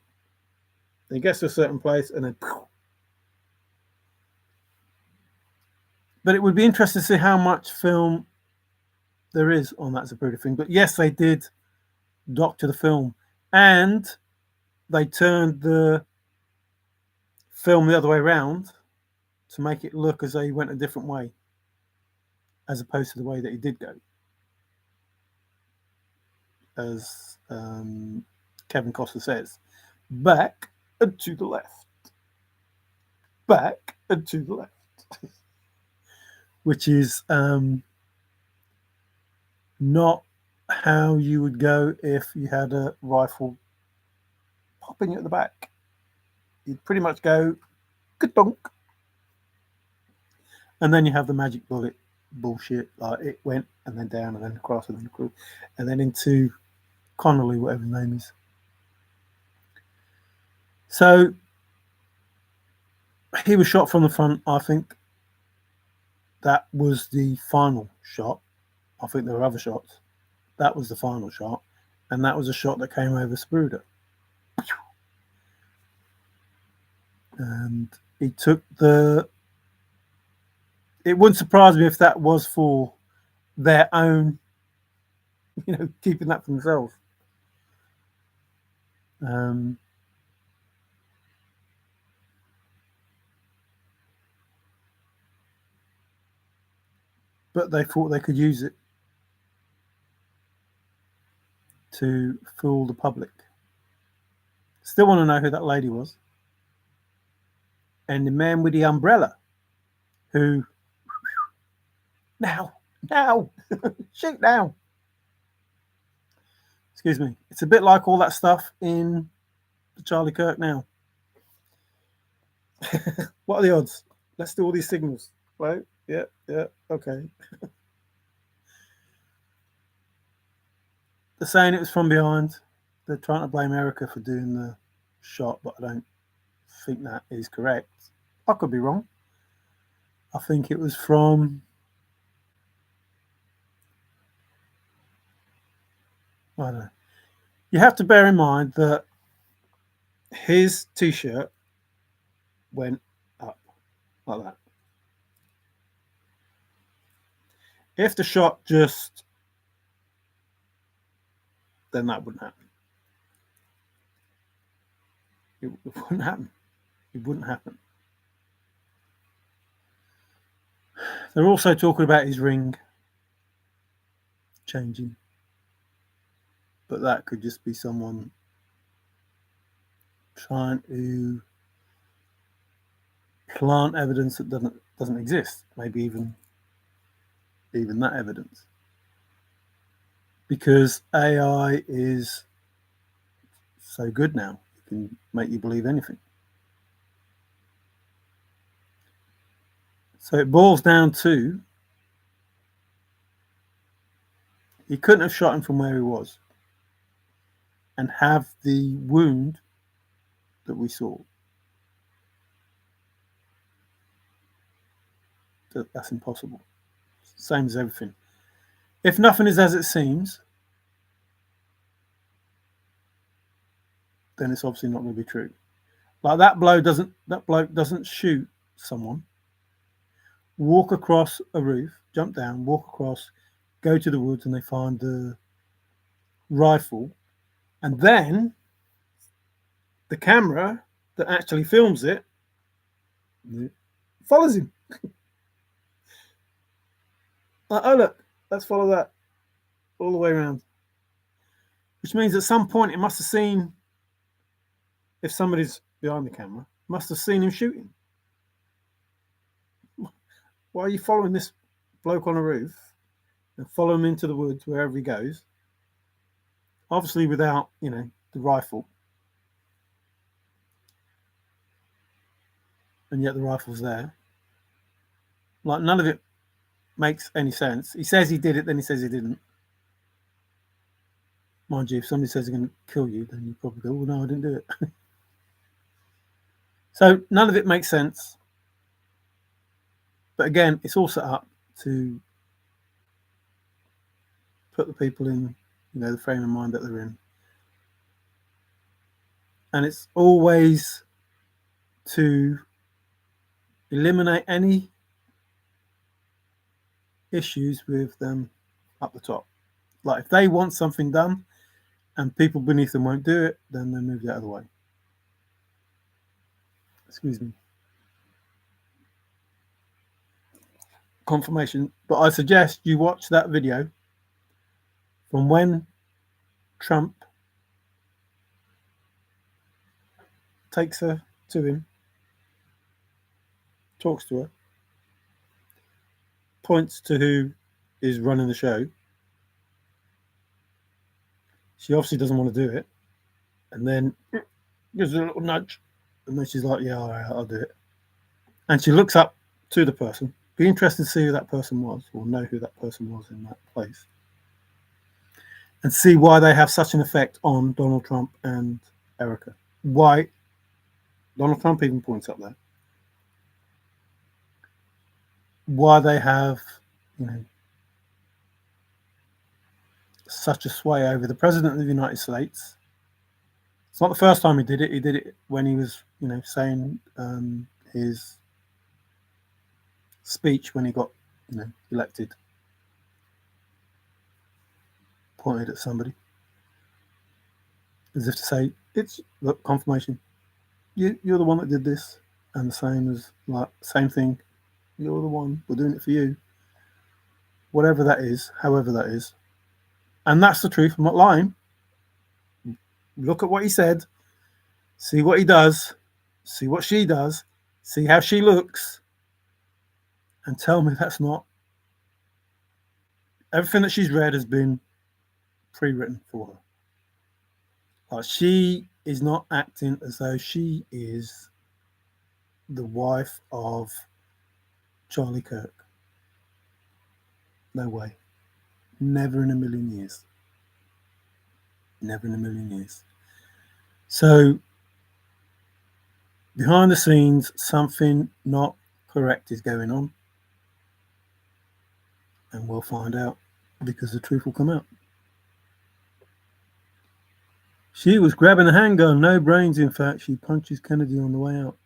Then it gets to a certain place, and then. But it would be interesting to see how much film there is on that Zapruder thing. But yes, they did doctor the film, and they turned the film the other way around to make it look as though he went a different way, as opposed to the way that he did go. As Kevin Costner says, back and to the left, back and to the left, which is not how you would go if you had a rifle popping you at the back. You'd pretty much go ka-donk, and then you have the magic bullet bullshit, like it went and then down and then across and then across and then into Connolly, whatever his name is. So he was shot from the front. I think that was the final shot. I think there were other shots. That was the final shot, and that was a shot that came over Zapruder. And he took the. It wouldn't surprise me if that was for their own, keeping that for themselves. But they thought they could use it to fool the public. Still want to know who that lady was. And the man with the umbrella, who, now, shoot now. Excuse me. It's a bit like all that stuff in the Charlie Kirk now. What are the odds? Let's do all these signals. Right? Yeah, okay. They're saying it was from behind. They're trying to blame Erica for doing the shot, but I don't think that is correct. I could be wrong. I think it was from. I don't know. You have to bear in mind that his t-shirt went up like that. If the shot just, then that wouldn't happen. It wouldn't happen. It wouldn't happen. They're also talking about his ring changing, but that could just be someone trying to plant evidence that doesn't exist. Maybe even that evidence, because AI is so good now; it can make you believe anything. So it boils down to he couldn't have shot him from where he was and have the wound that we saw. That's impossible. Same as everything. If nothing is as it seems, then it's obviously not going to be true. Like that bloke doesn't shoot someone walk across a roof, jump down, walk across, go to the woods, and they find the rifle. And then the camera that actually films it follows him. Like, oh, look, let's follow that all the way around. Which means at some point it must have seen, if somebody's behind the camera, must have seen him shooting. Why are you following this bloke on a roof and follow him into the woods wherever he goes? Obviously without, the rifle. And yet the rifle's there. Like, none of it makes any sense. He says he did it, then he says he didn't. Mind you, if somebody says they're going to kill you, then you probably go, oh, no, I didn't do it. So none of it makes sense. But again, it's all set up to put the people in, the frame of mind that they're in. And it's always to eliminate any issues with them up the top. Like, if they want something done and people beneath them won't do it, then they move out of the way. Excuse me. Confirmation. But I suggest you watch that video from when Trump takes her to him, talks to her, points to who is running the show. She obviously doesn't want to do it, and then gives her a little nudge, and then she's like, yeah, all right, I'll do it. And she looks up to the person. Be interested to see who that person was, or know who that person was in that place, and see why they have such an effect on Donald Trump and Erica. Why Donald Trump even points up there. Why they have, such a sway over the president of the United States. It's not the first time he did it. He did it when he was, saying his speech when he got, elected, pointed at somebody, as if to say, "It's look, confirmation. You're the one that did this," and the same as same thing. You're the one. We're doing it for you. Whatever that is, however that is, and that's the truth. I'm not lying. Look at what he said. See what he does. See what she does. See how she looks. And tell me that's not. Everything that she's read has been pre-written for her. Like, she is not acting as though she is the wife of Charlie Kirk. No way. Never in a million years. Never in a million years. So, behind the scenes, something not correct is going on. And we'll find out, because the truth will come out. She was grabbing a handgun, no brains, in fact. She punches Kennedy on the way out.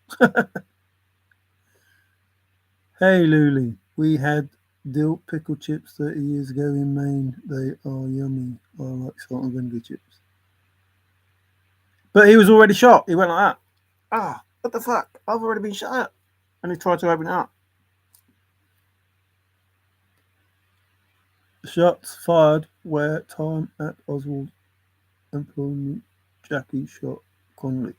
Hey, Luli, we had dill pickle chips 30 years ago in Maine. They are yummy. I like salt and vinegar chips. But he was already shot. He went like that. Ah, what the fuck? I've already been shot at. And he tried to open it up. Shots fired where time at Oswald employment. Jackie shot Connolly.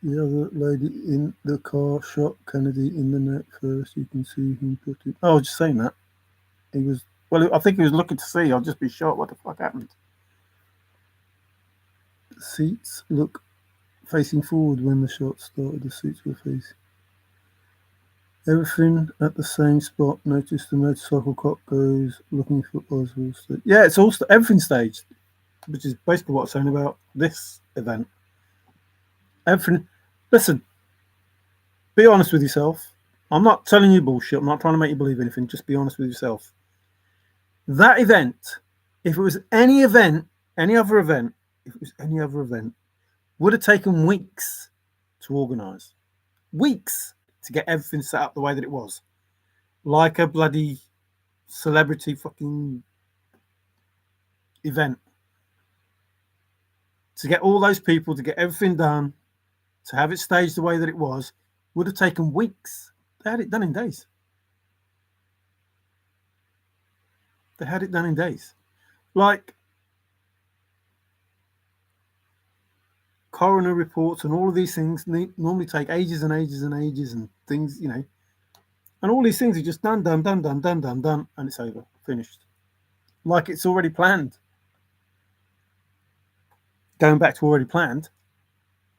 The other lady in the car shot Kennedy in the neck first. You can see him put it. Oh, I was just saying that. He was, well, I think he was looking to see. I'll just be shot. What the fuck happened? The seats look facing forward when the shot started. The seats were facing. Everything at the same spot. Notice the motorcycle cop goes looking for Oswald. Yeah, it's all everything staged, which is basically what I'm saying about this event. Everything. Listen, be honest with yourself. I'm not telling you bullshit. I'm not trying to make you believe anything. Just be honest with yourself. That event, if it was any event, any other event, Would have taken weeks to organise. Weeks to get everything set up the way that it was. Like a bloody celebrity fucking event. To get all those people, to get everything done, to have it staged the way that it was, would have taken weeks. They had it done in days. They had it done in days. Like coroner reports and all of these things normally take ages and ages and ages and things, you know. And all these things are just done, and it's over, finished. Like it's already planned. Going back to already planned,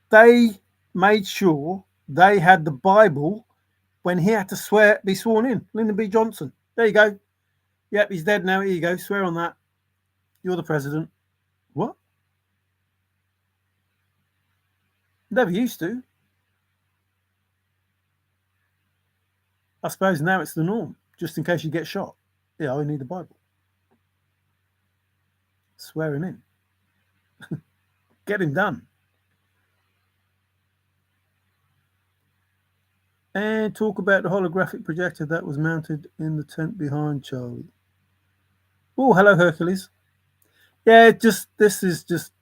they made sure they had the Bible when he had to be sworn in. Lyndon B. Johnson. There you go. Yep, he's dead now. Here you go. Swear on that. You're the president. What? Never used to. I suppose now it's the norm, just in case you get shot. Yeah, I need the Bible. Swear him in. Get him done. And talk about the holographic projector that was mounted in the tent behind Charlie. Oh, hello, Hercules. Yeah, this is just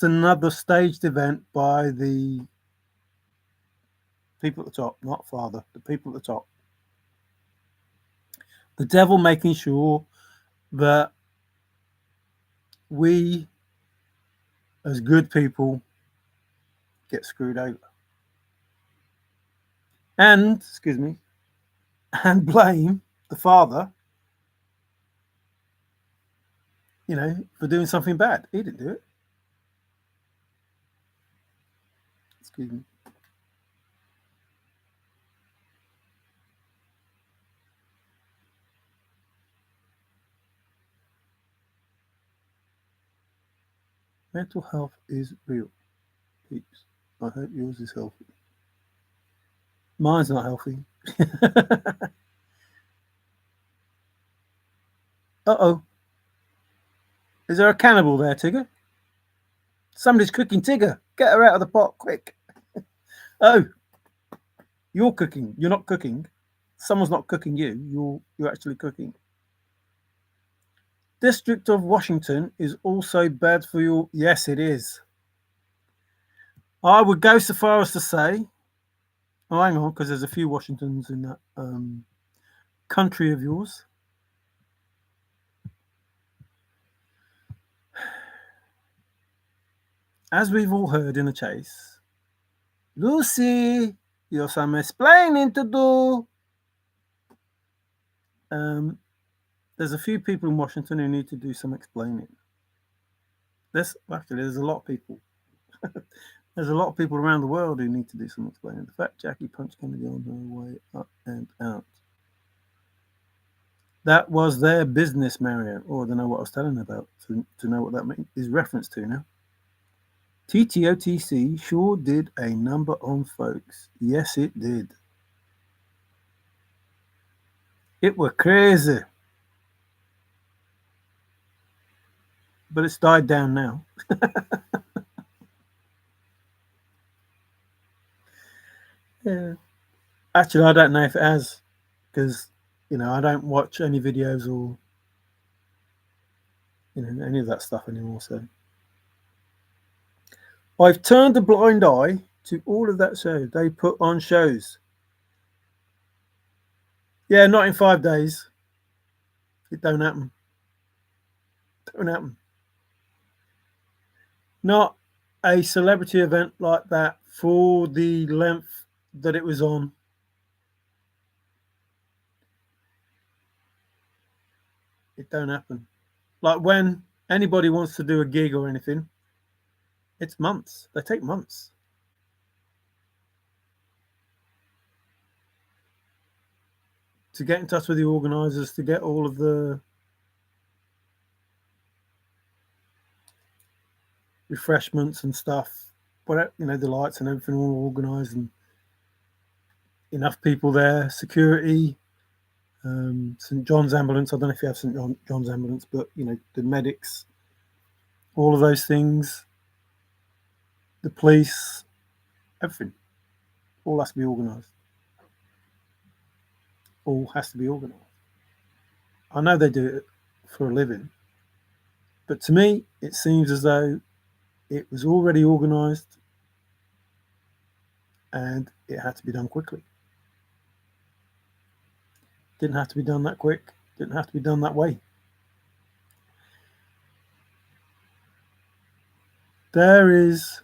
another staged event by the people at the top, not Father, the people at the top. The devil making sure that we, as good people, get screwed over. And, and blame the Father, you know, for doing something bad. He didn't do it. Excuse me. Mental health is real, peeps. I hope yours is healthy. Mine's not healthy. Uh-oh. Is there a cannibal there, Tigger? Somebody's cooking Tigger. Get her out of the pot, quick. Oh, you're cooking. You're not cooking. Someone's not cooking you. You're actually cooking. District of Washington is also bad for you. Yes, it is. I would go so far as to say, oh, hang on, because there's a few Washingtons in that country of yours. As we've all heard in the chase, Lucy, you have some explaining to do. There's a few people in Washington who need to do some explaining. There's a lot of people. There's a lot of people around the world who need to do some explaining. The fact Jackie punched Kennedy on her way up and out. That was their business, Mario. Oh, I don't know what I was telling about to know what that is reference to now. TTOTC sure did a number on folks. Yes, it did. It were crazy. But it's died down now. Yeah. Actually, I don't know if it has, because, you know, I don't watch any videos or, you know, any of that stuff anymore. So I've turned a blind eye to all of that show. They put on shows. Yeah, not in 5 days. It don't happen. Don't happen. Not a celebrity event like that for the length that it was on. It don't happen. Like when anybody wants to do a gig or anything, it's months. They take months. To get in touch with the organisers, to get all of the refreshments and stuff, but you know, the lights and everything all organised and enough people there, security, St John's ambulance. I don't know if you have St John's ambulance, but you know, the medics, all of those things. the police, everything. All has to be organised. All has to be organised. I know they do it for a living, but to me, it seems as though it was already organised and it had to be done quickly. Didn't have to be done that quick. Didn't have to be done that way. There is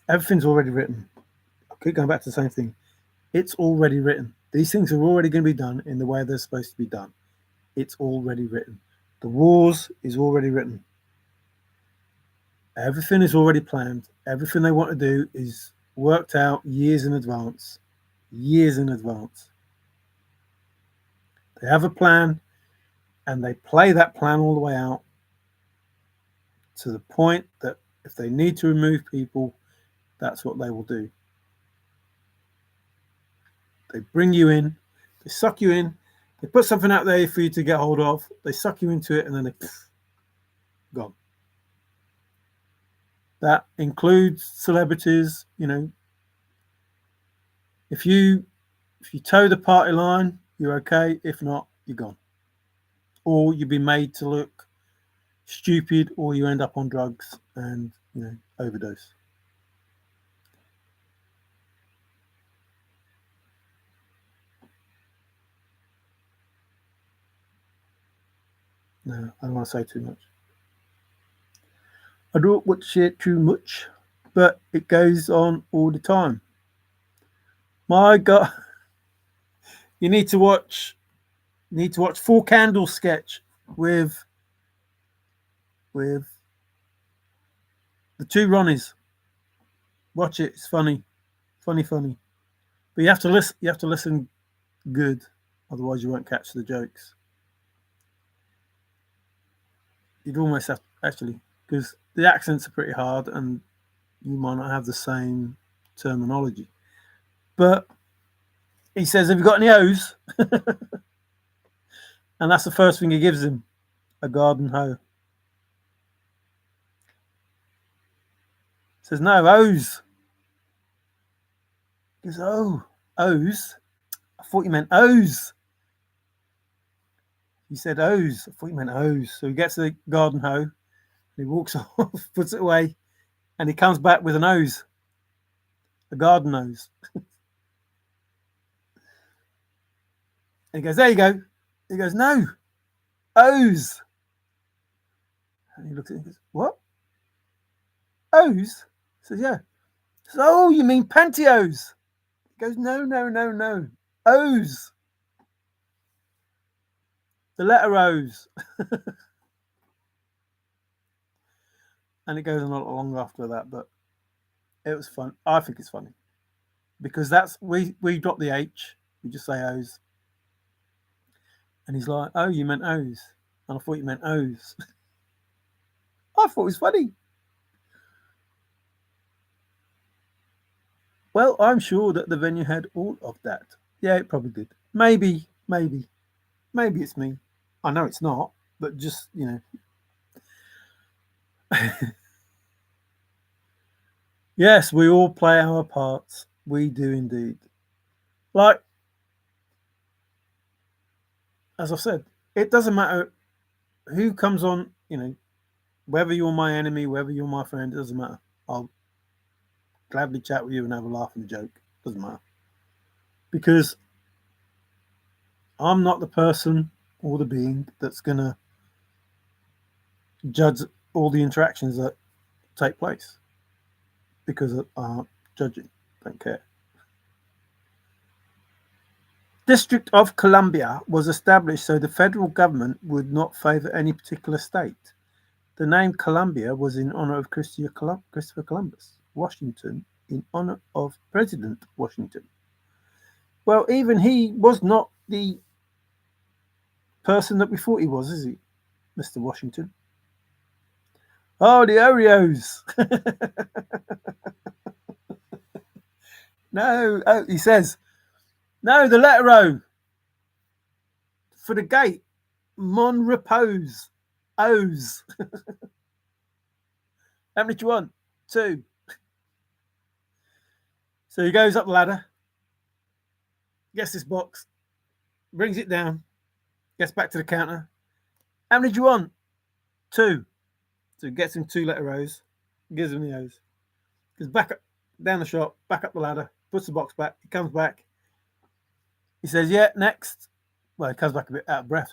everything's already written. I keep going back to the same thing. It's already written. These things are already going to be done in the way they're supposed to be done. It's already written. The wars is already written. Everything is already planned. Everything they want to do is worked out years in advance. Years in advance. They have a plan and they play that plan all the way out to the point that if they need to remove people, that's what they will do. They bring you in, they suck you in, they put something out there for you to get hold of, they suck you into it, and then they gone. That includes celebrities. If you toe the party line, you're okay. If not, you're gone. Or you'll be made to look stupid, or you end up on drugs and overdose. No, I don't want to say too much. I don't want to say too much, but it goes on all the time. My God, you need to watch Four Candles sketch with the two Ronnies. Watch it; it's funny. But you have to listen. You have to listen good, otherwise you won't catch the jokes. You'd almost have actually, because the accents are pretty hard and you might not have the same terminology. But he says, "Have you got any O's?" And that's the first thing he gives him, a garden hoe. He says, "No, O's." He goes, "Oh, O's? I thought you meant O's." He said O's. I thought you meant O's. So he gets the garden hoe, and he walks off, puts it away, and he comes back with an O's, a garden hose. And he goes, "There you go." He goes, "No, O's." And he looks at it and goes, "What? O's?" He says, "Yeah." He says, "Oh, you mean pantyhose?" He goes, "No, no, no, no. O's. The letter O's." And it goes on a lot longer after that, but it was fun. I think it's funny because that's we drop the H, we just say O's, and he's like, "Oh, you meant O's," and I thought you meant O's. I thought it was funny. Well, I'm sure that the venue had all of that. Yeah, it probably did. Maybe it's me. I know it's not, but just Yes, we all play our parts. We do indeed. Like, as I've said, it doesn't matter who comes on, whether you're my enemy, whether you're my friend, it doesn't matter. I'll gladly chat with you and have a laugh and a joke. Doesn't matter. Because I'm not the person or the being that's going to judge all the interactions that take place. Because I'm judging. Don't care. District of Columbia was established so the federal government would not favor any particular state. The name Columbia was in honor of Christopher Columbus. Washington, in honor of President Washington. Well, even he was not the person that we thought he was, is he, Mr. Washington? Oh, the Oreos. No, oh, he says, no, the letter O for the gate, Mon Repose, O's. How many do you want? 2. So he goes up the ladder, gets this box, brings it down, gets back to the counter. How many do you want? 2. So he gets him 2-letter O's, gives him the O's. Goes back up, down the shop, back up the ladder, puts the box back. He comes back. He says, yeah, next. Well, he comes back a bit out of breath.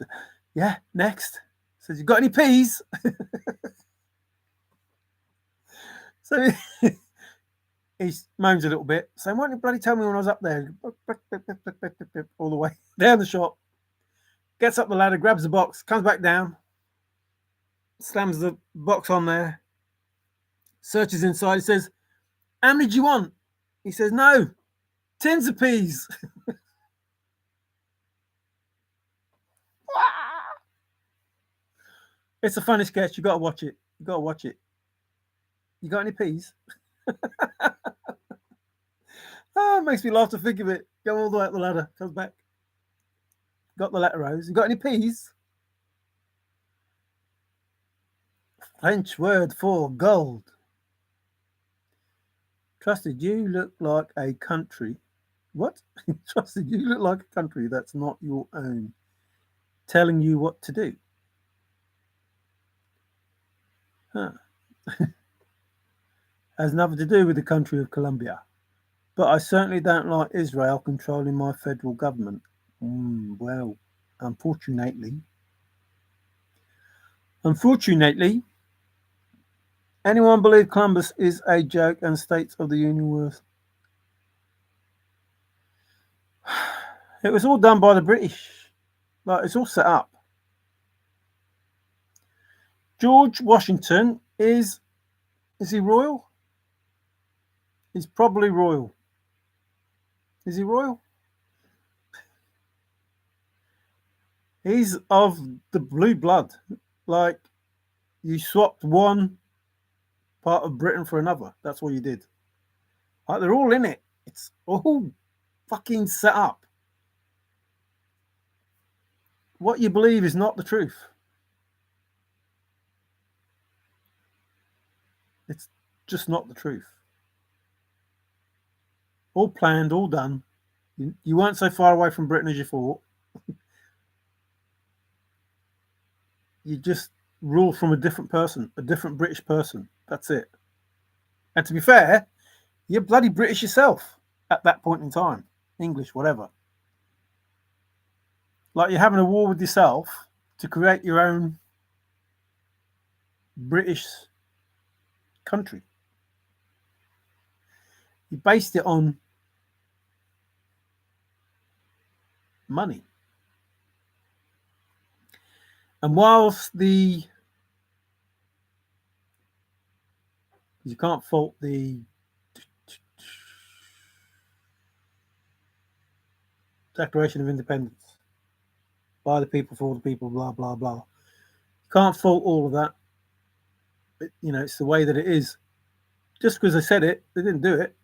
Yeah, next. Says, you got any peas? So he moans a little bit, saying, why didn't you bloody tell me when I was up there? All the way down the shop. Gets up the ladder, grabs the box, comes back down, slams the box on there, searches inside. He says, how many do you want? He says, no, tins of peas. It's a funny sketch. You got to watch it. You got to watch it. You got any peas? Oh, it makes me laugh to think of it. Go all the way up the ladder, comes back. Got the letter O's. You got any peas? French word for gold. Trusted, you look like a country. What? Trusted, you look like a country that's not your own, telling you what to do. Huh. Has nothing to do with the country of Colombia. But I certainly don't like Israel controlling my federal government. Well, unfortunately, anyone believe Columbus is a joke and States of the Union worse? It was all done by the British. Like, it's all set up. George Washington is he royal? He's probably royal. Is he royal? He's of the blue blood. Like, you swapped one part of Britain for another. That's what you did. Like, they're all in it. It's all fucking set up. What you believe is not the truth. It's just not the truth. All planned, all done. You weren't so far away from Britain as you thought. You just rule from a different person, a different British person. That's it. And to be fair, you're bloody British yourself at that point in time. English, whatever. Like, you're having a war with yourself to create your own British country. You based it on money. And whilst you can't fault the Declaration of Independence, by the people, for the people, blah, blah, blah. You can't fault all of that. But, it's the way that it is. Just because they said it, they didn't do it.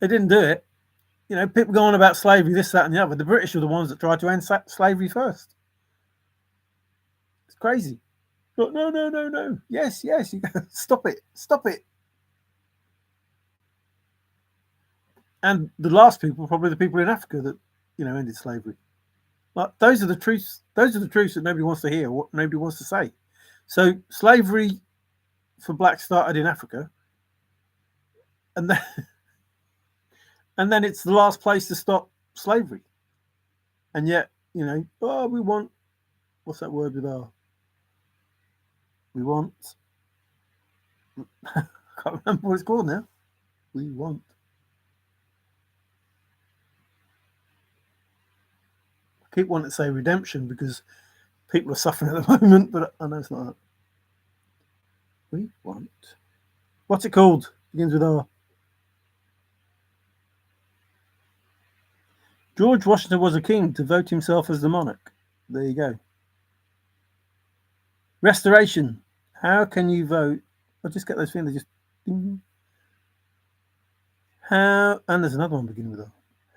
They didn't do it. People go on about slavery, this, that, and the other. The British were the ones that tried to end slavery first. It's crazy. But no. Yes. You stop it. And the last people, probably the people in Africa that, ended slavery. Like, those are the truths. Those are the truths that nobody wants to hear, what nobody wants to say. So slavery for blacks started in Africa. And then it's the last place to stop slavery. And yet, we want, what's that word with R? We want, I can't remember what it's called now. We want. I keep wanting to say redemption because people are suffering at the moment, but I know it's not that. We want. What's it called? Begins with R. George Washington was a king to vote himself as the monarch. There you go. Restoration. How can you vote? I'll just get those things. Just ding. How, and there's another one beginning with R.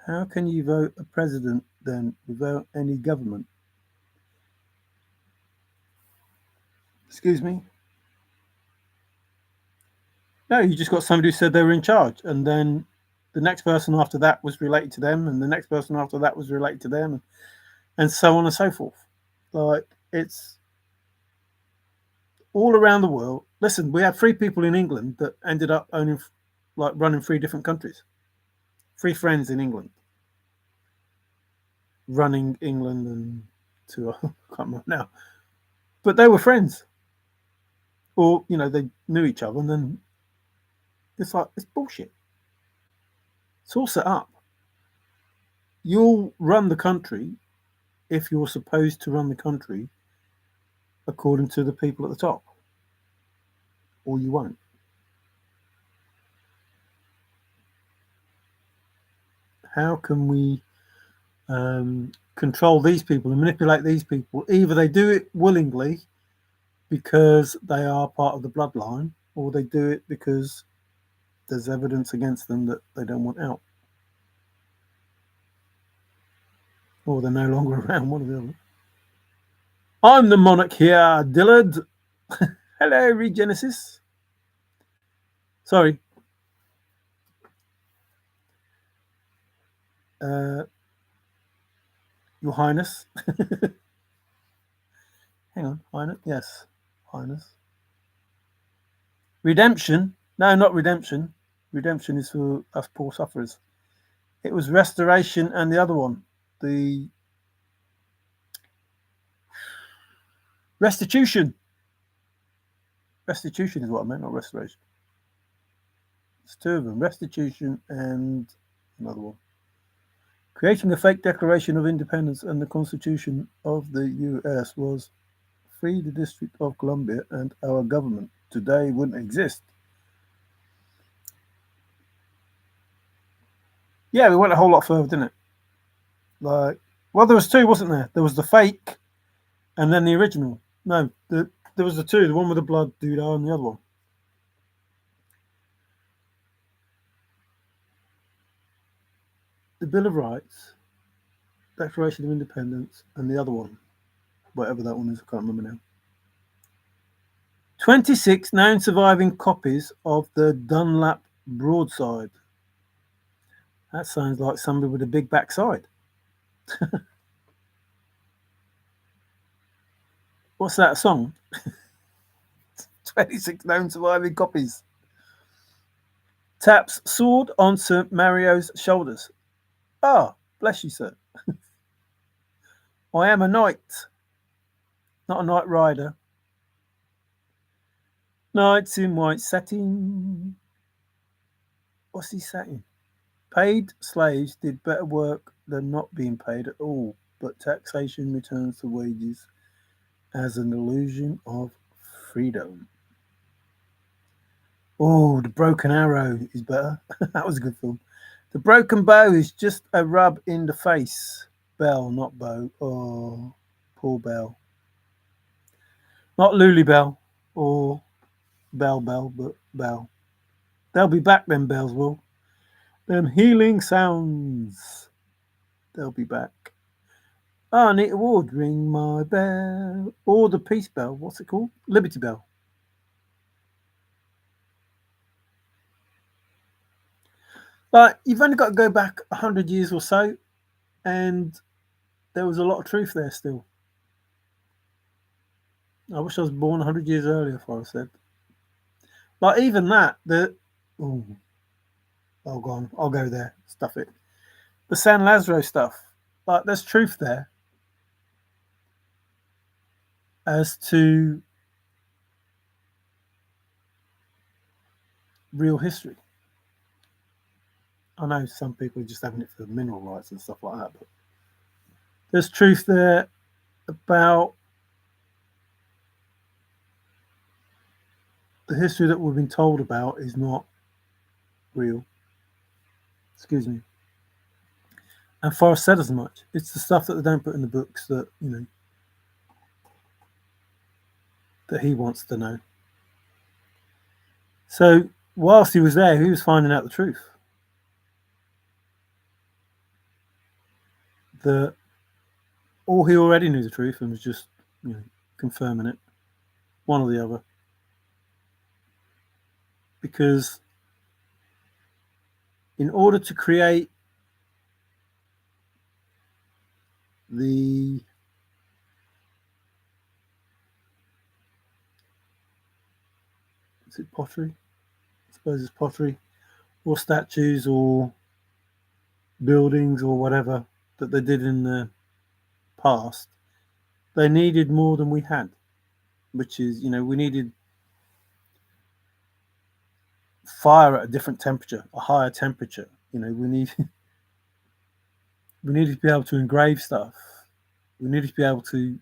How can you vote a president then without any government? Excuse me? No, you just got somebody who said they were in charge, and then the next person after that was related to them, and the next person after that was related to them, and so on and so forth. Like, it's all around the world. Listen, we had 3 people in England that ended up owning, like, running 3 different countries. 3 friends in England, running England and to I can't remember now, but they were friends, or they knew each other, and then it's like it's bullshit. It's all set up. You'll run the country if you're supposed to run the country according to the people at the top, or you won't. How can we control these people and manipulate these people? Either they do it willingly because they are part of the bloodline, or they do it because there's evidence against them that they don't want out, or they're no longer around. One or the other. I'm the monarch here, Dillard. Hello, Regenesis. Sorry. Your Highness. Hang on, Highness. Yes, Highness. Redemption? No, not redemption. Redemption is for us poor sufferers. It was restoration and the other one, the restitution. Restitution is what I meant, not restoration. It's 2 of them, restitution and another one. Creating a fake Declaration of Independence and the Constitution of the US was free the District of Columbia, and our government today wouldn't exist. Yeah, we went a whole lot further, didn't it? Like, well, there was 2, wasn't there? There was the fake, and then the original. No, there was the 2, the one with the blood dude and the other one. The Bill of Rights, Declaration of Independence, and the other one, whatever that one is, I can't remember now. 26 known surviving copies of the Dunlap broadside. That sounds like somebody with a big backside. What's that song? 26 known surviving copies. Taps sword on Sir Mario's shoulders. Ah, bless you, sir. I am a knight, not a knight rider. Knights in white satin. What's he saying? Paid slaves did better work than not being paid at all, but taxation returns the wages as an illusion of freedom. Oh, The Broken Arrow is better. That was a good film. The Broken Bow is just a rub in the face. Bell, not bow. Oh, poor Bell. Not Lulu Bell or Bell, but Bell. They'll be back, them bells will. Them healing sounds. They'll be back. Ah, Anita Ward, ring my bell. Or the Peace Bell. What's it called? Liberty Bell. Like, you've only got to go back 100 years or so, and there was a lot of truth there still. I wish I was born 100 years earlier, if I said. Like, even that, oh, go on, I'll go there, stuff it. The San Lazaro stuff, like, there's truth there as to real history. I know some people are just having it for mineral rights and stuff like that, but there's truth there about the history that we've been told about is not real. Excuse me. And Forrest said as much. It's the stuff that they don't put in the books that, that he wants to know. So whilst he was there, he was finding out the truth. Or he already knew the truth and was just, confirming it. one or the other. Because in order to create the is it pottery? I suppose it's pottery, or statues, or buildings, or whatever that they did in the past. They needed more than we had, which is, we needed fire at a different temperature, a higher temperature. We needed to be able to engrave stuff. We needed to be able to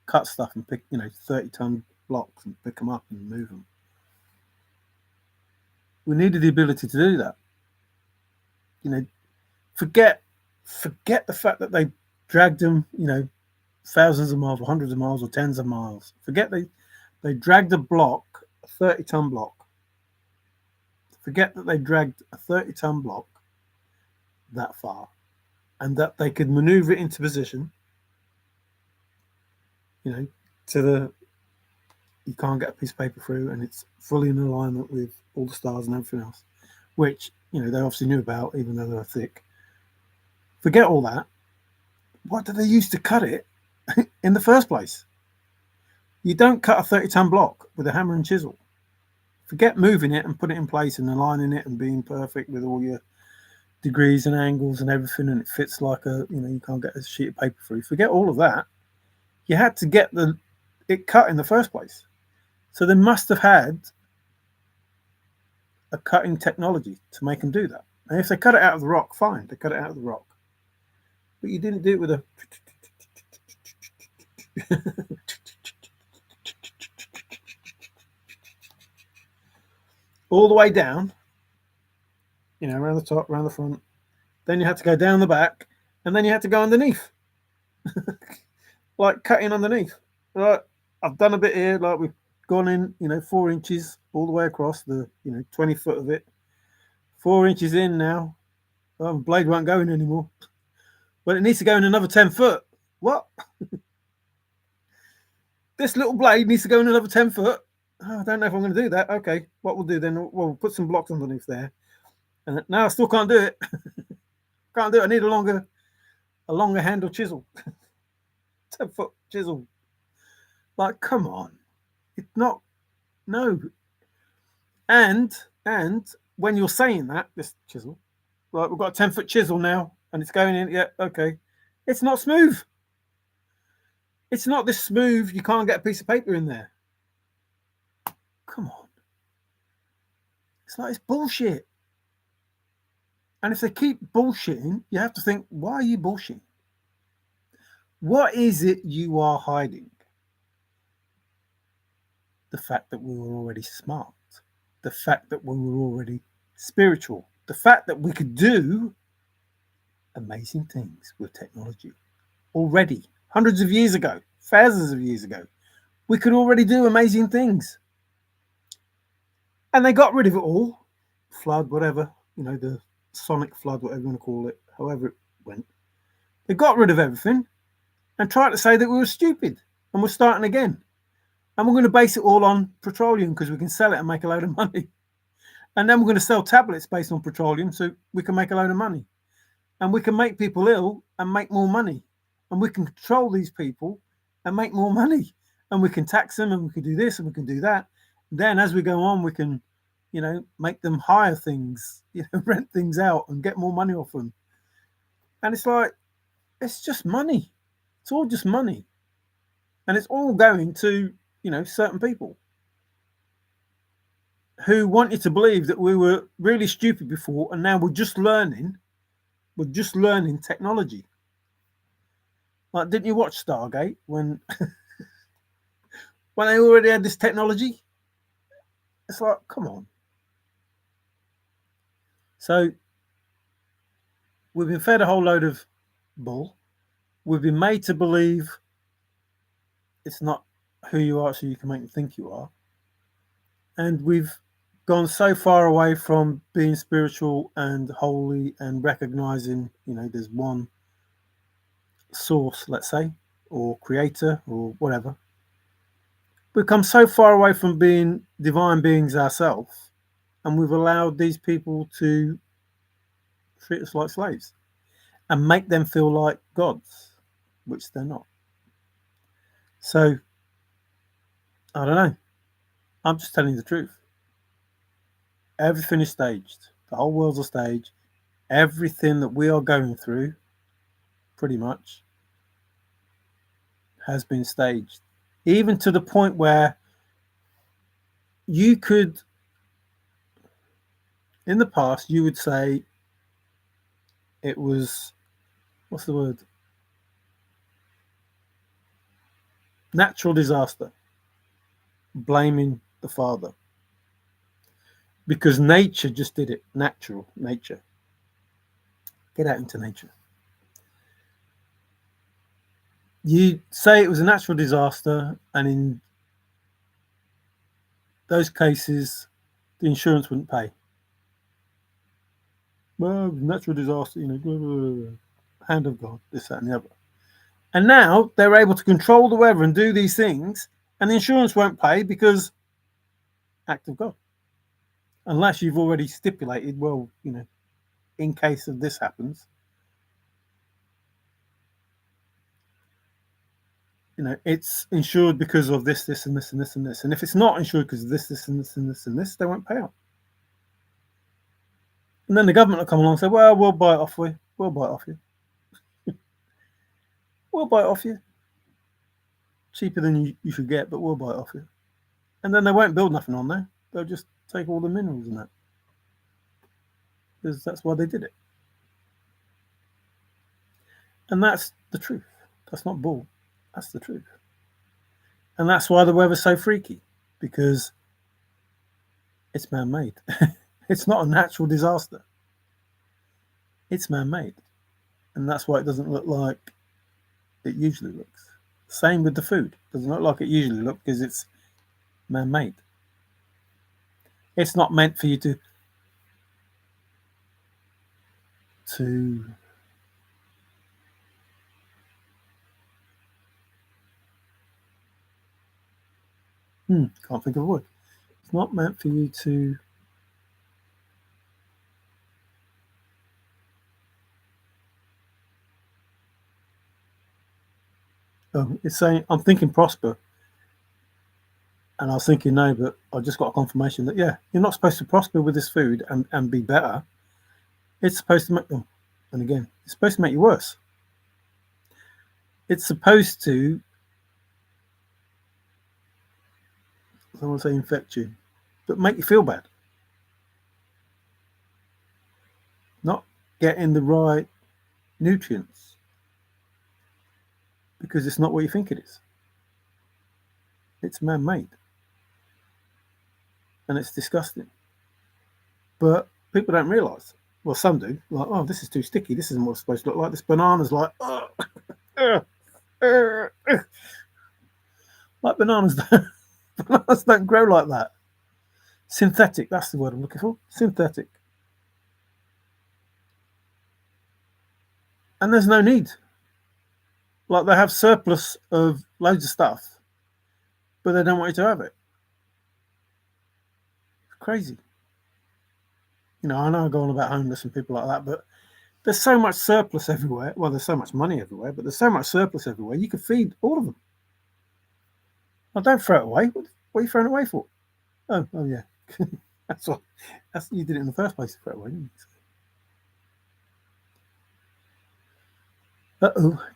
cut stuff and pick, 30-ton blocks and pick them up and move them. We needed the ability to do that. Forget the fact that they dragged them, thousands of miles or hundreds of miles or tens of miles. Forget they dragged a block, a 30-ton block. Forget that they dragged a 30-ton block that far, and that they could maneuver it into position, to the, you can't get a piece of paper through, and it's fully in alignment with all the stars and everything else, which, they obviously knew about, even though they were thick. Forget all that. What did they use to cut it in the first place? You don't cut a 30-ton block with a hammer and chisel. Forget moving it and putting it in place and aligning it and being perfect with all your degrees and angles and everything, and it fits like you can't get a sheet of paper through. Forget all of that. You had to get it cut in the first place. So they must have had a cutting technology to make them do that. And if they cut it out of the rock, fine, they cut it out of the rock. But you didn't do it with a all the way down, around the top, around the front. Then you had to go down the back, and then you had to go underneath. Like cutting underneath. Right, I've done a bit here, like we've gone in, 4 inches all the way across the, 20 foot of it. 4 inches in now. Oh, the blade won't go in anymore. But it needs to go in another 10 foot. What? This little blade needs to go in another 10 foot. Oh, I don't know if I'm going to do that. Okay, what we'll do then, we'll put some blocks underneath there. And now I still can't do it. Can't do it. I need a longer handle chisel. 10-foot chisel. Like, come on. It's not, no. And when you're saying that, this chisel, like we've got a 10-foot chisel now, and it's going in, yeah, okay. It's not smooth. It's not this smooth, you can't get a piece of paper in there. Come on. It's like, it's bullshit. And if they keep bullshitting, you have to think, why are you bullshitting? What is it you are hiding? The fact that we were already smart. The fact that we were already spiritual. The fact that we could do amazing things with technology. Already, hundreds of years ago, thousands of years ago, we could already do amazing things. And they got rid of it all. Flood, whatever, the sonic flood, whatever you want to call it, however it went. They got rid of everything and tried to say that we were stupid and we're starting again. And we're going to base it all on petroleum because we can sell it and make a load of money. And then we're going to sell tablets based on petroleum so we can make a load of money. And we can make people ill and make more money. And we can control these people and make more money. And we can tax them and we can do this and we can do that. Then as we go on, we can, make them hire things, rent things out and get more money off them. And it's like, it's just money. It's all just money. And it's all going to, certain people who want you to believe that we were really stupid before and now we're just learning technology. Like, didn't you watch Stargate when they already had this technology? It's like, come on. So we've been fed a whole load of bull. We've been made to believe it's not who you are so you can make them think you are. And we've gone so far away from being spiritual and holy and recognizing, there's one source, let's say, or creator or whatever. We've come so far away from being divine beings ourselves, and we've allowed these people to treat us like slaves and make them feel like gods, which they're not. So, I don't know. I'm just telling you the truth. Everything is staged. The whole world's a stage. Everything that we are going through, pretty much, has been staged. Even to the point where you could, in the past, you would say it was, what's the word? Natural disaster. Blaming the father. Because nature just did it. Natural nature. Get out into nature. You say it was a natural disaster, and in those cases, the insurance wouldn't pay. Well, natural disaster, blah, blah, blah, hand of God, this, that, and the other. And now they're able to control the weather and do these things, and the insurance won't pay because act of God. Unless you've already stipulated, well, in case of this happens, it's insured because of this, this, and this, and this, and this. And if it's not insured because of this, this, and this, and this, and this, they won't pay out. And then the government will come along and say, well, we'll buy it off you. We'll buy it off you. We'll buy it off you. Cheaper than you should get, but we'll buy it off you. And then they won't build nothing on there. They'll just take all the minerals and that. Because that's why they did it. And that's the truth. That's not bull. That's the truth. And that's why the weather's so freaky. Because it's man-made. It's not a natural disaster. It's man-made. And that's why it doesn't look like it usually looks. Same with the food. It doesn't look like it usually looks because it's man-made. It's not meant for you to can't think of a word. It's not meant for you to it's saying, I'm thinking prosper. And I was thinking, no, but I just got a confirmation that, yeah, you're not supposed to prosper with this food and be better. It's supposed to make them. And again, it's supposed to make you worse. It's supposed to, I don't want to say infect you, but make you feel bad. Not getting the right nutrients. Because it's not what you think it is. It's man-made. And it's disgusting. But people don't realise. Well, some do. Like, oh, this is too sticky. This isn't what it's supposed to look like. This banana's like, like bananas don't grow like that. Synthetic, that's the word I'm looking for. Synthetic. And there's no need. Like, they have surplus of loads of stuff, but they don't want you to have it. It's crazy. I know I go on about homeless and people like that, but there's so much surplus everywhere. Well, there's so much money everywhere, but there's so much surplus everywhere. You could feed all of them. Well, don't throw it away. What are you throwing it away for? Oh yeah. That's you did it in the first place to throw it away, didn't you?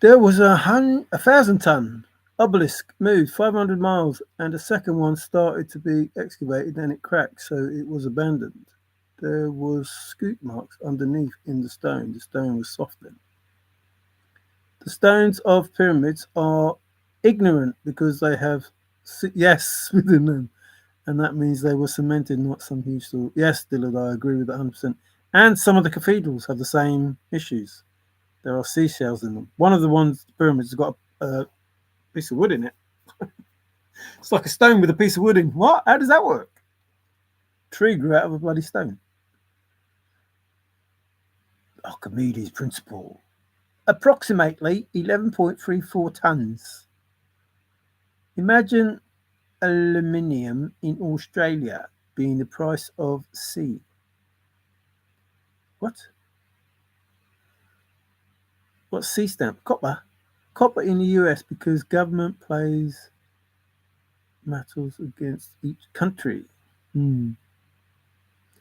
There was a 1,000-ton obelisk moved 500 miles, and a second one started to be excavated, and it cracked, so it was abandoned. There was scoop marks underneath in the stone. The stone was softened. The stones of pyramids are ignorant because they have yes within them, and that means they were cemented, not some huge store. Yes, Dillard, I agree with that 100%. And some of the cathedrals have the same issues. There are seashells in them. One of the pyramids has got a piece of wood in it. It's like a stone with a piece of wood in. What? How does that work? Tree grew out of a bloody stone. Archimedes' principle. Approximately 11.34 tons. Imagine aluminium in Australia being the price of C? What? What's C stamp? Copper. Copper in the US because government plays metals against each country. Hmm.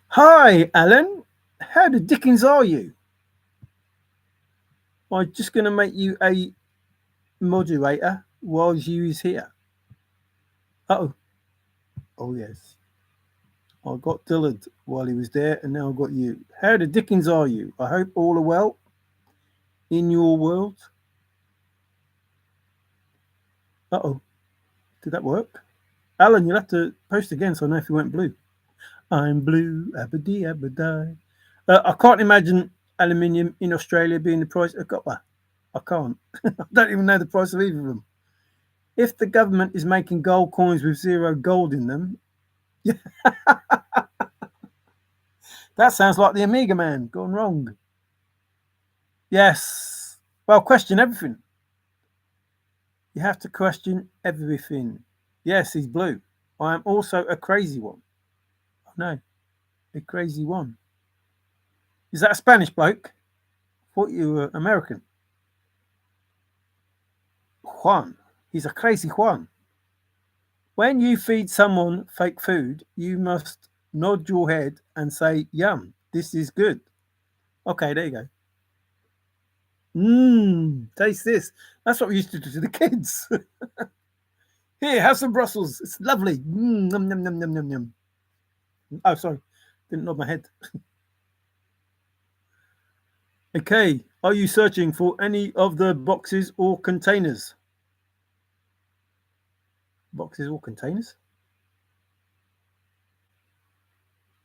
Hi, Alan. How the dickens are you? I'm just going to make you a moderator while you is here. Oh. Oh, yes. I got Dillard while he was there, and now I've got you. How the dickens are you? I hope all are well in your world. Uh-oh. Did that work? Alan, you'll have to post again so I know if you went blue. I'm blue, abadi abadi. I can't imagine aluminium in Australia being the price of copper. I can't. I don't even know the price of either of them. If the government is making gold coins with zero gold in them, that sounds like the Amiga man gone wrong. Yes. Well, question everything. You have to question everything. Yes, he's blue. I am also a crazy one. Oh, no, a crazy one. Is that a Spanish bloke? I thought you were American. Juan. He's a crazy Juan. When you feed someone fake food, you must nod your head and say, yum, this is good. Okay, there you go. Taste this. That's what we used to do to the kids. Here, have some Brussels. It's lovely. Num, num, num, num, num, num. Oh, sorry. Didn't nod my head. Okay. Are you searching for any of the boxes or containers? Boxes or containers?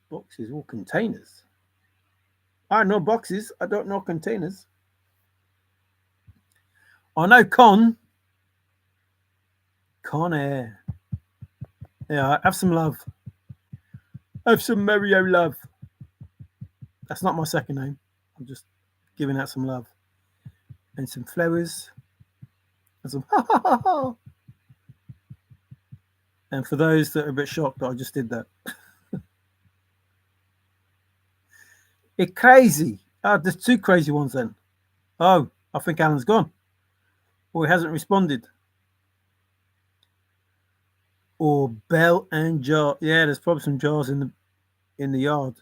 Boxes or containers? I know boxes. I don't know containers. I know Con Air. Yeah, have some love. Have some Mario love. That's not my second name. I'm just giving out some love. And some flowers. And some ha ha ha ha. And for those that are a bit shocked that I just did that. It's crazy. Oh, there's two crazy ones then. Oh, I think Alan's gone. Or he hasn't responded. Or bell and jar. Yeah, there's probably some jars in the yard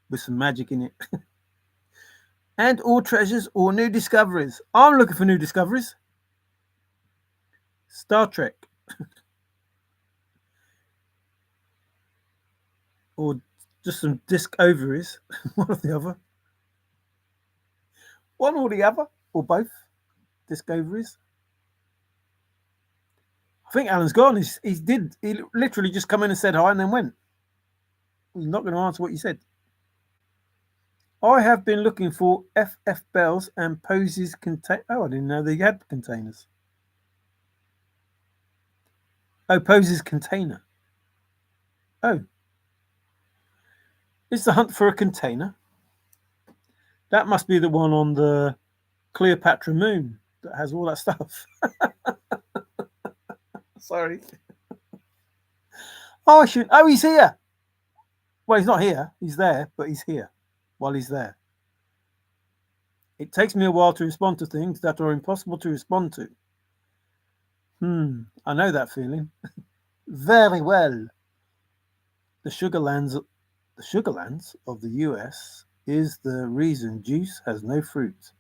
with some magic in it. And all treasures or new discoveries. I'm looking for new discoveries. Star Trek. Or just some disc ovaries. One or the other. One or the other. Or both. Disc ovaries. I think Alan's gone. He literally just come in and said hi and then went. He's not going to answer what you said. I have been looking for FF Bells and Poses contain. Oh, I didn't know they had containers. Oh, Poses container. Oh. It's the hunt for a container. That must be the one on the Cleopatra moon that has all that stuff. Sorry. Oh, I should. Oh, he's here. Well, he's not here. He's there, but he's here while he's there. It takes me a while to respond to things that are impossible to respond to. I know that feeling. Very well. The sugarlands of the US is the reason juice has no fruit.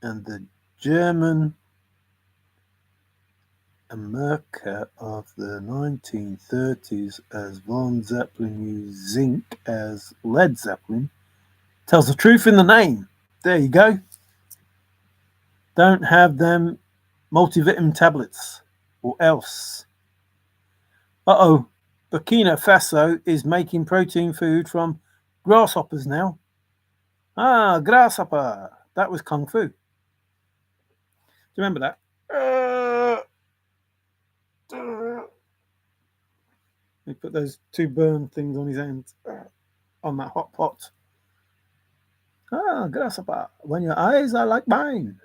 And the German America of the 1930s, as Von Zeppelin used zinc as Led Zeppelin, tells the truth in the name. There you go. Don't have them multivitamin tablets or else. Uh-oh. Burkina Faso is making protein food from grasshoppers now. Ah, grasshopper. That was Kung Fu. Do you remember that? He put those two burn things on his hands on that hot pot. Ah, grasshopper. When your eyes are like mine.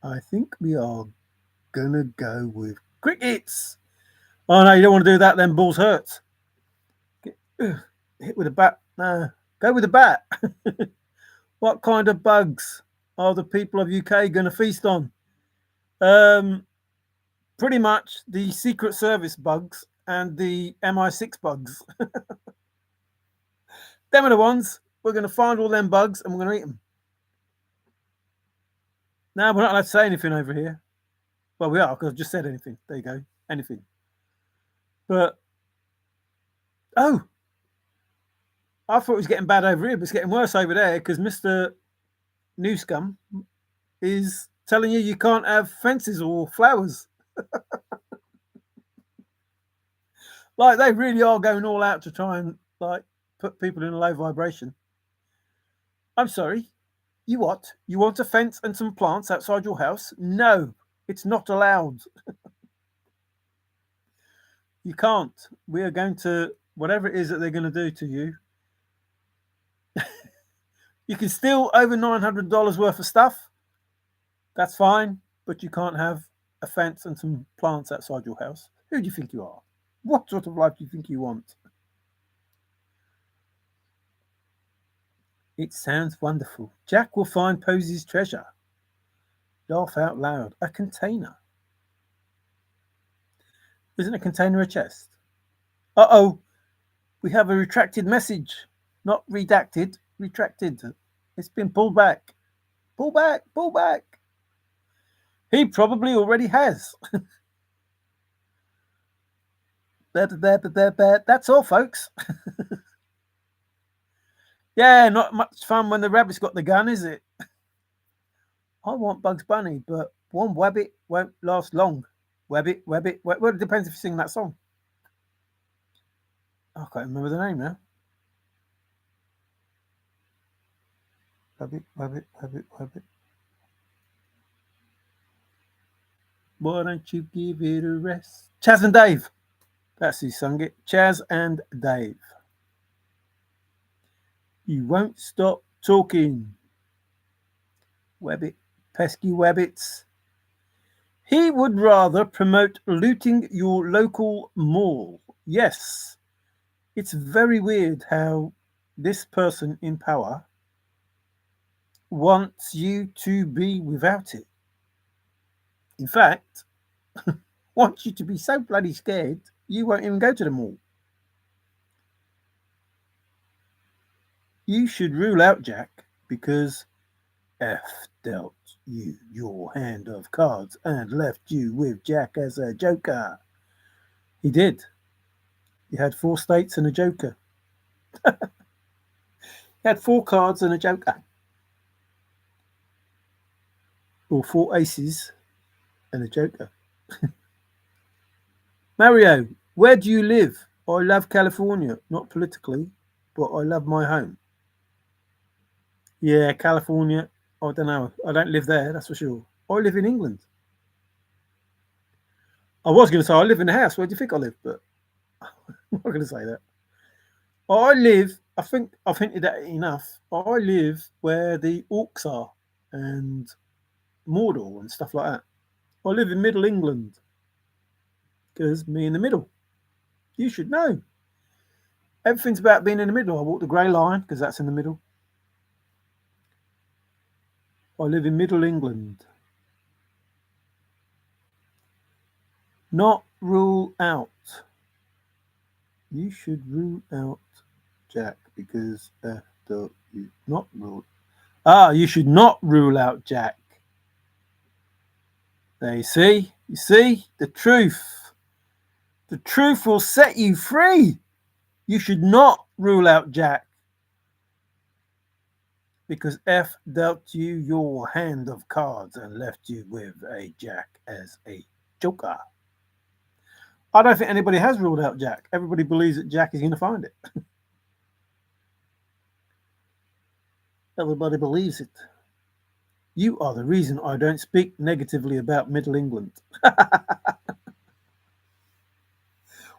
I think we are gonna go with Crickets. Oh no, you don't want to do that. Then balls hurt. Get, hit with a bat. No, go with a bat. What kind of bugs are the people of UK going to feast on? Um, Pretty much the Secret Service bugs and the MI6 bugs. Them are the ones. We're going to find all them bugs and we're going to eat them. No, we're not allowed to say anything over here. Well, we are because I just said anything. There you go. Anything. But, oh, I thought it was getting bad over here, but it's getting worse over there because Mr. Newscum is telling you can't have fences or flowers. Like, they really are going all out to try and, like, put people in a low vibration. I'm sorry. You what? You want a fence and some plants outside your house? No, it's not allowed. You can't. We are going to, whatever it is that they're going to do to you. You can steal over $900 worth of stuff. That's fine, but you can't have a fence and some plants outside your house. Who do you think you are? What sort of life do you think you want? It sounds wonderful. Jack will find Posy's treasure. Laugh out loud. A container. Isn't a container a chest? Uh-oh. We have a retracted message. Not redacted. Retracted. It's been pulled back. Pull back. Pull back. He probably already has. That's all, folks. Yeah, not much fun when the rabbit's got the gun, is it? I want Bugs Bunny, but one wabbit won't last long. Wabbit. Well, it depends if you sing that song. I can't remember the name now. Wabbit. Why don't you give it a rest? Chaz and Dave. That's who sung it. Chaz and Dave. You won't stop talking. Wabbit. Pesky wabbits. He would rather promote looting your local mall. Yes. It's very weird how this person in power wants you to be without it. In fact, wants you to be so bloody scared you won't even go to the mall. You should rule out Jack because F dealt you your hand of cards and left you with Jack as a joker. He did. He had 4 states and a joker. He had 4 cards and a joker. Or 4 aces and a joker. Mario, where do you live? I love California. Not politically, but I love my home. Yeah, California. I don't know. I don't live there, that's for sure. I live in England. I was going to say I live in a house. Where do you think I live? But I'm not going to say that. I live, I think I've hinted at it enough. I live where the orcs are and Mordor and stuff like that. I live in Middle England because me in the middle. You should know. Everything's about being in the middle. I walk the grey line because that's in the middle. I live in Middle England. Not rule out. You should rule out Jack because you not rule. You should not rule out Jack. There you see the truth. The truth will set you free. You should not rule out Jack because F dealt you your hand of cards and left you with a Jack as a joker. I don't think anybody has ruled out Jack. Everybody believes that Jack is going to find it. Everybody believes it. You are the reason I don't speak negatively about Middle England.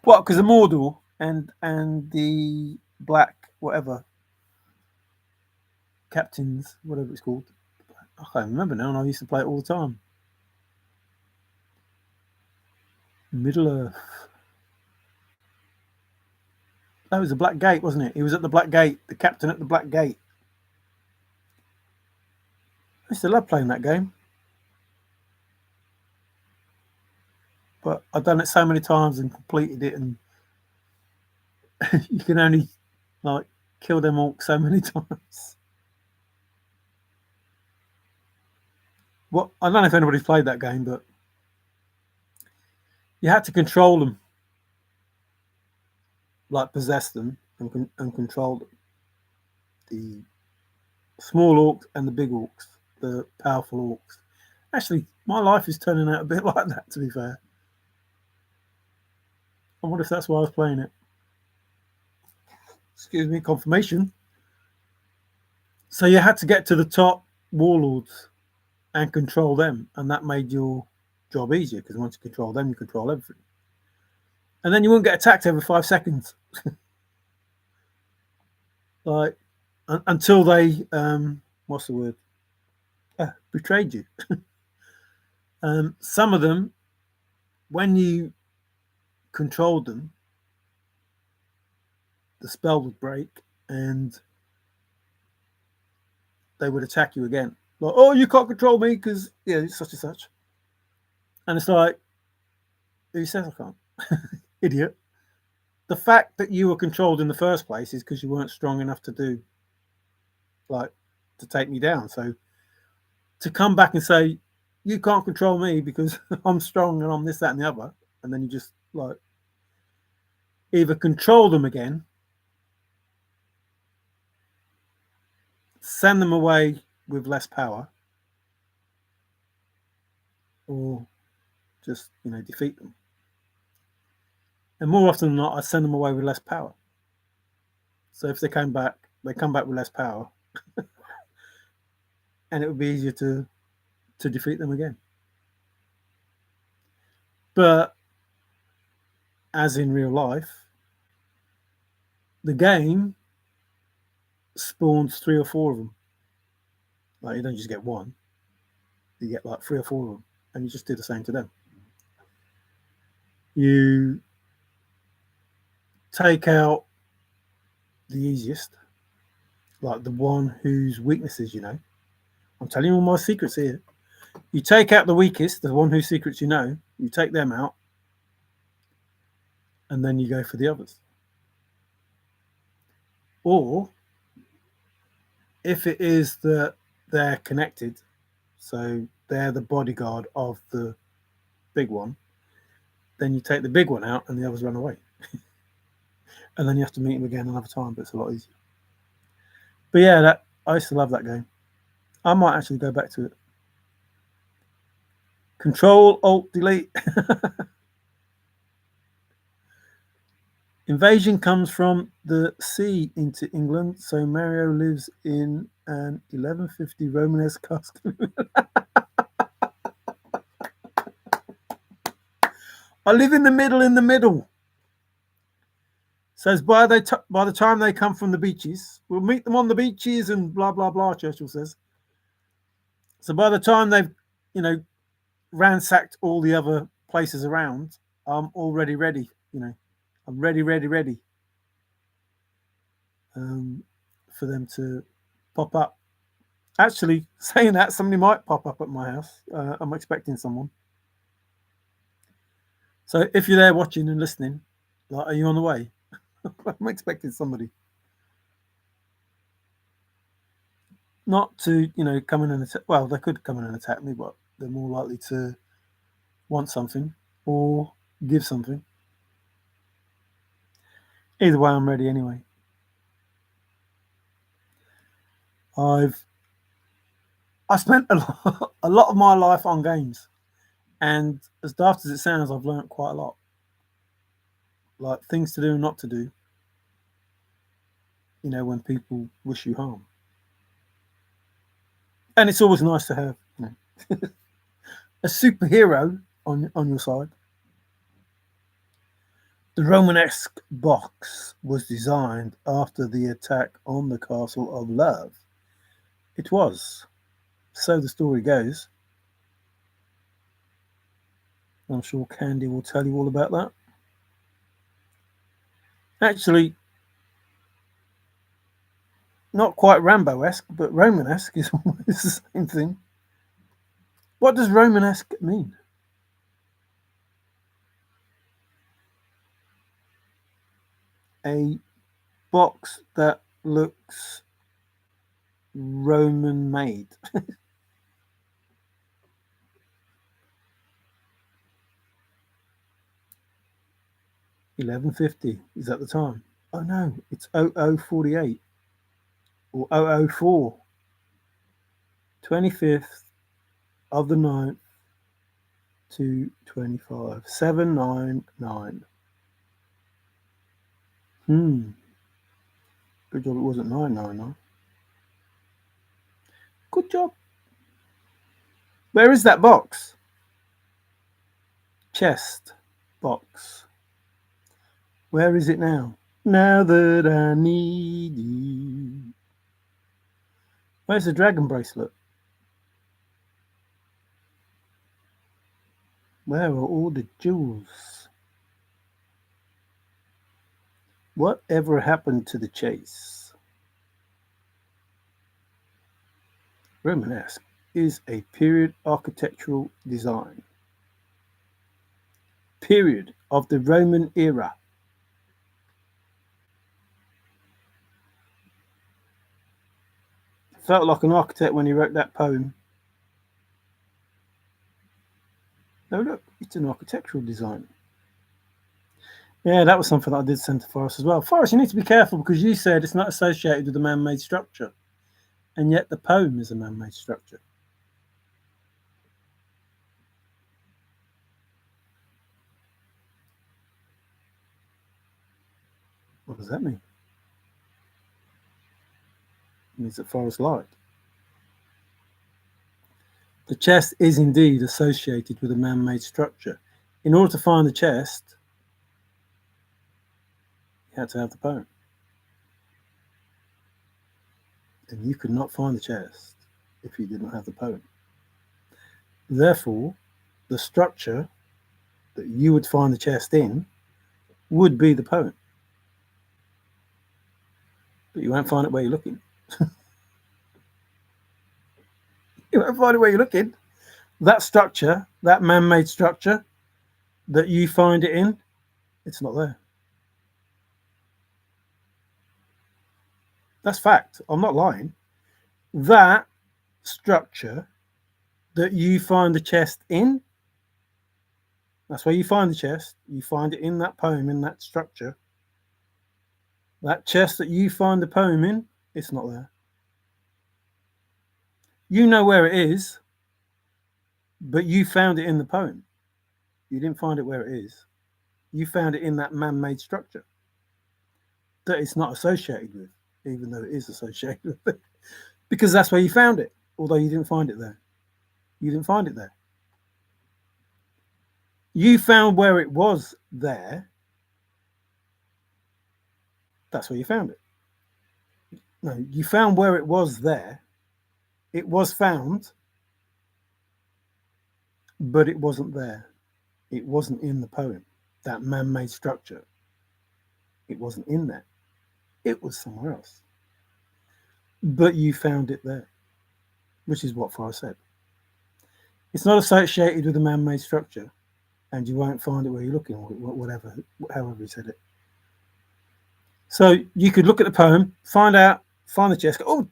What? Because of Mordor and the black whatever captains, whatever it's called. I can't remember now, and I used to play it all the time. Middle Earth. That was the Black Gate, wasn't it? He was at the Black Gate, the captain at the Black Gate. I used to love playing that game, but I've done it so many times and completed it, and you can only like kill them all so many times. Well, I don't know if anybody's played that game, but you had to control them, like possess them and control them. The small orcs and the big orcs, the powerful orcs. Actually, my life is turning out a bit like that, to be fair. I wonder if that's why I was playing it. Excuse me, confirmation. So you had to get to the top warlords and control them, and that made your job easier because once you control them, you control everything. And then you wouldn't get attacked every 5 seconds, like until they what's the word? Betrayed you. Some of them, when you controlled them, the spell would break and they would attack you again. Like, oh, you can't control me because it's such and such. And it's like, who says I can't? Idiot. The fact that you were controlled in the first place is because you weren't strong enough to take me down. So to come back and say, you can't control me because I'm strong and I'm this, that, and the other, and then you just like either control them again, send them away with less power, or just defeat them. And more often than not, I send them away with less power. So if they come back with less power, and it would be easier to defeat them again. But as in real life, the game spawns 3 or 4 of them. Like, you don't just get one, you get like 3 or 4 of them, and you just do the same to them. You take out the easiest, like the one whose weaknesses I'm telling you all my secrets here. You take out the weakest, the one whose secrets you take them out, and then you go for the others. Or if it is that they're connected, so they're the bodyguard of the big one, then you take the big one out and the others run away. And then you have to meet them again another time, but it's a lot easier. But yeah, I used to love that game. I might actually go back to it. Control, Alt, Delete. Invasion comes from the sea into England, so Mario lives in an 1150 Romanesque castle. I live in the middle. Says by the time they come from the beaches, we'll meet them on the beaches and blah, blah, blah, Churchill says. So by the time they've, ransacked all the other places around, I'm already ready, I'm ready for them to pop up. Actually, saying that, somebody might pop up at my house. I'm expecting someone. So if you're there watching and listening, like, are you on the way? I'm expecting somebody. Not to, come in and attack. Well, they could come in and attack me, but they're more likely to want something or give something. Either way, I'm ready anyway. I spent a lot of my life on games, and as daft as it sounds, I've learned quite a lot. Like things to do and not to do, when people wish you harm. And it's always nice to have a superhero on your side. The Romanesque box was designed after the attack on the Castle of Love. It was, so the story goes, I'm sure Candy will tell you all about that. Actually, not quite Rambo-esque, but Romanesque is almost the same thing. What does Romanesque mean? A box that looks Roman made. 1150 is at the time. Oh no, it's 0048 or 004. 25th of the 9th to 25. 799. Good job it wasn't 999. Good job. Where is that box? Chest box. Where is it now? Now that I need you. Where's the dragon bracelet? Where are all the jewels? Whatever happened to the chase? Romanesque is a period architectural design. Period of the Roman era. Felt like an architect when he wrote that poem. No, look, it's an architectural design. Yeah, that was something that I did send to Forrest as well. Forrest, you need to be careful because you said it's not associated with a man-made structure, and yet the poem is a man-made structure. What does that mean? It means that Forrest lied. The chest is indeed associated with a man-made structure. In order to find the chest, you had to have the poem. And you could not find the chest if you didn't have the poem. Therefore, the structure that you would find the chest in would be the poem. But you won't find it where you're looking. You won't find it where you're looking. That structure, that man-made structure that you find it in, it's not there. That's fact. I'm not lying. That structure that you find the chest in, that's where you find the chest. You find it in that poem, in that structure. That chest that you find the poem in, it's not there. You know where it is, but you found it in the poem. You didn't find it where it is. You found it in that man-made structure that it's not associated with, even though it is associated with it. Because that's where you found it, although you didn't find it there. You didn't find it there. You found where it was there. That's where you found it. No, you found where it was there. It was found, but it wasn't there. It wasn't in the poem, that man-made structure. It wasn't in there. It was somewhere else. But you found it there, which is what Forrest said. It's not associated with a man-made structure, and you won't find it where you're looking, or whatever, however he said it. So you could look at the poem, find the chest, go, oh,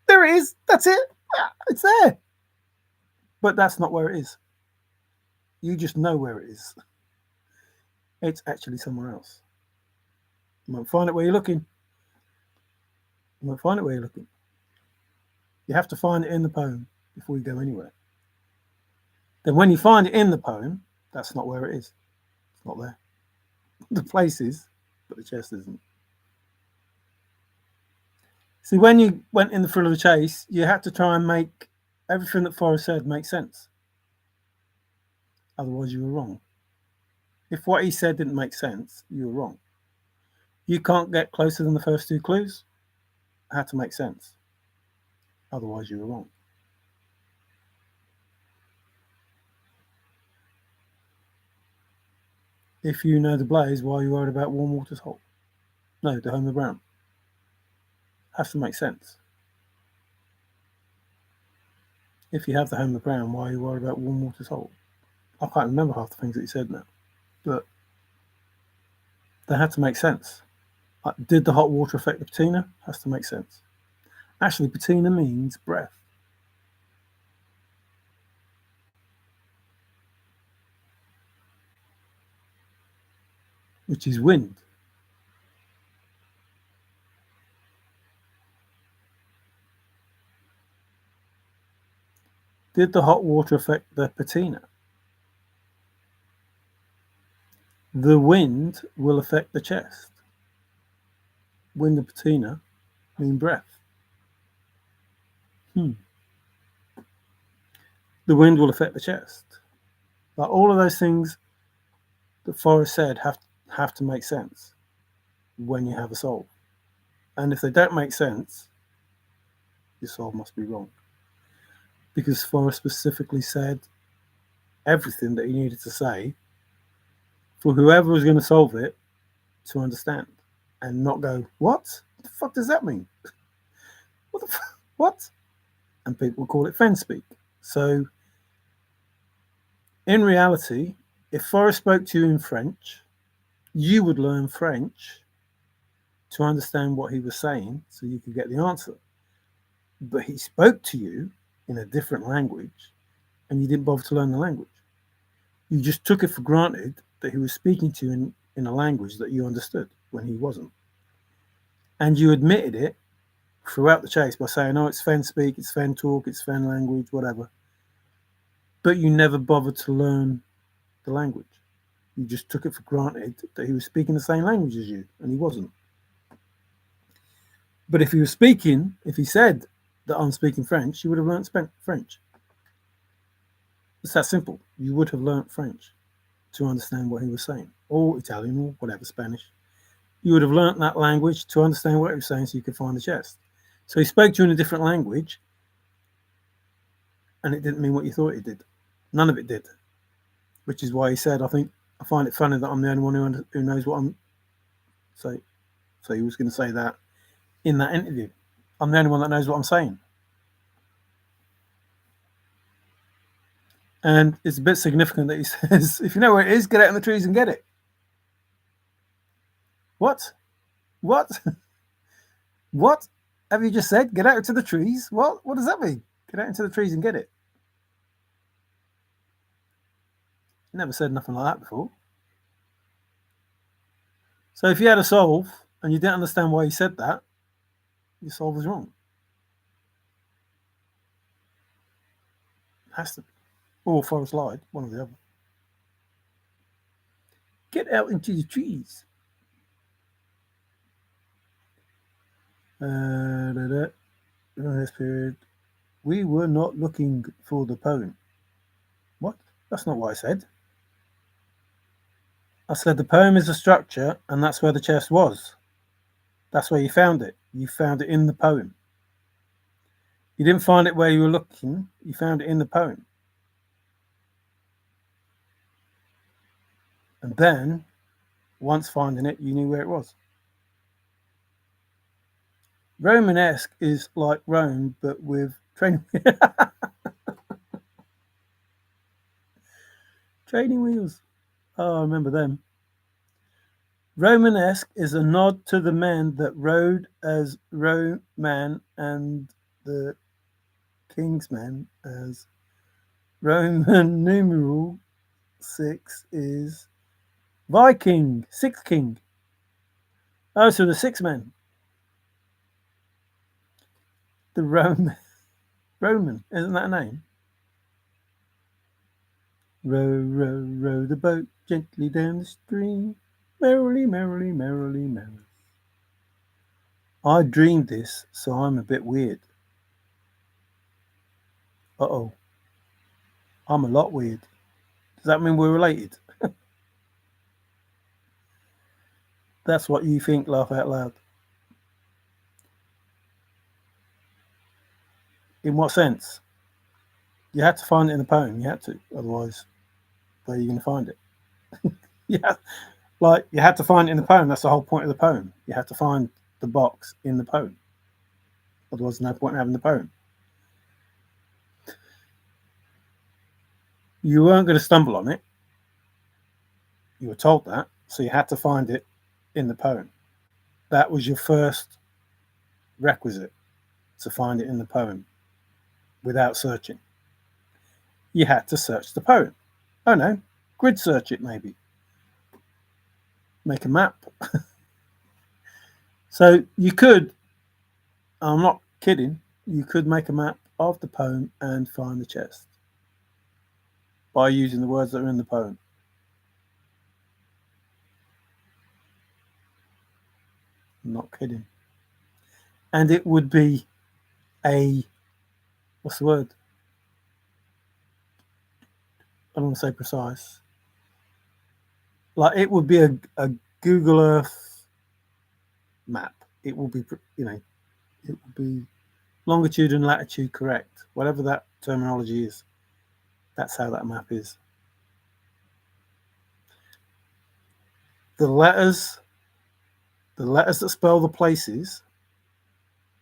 there it is. That's it. It's there. But that's not where it is. You just know where it is. It's actually somewhere else. You won't find it where you're looking. You won't find it where you're looking. You have to find it in the poem before you go anywhere. Then when you find it in the poem, that's not where it is. It's not there. The place is, but the chest isn't. See, when you went in the thrill of the chase, you had to try and make everything that Forrest said make sense. Otherwise, you were wrong. If what he said didn't make sense, you were wrong. You can't get closer than the first two clues. It had to make sense. Otherwise, you were wrong. If you know the blaze, why are you worried about warm water's hot? No, the Homer Brown. Has to make sense. If you have the Homer Brown, why are you worried about warm water's hot? I can't remember half the things that he said now, but they had to make sense. Did the hot water affect the patina? Has to make sense. Actually, patina means breath. Which is wind. Did the hot water affect the patina? The wind will affect the chest. Wind and patina mean breath. The wind will affect the chest. But all of those things that Forrest said have to make sense when you have a solve. And if they don't make sense, your solve must be wrong. Because Forrest specifically said everything that he needed to say for whoever was going to solve it to understand and not go, what? What the fuck does that mean? What the fuck? What? And people call it fen speak. So in reality, if Forrest spoke to you in French, you would learn French to understand what he was saying so you could get the answer. But he spoke to you in a different language and you didn't bother to learn the language. You just took it for granted that he was speaking to you in a language that you understood when he wasn't. And you admitted it throughout the chase by saying, oh, it's fen speak, it's fen talk, it's fen language, whatever. But you never bothered to learn the language. You just took it for granted that he was speaking the same language as you, and he wasn't. But if he said that I'm speaking French, you would have learned French. It's that simple. You would have learned French to understand what he was saying, or Italian, or whatever, Spanish. You would have learned that language to understand what he was saying so you could find the chest. So he spoke to you in a different language, and it didn't mean what you thought it did. None of it did. Which is why he said, I find it funny that I'm the only one who knows what I'm saying. So he was going to say that in that interview. I'm the only one that knows what I'm saying. And it's a bit significant that he says, if you know where it is, get out in the trees and get it. What? What? What have you just said? Get out into the trees? What does that mean? Get out into the trees and get it. Never said nothing like that before. So if you had a solve and you didn't understand why he said that, your solve was wrong. It has to be. Or Forrest lied, one or the other. Get out into the trees. During this period, we were not looking for the poem. What? That's not what I said. I said the poem is a structure, and that's where the chest was. That's where you found it. You found it in the poem. You didn't find it where you were looking. You found it in the poem. And then, once finding it, you knew where it was. Romanesque is like Rome, but with training wheels. Oh, I remember them. Romanesque is a nod to the men that rode as Roman and the king's men as Roman numeral 6 is Viking, sixth king. Oh, so the 6 men. The Roman, isn't that a name? Row, row, row the boat gently down the stream. Merrily, merrily, merrily, merrily. I dreamed this, so I'm a bit weird. Uh-oh. I'm a lot weird. Does that mean we're related? That's what you think, laugh out loud. In what sense? You had to find it in the poem. You had to. Otherwise, where are you going to find it? Yeah, like you had to find it in the poem. That's the whole point of the poem. You had to find the box in the poem. Otherwise, there's no point in having the poem. You weren't going to stumble on it. You were told that, so you had to find it in the poem. That was your first requisite, to find it in the poem without searching. You had to search the poem. Oh no, grid search it maybe. Make a map. So you could, I'm not kidding, you could make a map of the poem and find the chest by using the words that are in the poem. I'm not kidding. And it would be a, what's the word? I don't want to say precise. Like it would be a Google Earth map. It will be, you know, it will be longitude and latitude correct, whatever that terminology is. That's how that map is. The letters, the letters that spell the places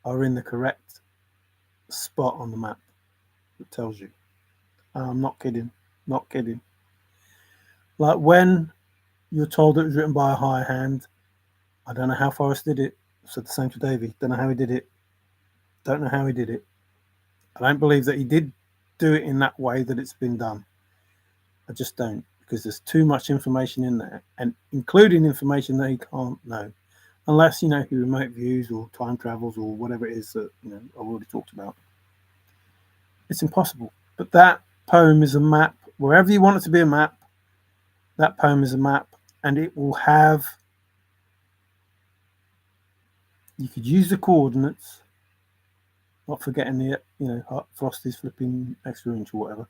are in the correct spot on the map. It tells you. I'm not kidding. Not kidding. Like when you're told it was written by a higher hand, I don't know how Forrest did it. I said the same to Davey. Don't know how he did it. Don't know how he did it. I don't believe that he did do it in that way that it's been done. I just don't, because there's too much information in there, and including information that he can't know, unless, you know, he remote views or time travels or whatever it is that, you know, I've already talked about. It's impossible. But that poem is a map. Wherever you want it to be a map, that poem is a map, and it will have, you could use the coordinates, not forgetting the, you know, Frosty's flipping extra inch or whatever.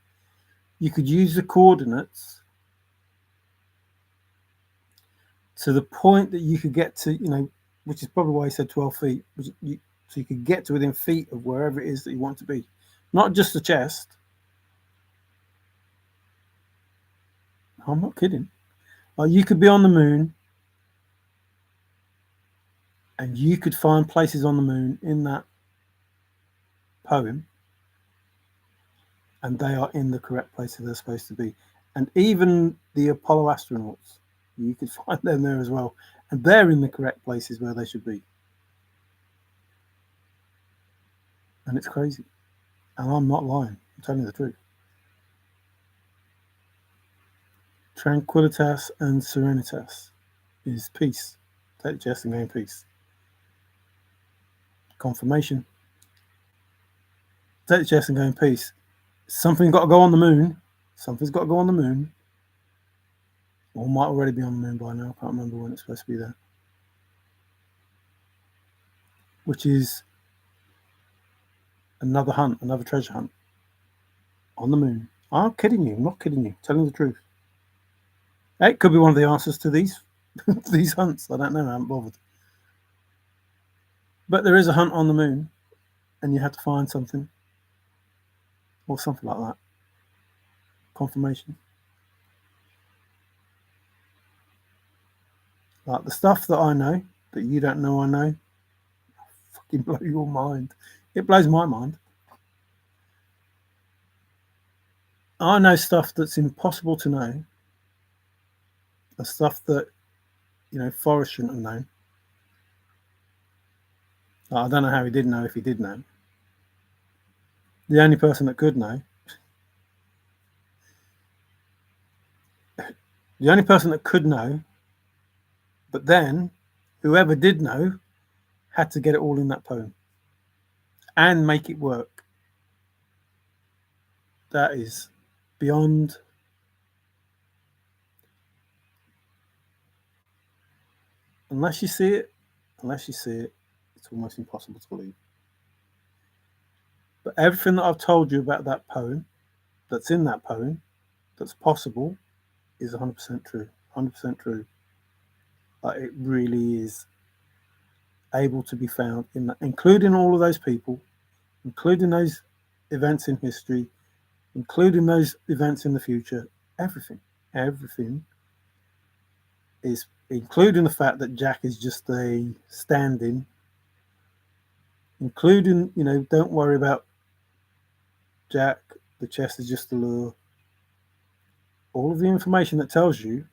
You could use the coordinates to the point that you could get to, you know, which is probably why he said 12 feet, so you could get to within feet of wherever it is that you want to be. Not just the chest. I'm not kidding. You could be on the moon and you could find places on the moon in that poem, and they are in the correct places they're supposed to be. And even the Apollo astronauts, you could find them there as well, and they're in the correct places where they should be. And it's crazy. And I'm not lying. I'm telling you the truth. Tranquilitas and Serenitas is peace. Take the chest and gain peace. Confirmation. Take the chest and gain peace. Something's got to go on the moon. Something's got to go on the moon. Or might already be on the moon by now. I can't remember when it's supposed to be there. Which is another hunt, another treasure hunt on the moon. I'm kidding you. I'm not kidding you. Telling the truth. It could be one of the answers to these these hunts. I don't know. I haven't bothered. But there is a hunt on the moon, and you have to find something, or something like that. Confirmation. Like the stuff that I know that you don't know I know, fucking blow your mind. It blows my mind. I know stuff that's impossible to know, the stuff that, you know, Forrest shouldn't have known. I don't know how he did know if he did know. The only person that could know, the only person that could know, but then whoever did know had to get it all in that poem and make it work. That is beyond. Unless you see it, it's almost impossible to believe. But everything that I've told you about that poem, that's in that poem, that's possible, is 100% true. 100% true. It really is able to be found in that, including all of those people, including those events in history, including those events in the future. Everything is including the fact that Jack is just a stand-in, including, don't worry about Jack, the chest is just a lure. All of the information that tells you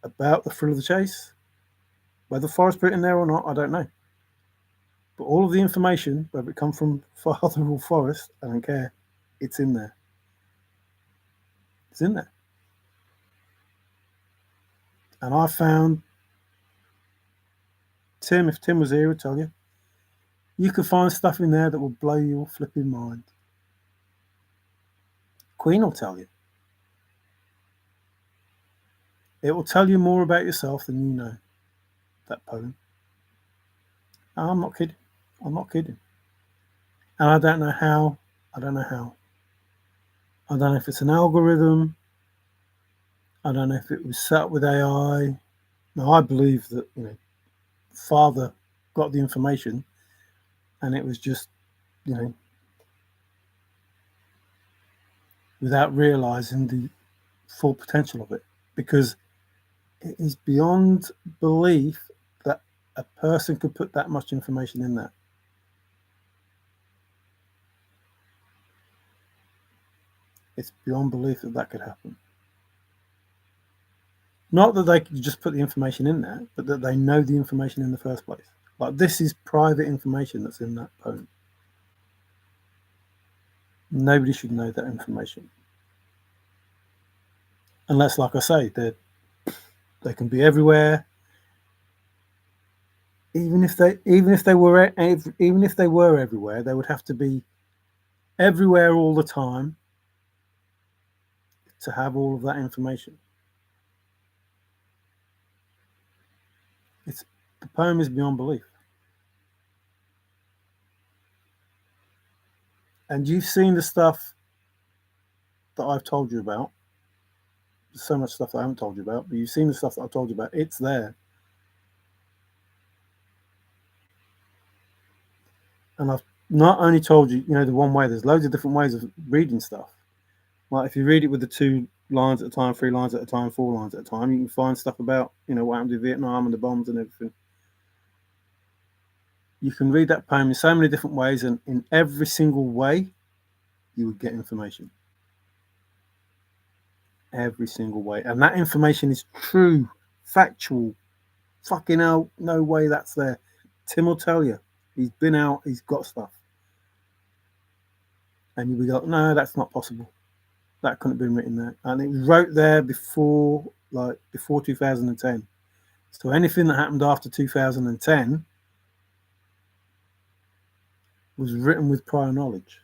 about the thrill of the chase, whether Forrest put it in there or not, I don't know. But all of the information, whether it comes from Father or Forrest, I don't care. It's in there. It's in there. And I found Tim, if Tim was here, would tell you, you can find stuff in there that will blow your flipping mind. Queen will tell you. It will tell you more about yourself than you know, that poem. I'm not kidding. I'm not kidding. And I don't know how. I don't know how. I don't know if it's an algorithm. I don't know if it was set up with AI. Now, I believe that, Father got the information and it was just, without realizing the full potential of it. Because it is beyond belief that a person could put that much information in there. It's beyond belief that that could happen. Not that they could just put the information in there, but that they know the information in the first place. Like, this is private information that's in that poem. Nobody should know that information. Unless, like I say, they can be everywhere. Even if they were everywhere, they would have to be everywhere all the time to have all of that information. The poem is beyond belief. And you've seen the stuff that I've told you about. There's so much stuff that I haven't told you about, but you've seen the stuff that I've told you about. It's there. And I've not only told you, the one way. There's loads of different ways of reading stuff. Like, if you read it with the 2 lines at a time, 3 lines at a time, 4 lines at a time, you can find stuff about, what happened in Vietnam and the bombs and everything. You can read that poem in so many different ways, and in every single way, you would get information. Every single way. And that information is true, factual. Fucking hell, no way that's there. Tim will tell you. He's been out, he's got stuff. And you'll be like, no, that's not possible. That couldn't have been written there. And it was wrote there before 2010. So anything that happened after 2010 was written with prior knowledge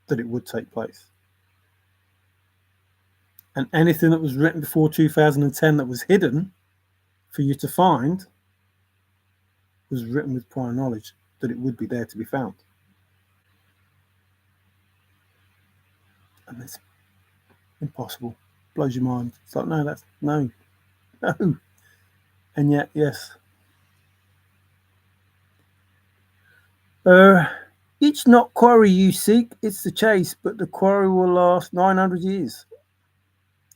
that it would take place. And anything that was written before 2010 that was hidden for you to find was written with prior knowledge that it would be there to be found. And it's impossible. Blows your mind. It's like, no. And yet, yes. Each not quarry you seek, it's the chase, but the quarry will last 900 years.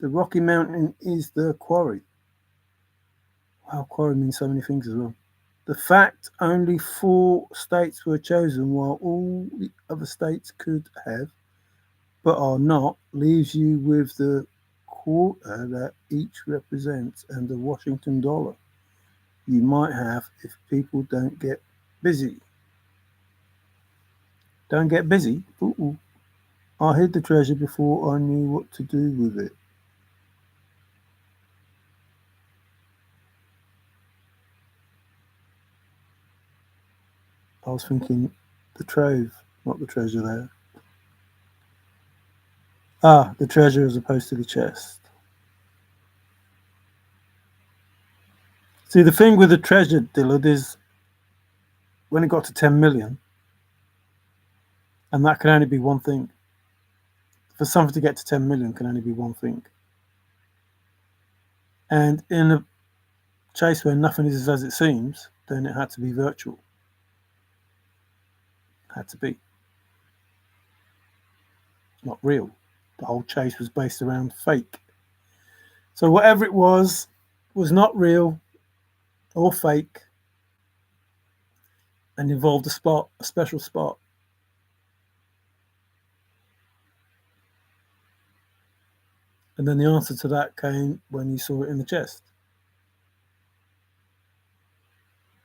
The Rocky Mountain is the quarry. Wow, quarry means so many things as well. The fact only 4 states were chosen while all the other states could have, but are not, leaves you with the quarter that each represents and the Washington dollar you might have if people don't get busy. Don't get busy? Ooh. I hid the treasure before I knew what to do with it. I was thinking the trove, not the treasure there. The treasure as opposed to the chest. See, the thing with the treasure, Dillard, is when it got to 10 million, and that can only be one thing. For something to get to 10 million can only be one thing. And in a chase where nothing is as it seems, then it had to be virtual. Had to be. Not real. The whole chase was based around fake. So whatever it was not real or fake, and involved a special spot. And then the answer to that came when you saw it in the chest.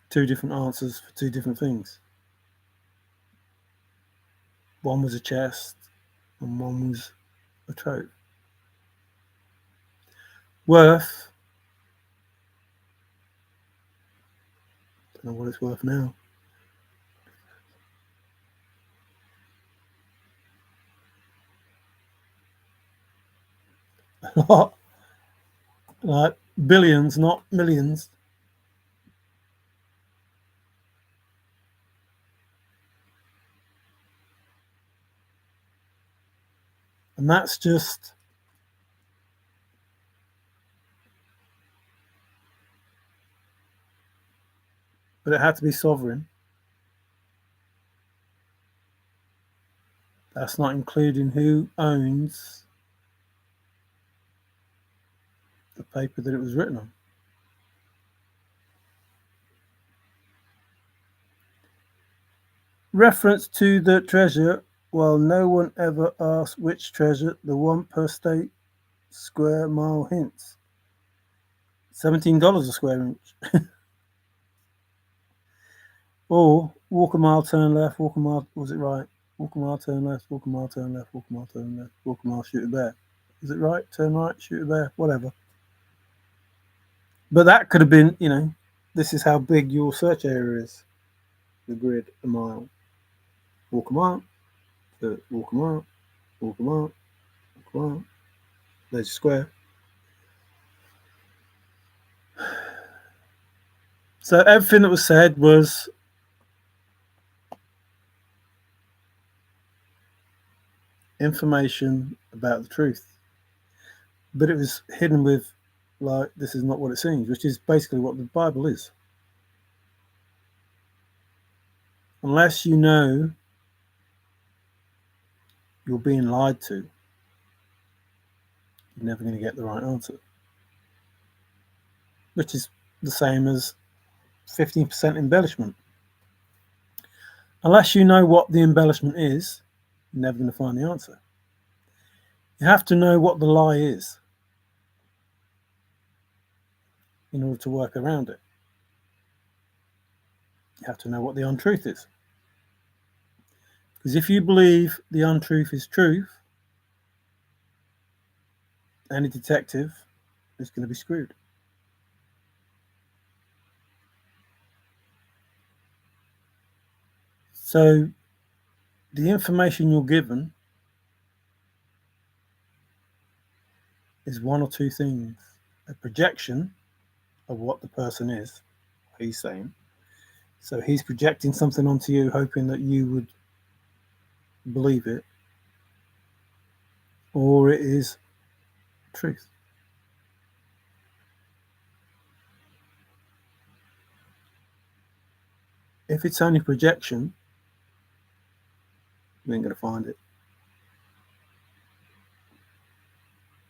Two different answers for two different things. One was a chest and one was a throat. Worth, I don't know what it's worth now. A lot. Like billions, not millions. And that's just but it had to be sovereign. That's not including who owns the paper that it was written on. Reference to the treasure, while no one ever asked which treasure, the one per state square mile hints. $17 a square inch. Or walk a mile, turn left, walk a mile, was it right? Walk a mile, turn left, walk a mile, turn left, walk a mile, turn left, walk a mile, shoot a bear. Is it right? Turn right, shoot a bear, whatever. But that could have been, this is how big your search area is. The grid, a mile. Walk a mile, walk a mile, walk a mile, walk a mile. There's a square. So everything that was said was information about the truth. But it was hidden with, like, this is not what it seems, which is basically what the Bible is. Unless you know you're being lied to, you're never going to get the right answer. Which is the same as 15% embellishment. Unless you know what the embellishment is, you're never going to find the answer. You have to know what the lie is in order to work around it. You have to know what the untruth is. Because if you believe the untruth is truth, any detective is going to be screwed. So the information you're given is one or two things. A projection of what the person is, he's saying. So he's projecting something onto you, hoping that you would believe it, or it is truth. If it's only projection, you ain't going to find it.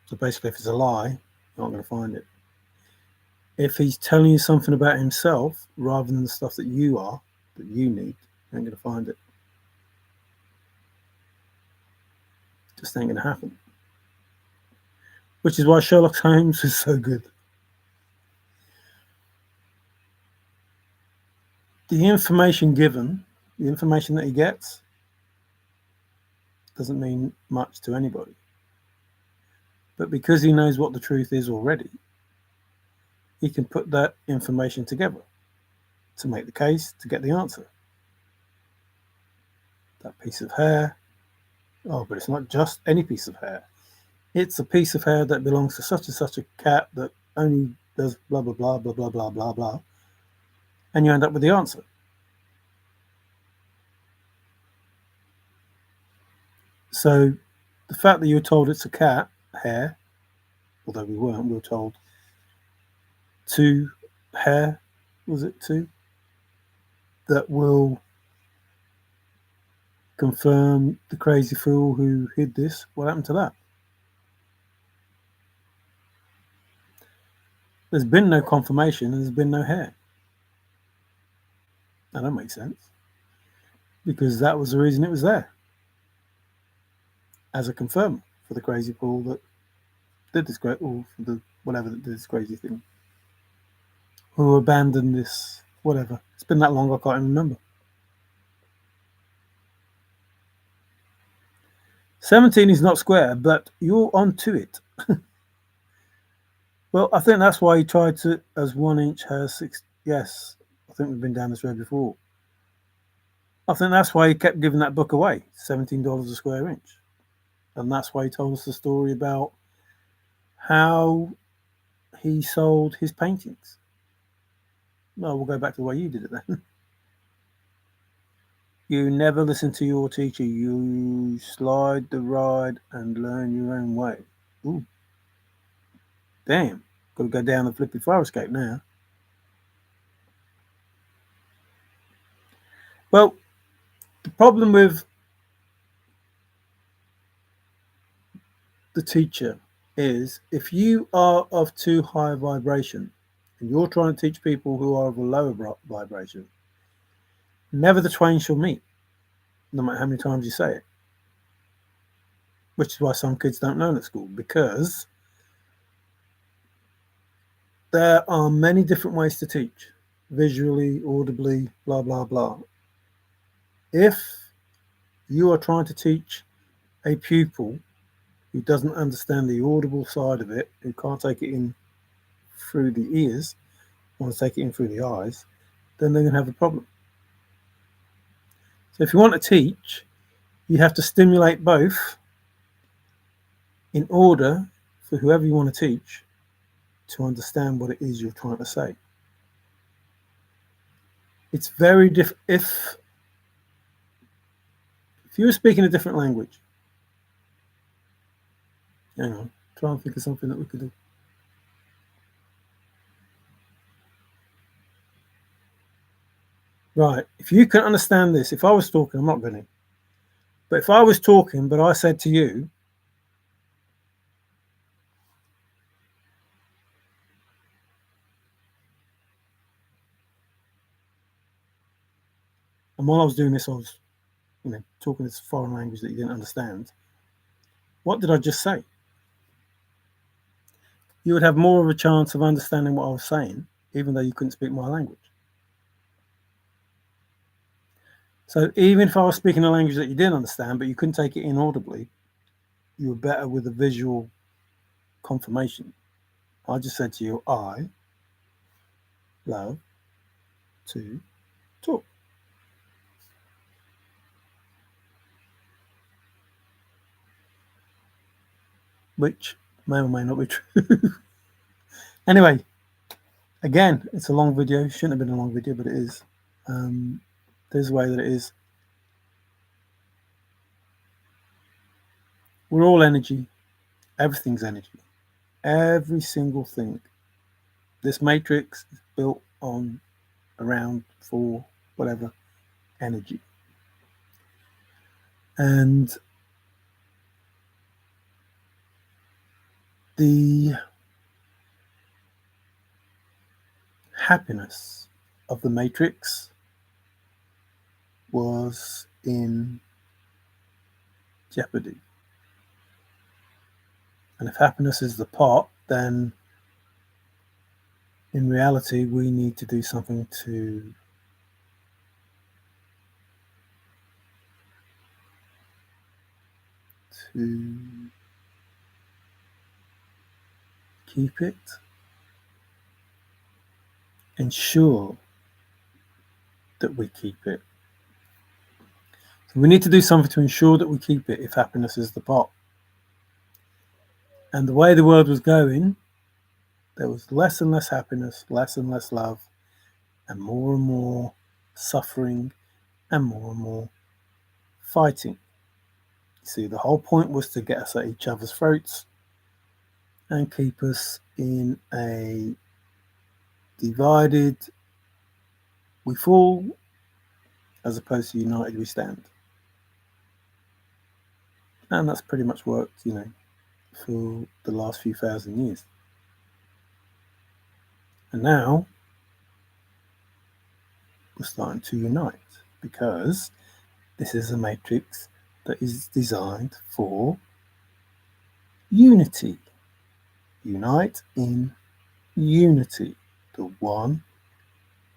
So basically, if it's a lie, you're not going to find it. If he's telling you something about himself rather than the stuff that you are, that you need, you ain't going to find it. Just ain't going to happen. Which is why Sherlock Holmes is so good. The information given, the information that he gets, doesn't mean much to anybody. But because he knows what the truth is already, he can put that information together to make the case, to get the answer. That piece of hair, oh, but it's not just any piece of hair. It's a piece of hair that belongs to such and such a cat that only does blah, blah, blah, blah, blah, blah, blah, blah. And you end up with the answer. So the fact that you're told it's a cat hair, although we weren't, we were told two hair, was it two? That will confirm the crazy fool who hid this. What happened to that? There's been no confirmation and there's been no hair. That don't make sense. Because that was the reason it was there. As a confirmer for the crazy Paul that did this great, or for the whatever that did this crazy thing. Who abandoned this, whatever. It's been that long I can't even remember. 17 is not square, but you're onto it. Well, I think that's why he tried to, as 1 inch has 6. Yes, I think we've been down this road before. I think that's why he kept giving that book away, $17 a square inch. And that's why he told us the story about how he sold his paintings. No, we'll go back to the way you did it then. You never listen to your teacher. You slide the ride and learn your own way. Ooh. Damn. Got to go down the flippy fire escape now. Well, the problem with the teacher is if you are of too high a vibration and you're trying to teach people who are of a lower vibration, never the twain shall meet, no matter how many times you say it. Which is why some kids don't learn at school, because there are many different ways to teach, visually, audibly, blah, blah, blah. If you are trying to teach a pupil who doesn't understand the audible side of it, who can't take it in through the ears, wants to take it in through the eyes, then they're going to have a problem. So if you want to teach, you have to stimulate both in order for whoever you want to teach to understand what it is you're trying to say. It's very different. If you were speaking a different language, hang on, try and think of something that we could do. Right, if you can understand this, if I was talking, I'm not going to, but if I was talking, but I said to you, and while I was doing this, I was, talking this foreign language that you didn't understand, what did I just say? You would have more of a chance of understanding what I was saying, even though you couldn't speak my language. So even if I was speaking a language that you didn't understand, but you couldn't take it in audibly, you were better with a visual confirmation. I just said to you, I love to talk. Which may or may not be true. Anyway, again, it's a long video. Shouldn't have been a long video, but it is. There's a way that it is. We're all energy. Everything's energy. Every single thing. This matrix is built on, around, for, whatever, energy. And the happiness of the matrix was in jeopardy. And if happiness is the pot, then in reality we need to do something to keep it, ensure that we keep it. So we need to do something to ensure that we keep it if happiness is the pot. And the way the world was going, there was less and less happiness, less and less love, and more suffering, and more fighting. You see, the whole point was to get us at each other's throats and keep us in a divided we fall as opposed to united we stand. And that's pretty much worked, for the last few thousand years. And now we're starting to unite because this is a matrix that is designed for unity. Unite in unity. The one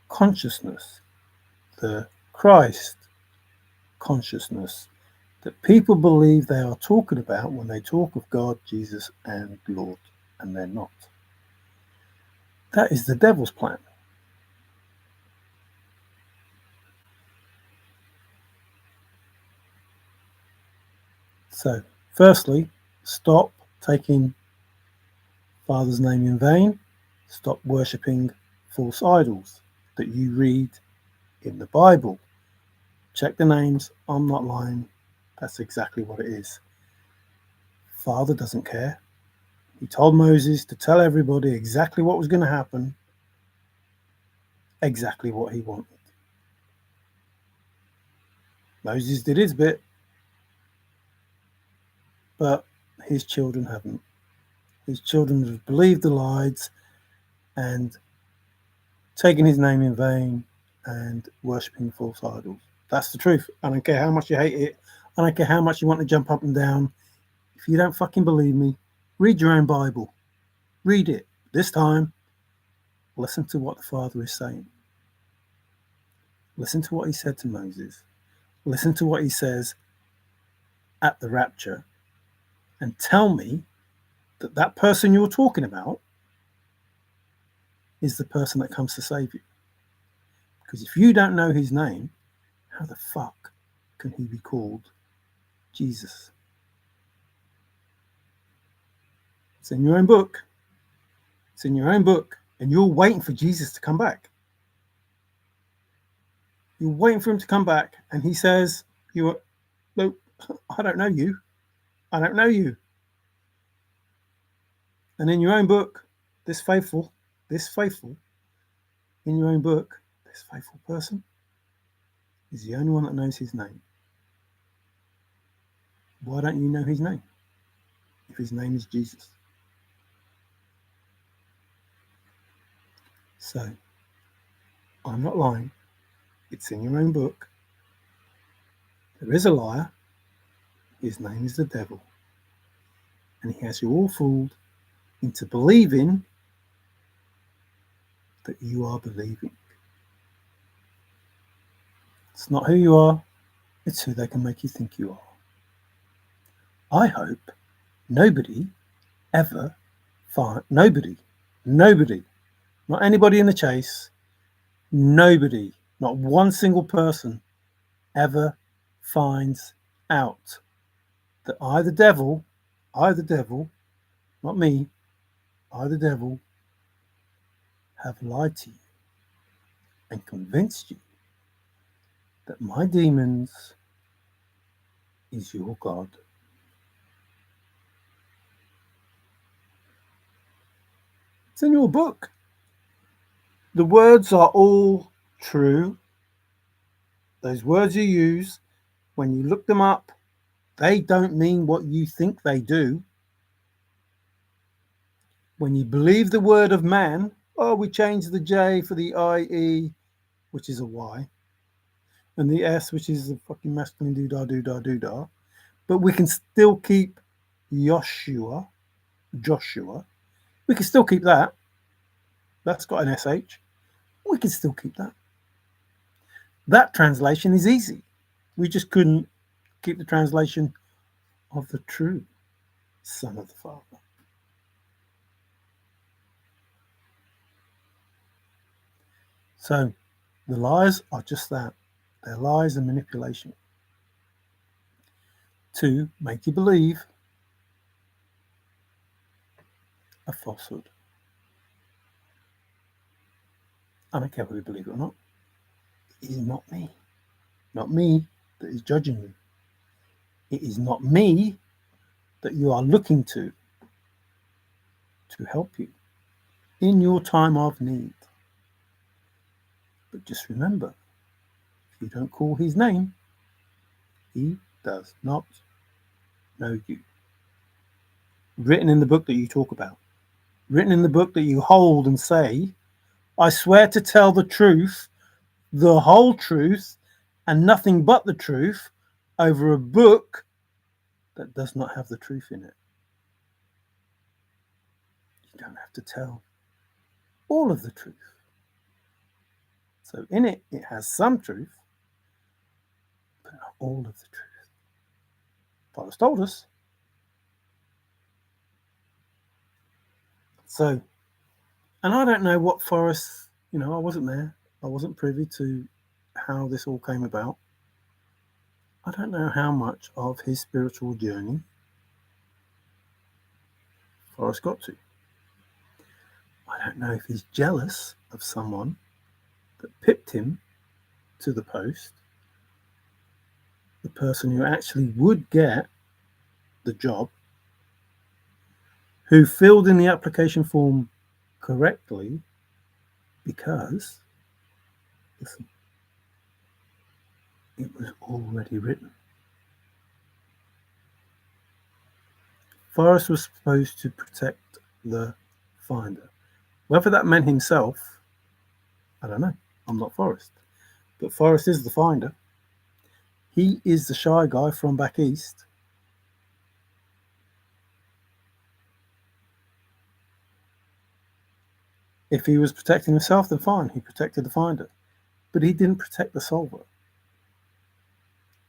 consciousness, the Christ consciousness that people believe they are talking about when they talk of God, Jesus, and Lord, and they're not. That is the devil's plan. So, firstly, stop taking Father's name in vain. Stop worshipping false idols that you read in the Bible. Check the names. I'm not lying. That's exactly what it is. Father doesn't care. He told Moses to tell everybody exactly what was going to happen, exactly what he wanted. Moses did his bit, but his children haven't. His children have believed the lies and taken his name in vain and worshipping false idols. That's the truth. I don't care how much you hate it. I don't care how much you want to jump up and down. If you don't fucking believe me, read your own Bible. Read it. This time, listen to what the Father is saying. Listen to what he said to Moses. Listen to what he says at the rapture. And tell me that that person you're talking about is the person that comes to save you. Because if you don't know his name, how the fuck can he be called Jesus? It's in your own book. It's in your own book. And you're waiting for Jesus to come back. You're waiting for him to come back. And he says, "Nope, I don't know you. I don't know you." And in your own book, this faithful, in your own book, this faithful person is the only one that knows his name. Why don't you know his name if his name is Jesus? So, I'm not lying. It's in your own book. There is a liar. His name is the devil. And he has you all fooled into believing that you are believing. It's not who you are, it's who they can make you think you are. I hope nobody ever nobody, not anybody in the chase, nobody, not one single person ever finds out that I, the devil, not me, I, the devil, have lied to you and convinced you that my demons is your God. It's in your book. The words are all true. Those words you use, when you look them up, they don't mean what you think they do. When you believe the word of man, oh, we changed the J for the IE, which is a Y, and the S, which is a fucking masculine doodah. But we can still keep Joshua. We can still keep that. That's got an SH. We can still keep that. That translation is easy. We just couldn't keep the translation of the true Son of the Father. So the lies are just that. They're lies and manipulation to make you believe a falsehood. I don't care whether you believe it or not. It is not me. Not me that is judging you. It is not me that you are looking to help you in your time of need. But just remember, if you don't call his name, he does not know you. Written in the book that you talk about, written in the book that you hold and say, I swear to tell the truth, the whole truth, and nothing but the truth over a book that does not have the truth in it. You don't have to tell all of the truth. So in it, it has some truth, but not all of the truth. Father's told us. So, and I don't know what Forrest, I wasn't there. I wasn't privy to how this all came about. I don't know how much of his spiritual journey Forrest got to. I don't know if he's jealous of someone that pipped him to the post, the person who actually would get the job, who filled in the application form correctly because, listen, it was already written. Forrest was supposed to protect the finder. Whether that meant himself, I don't know. I'm not Forrest. But Forrest is the finder. He is the shy guy from back east. If he was protecting himself, then fine. He protected the finder. But he didn't protect the solver.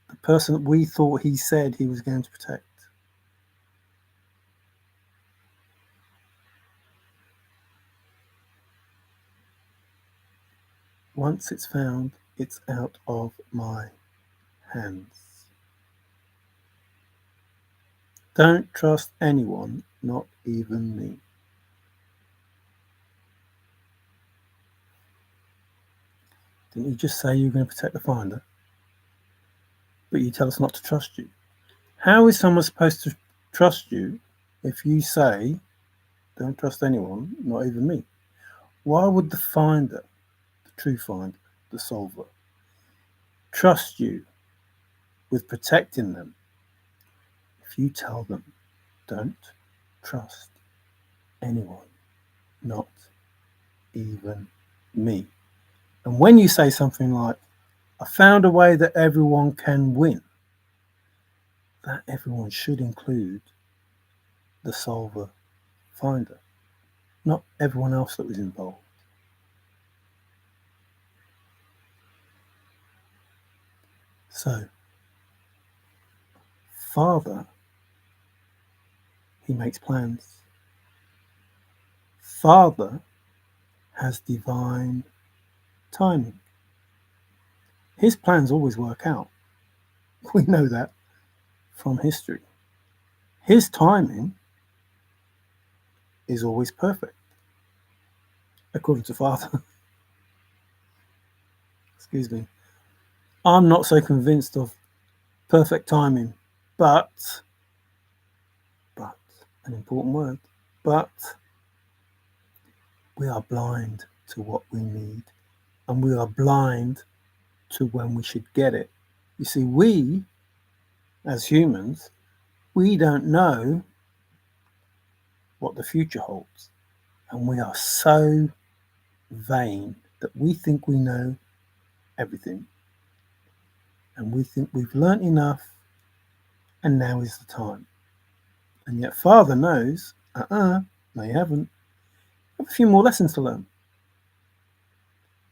The person that we thought he said he was going to protect. Once it's found, it's out of my hands. Don't trust anyone, not even me. Didn't you just say you were going to protect the finder? But you tell us not to trust you. How is someone supposed to trust you if you say, don't trust anyone, not even me? Why would the finder, the true finder, the solver, trust you with protecting them if you tell them, don't trust anyone, not even me? And when you say something like, I found a way that everyone can win, that everyone should include the solver finder, not everyone else that was involved. So, Father, he makes plans. Father has divine timing. His plans always work out. We know that from history. His timing is always perfect, according to Father. Excuse me. I'm not so convinced of perfect timing, but, an important word, but we are blind to what we need, and we are blind to when we should get it. You see, we, as humans, we don't know what the future holds. And we are so vain that we think we know everything. And we think we've learnt enough, and now is the time. And yet Father knows, no, you haven't. You have a few more lessons to learn.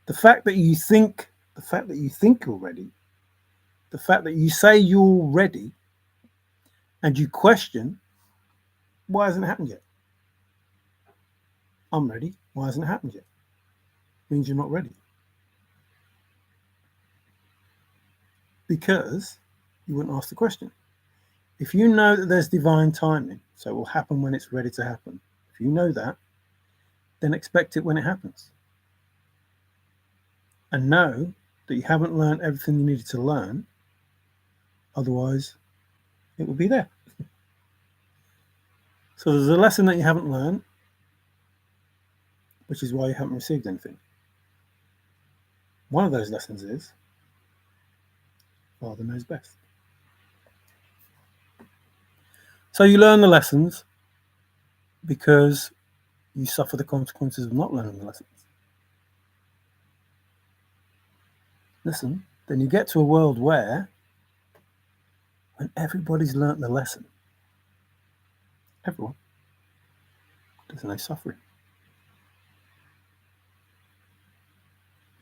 The fact that you think you're ready, the fact that you say you're ready, and you question, why hasn't it happened yet? I'm ready. Why hasn't it happened yet? Means you're not ready. Because you wouldn't ask the question. If you know that there's divine timing, so it will happen when it's ready to happen, if you know that, then expect it when it happens. And know that you haven't learned everything you needed to learn, otherwise it will be there. So there's a lesson that you haven't learned, which is why you haven't received anything. One of those lessons is, Father knows best. So you learn the lessons because you suffer the consequences of not learning the lessons. Listen, then you get to a world where, when everybody's learnt the lesson, everyone, there's no suffering.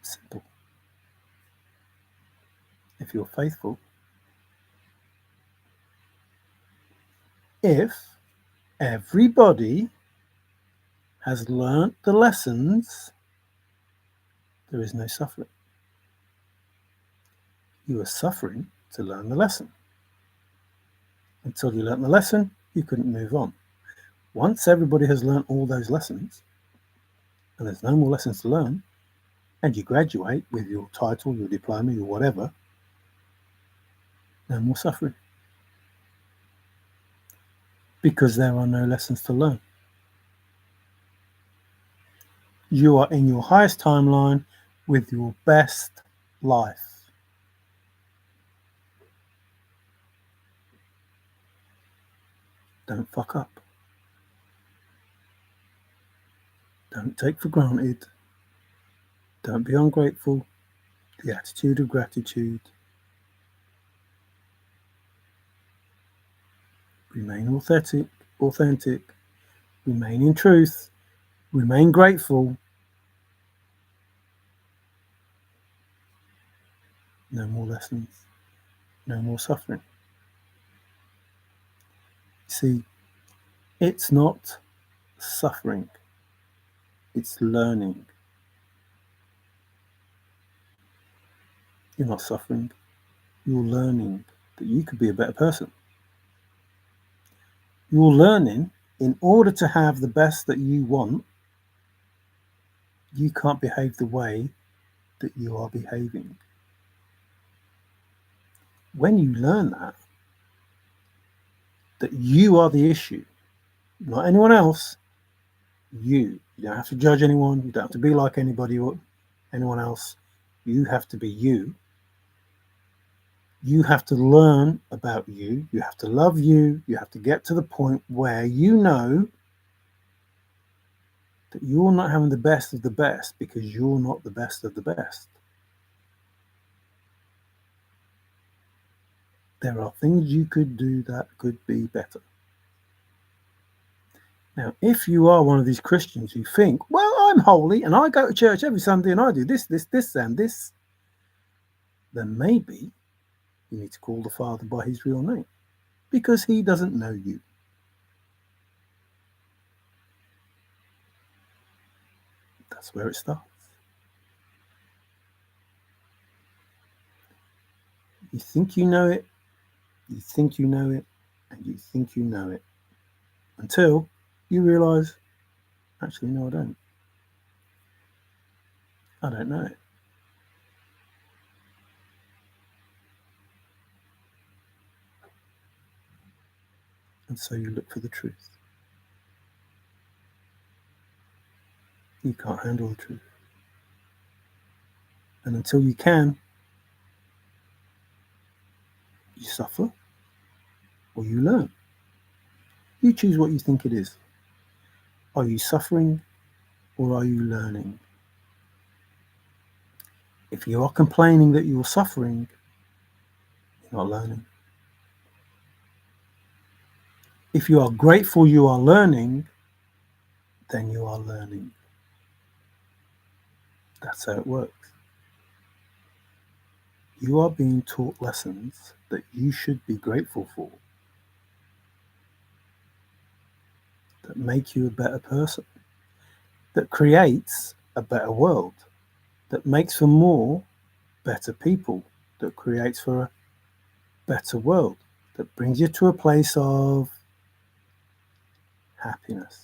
Simple. If you're faithful, if everybody has learnt the lessons, there is no suffering. You were suffering to learn the lesson. Until you learnt the lesson, you couldn't move on. Once everybody has learnt all those lessons, and there's no more lessons to learn, and you graduate with your title, your diploma, your whatever, no more suffering. Because there are no lessons to learn. You are in your highest timeline with your best life. Don't fuck up. Don't take for granted. Don't be ungrateful. The attitude of gratitude. Remain authentic. Remain in truth. Remain grateful. No more lessons. No more suffering. See, it's not suffering. It's learning. You're not suffering. You're learning that you could be a better person. You're learning in order to have the best that you want, you can't behave the way that you are behaving. When you learn that you are the issue, not anyone else, you. You don't have to judge anyone. You don't have to be like anybody or anyone else. You have to be you. You have to learn about you. You have to love you. You have to get to the point where you know that you're not having the best of the best because you're not the best of the best. There are things you could do that could be better. Now, if you are one of these Christians who think, well, I'm holy and I go to church every Sunday and I do this, and this, then maybe you need to call the Father by his real name because he doesn't know you. That's where it starts. You think you know it, you think you know it, and you think you know it until you realize, actually, no, I don't. I don't know it. And so you look for the truth. You can't handle the truth. And until you can, you suffer or you learn. You choose what you think it is. Are you suffering or are you learning? If you are complaining that you're suffering, you're not learning. If you are grateful you are learning, then you are learning. That's how it works. You are being taught lessons that you should be grateful for, that make you a better person, that creates a better world, that makes for more better people, that creates for a better world, that brings you to a place of happiness.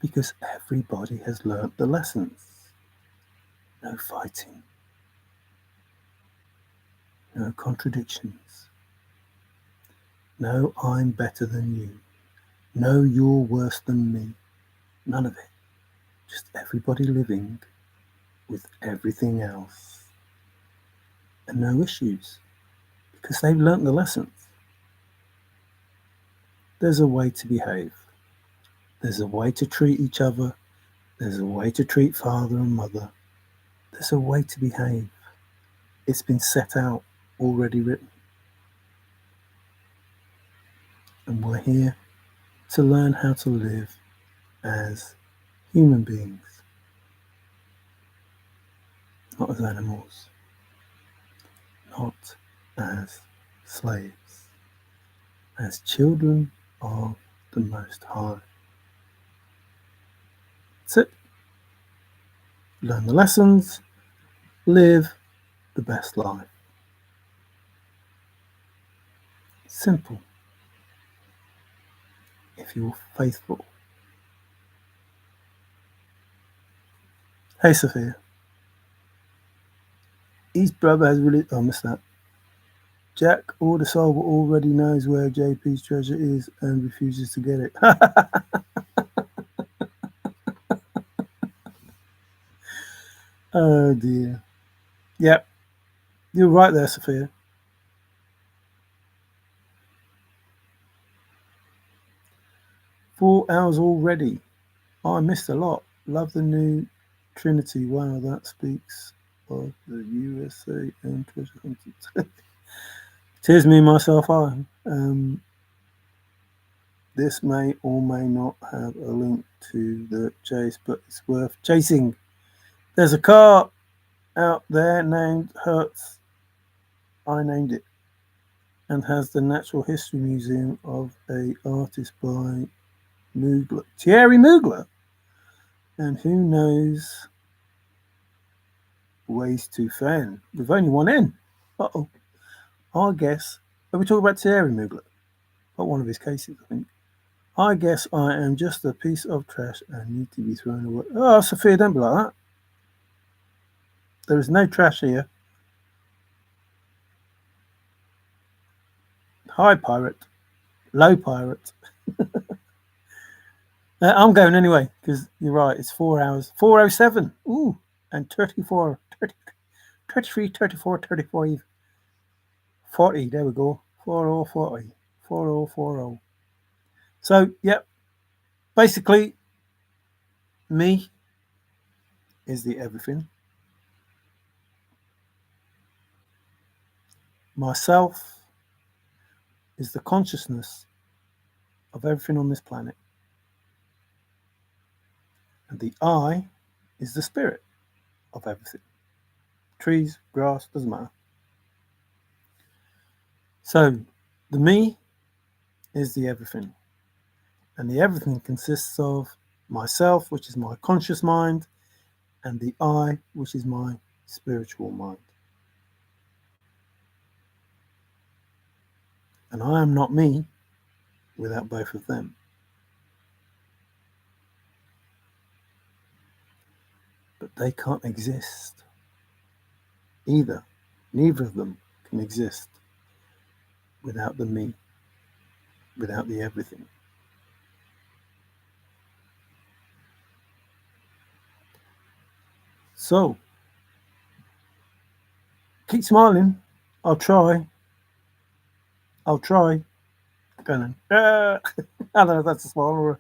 Because everybody has learnt the lessons. No fighting. No contradictions. No, I'm better than you. No, you're worse than me. None of it. Just everybody living with everything else. And no issues. Because they've learnt the lessons. There's a way to behave. There's a way to treat each other. There's a way to treat father and mother. There's a way to behave. It's been set out, already written. And we're here to learn how to live as human beings, not as animals, not as slaves, as children of the Most High. That's it. Learn the lessons, live the best life. Simple. If you're faithful. Hey, Sophia. His brother has really. Oh, I missed that. Jack or the solver already knows where JP's treasure is and refuses to get it. Oh dear. Yep, you're right there, Sophia. 4 hours already. Oh, I missed a lot. Love the new Trinity. Wow, that speaks of the USA and treasure hunters. Tears me myself on. This may or may not have a link to the chase, but it's worth chasing. There's a car out there named Hertz. I named it, and has the Natural History Museum of a artist by Mugler, Thierry Mugler, and who knows ways to fan with only one N. Uh-oh. I guess. Are we talking about Thierry Mugler? Not one of his cases, I think. I guess I am just a piece of trash and need to be thrown away. Oh, Sophia, don't be like that. There is no trash here. High pirate. Low pirate. I'm going anyway, because you're right, it's 4 hours. 4:07. Ooh, and 34, 30, 33, 34, 35, 40. There we go. 4040. 4040. So, yep, basically, me is the everything. Myself is the consciousness of everything on this planet. And the I is the spirit of everything. Trees, grass, doesn't matter. So, the me is the everything. And the everything consists of myself, which is my conscious mind, and the I, which is my spiritual mind. And I am not me without both of them. But they can't exist either. Neither of them can exist without the me, without the everything. So, keep smiling. I'll try. I'll try. Go on. I don't know if that's a smile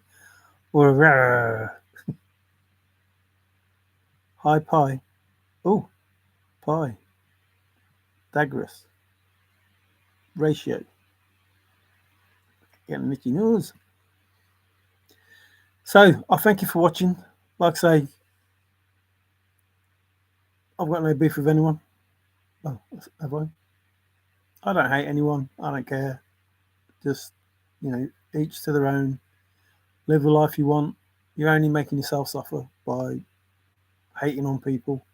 or a high pie. Oh, pie. Daggerous. Ratio. Getting Mickey nose. So, I thank you for watching. Like I say, I've got no beef with anyone. Oh, have I? I don't hate anyone. I don't care. Just, each to their own. Live the life you want. You're only making yourself suffer by hating on people.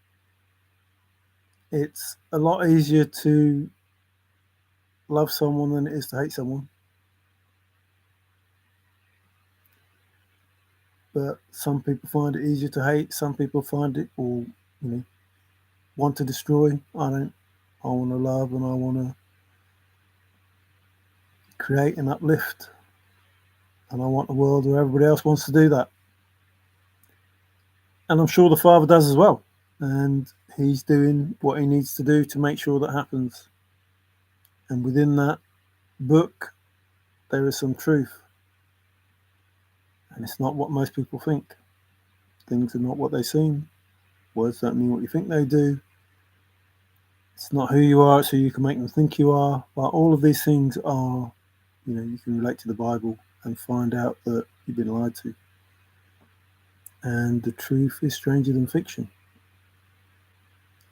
It's a lot easier to love someone than it is to hate someone. But some people find it easier to hate. Some people find it, or want to destroy. I don't. I want to love, and I want to create and uplift, and I want a world where everybody else wants to do that. And I'm sure the Father does as well. And he's doing what he needs to do to make sure that happens. And within that book, there is some truth. And it's not what most people think. Things are not what they seem. Words don't mean what you think they do. It's not who you are, it's who you can make them think you are. But all of these things are, you can relate to the Bible and find out that you've been lied to. And the truth is stranger than fiction.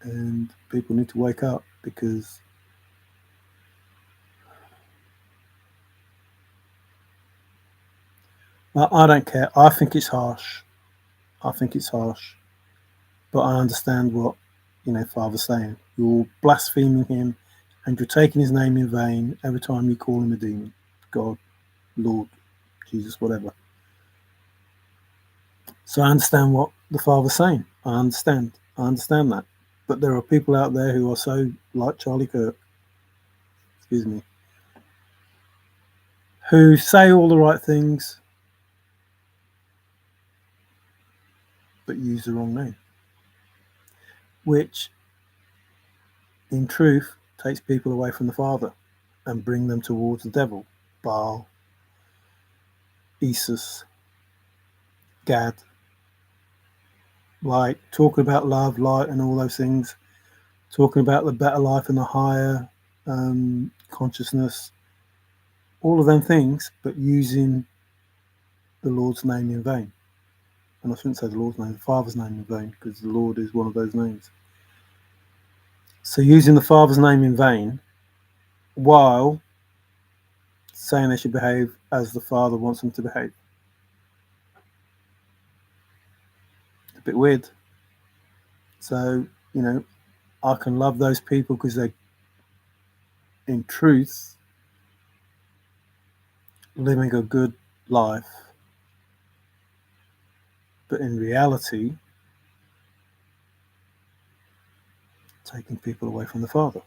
And people need to wake up, because I don't care. I think it's harsh. But I understand what, Father's saying. You're blaspheming him, and you're taking his name in vain every time you call him a demon. God, Lord, Jesus, whatever. So I understand what the Father's saying. I understand that. But there are people out there who are so like Charlie Kirk, excuse me, who say all the right things but use the wrong name, which in truth takes people away from the Father and bring them towards the devil, Baal, Isis, Gad. Like talking about love, light, and all those things, talking about the better life and the higher consciousness, all of them things, but using the Lord's name in vain. And I shouldn't say the Lord's name, the Father's name in vain, because the Lord is one of those names. So using the Father's name in vain while saying they should behave as the Father wants them to behave. A bit weird. So, I can love those people because they, in truth, living a good life, but in reality, taking people away from the Father.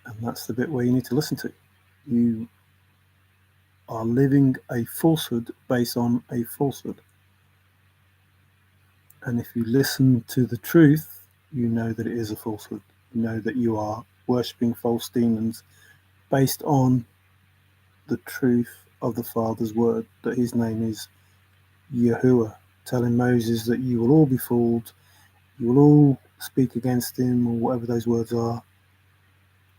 And that's the bit where you need to listen to. You are living a falsehood based on a falsehood. And if you listen to the truth, you know that it is a falsehood. You know that you are worshipping false demons based on the truth of the Father's word, that his name is Yahuwah, telling Moses that you will all be fooled, you will all speak against him, or whatever those words are,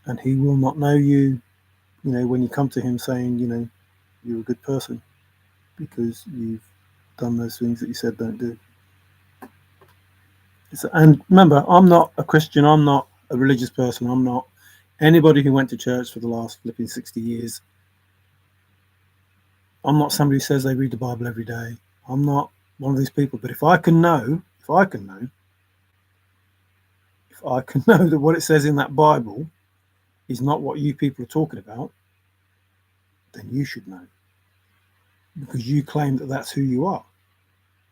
and he will not know you, when you come to him saying, you're a good person because you've done those things that you said don't do. And remember, I'm not a Christian, I'm not a religious person, I'm not anybody who went to church for the last flipping 60 years. I'm not somebody who says they read the Bible every day. I'm not one of these people. But if I can know that what it says in that Bible is not what you people are talking about, then you should know. Because you claim that that's who you are.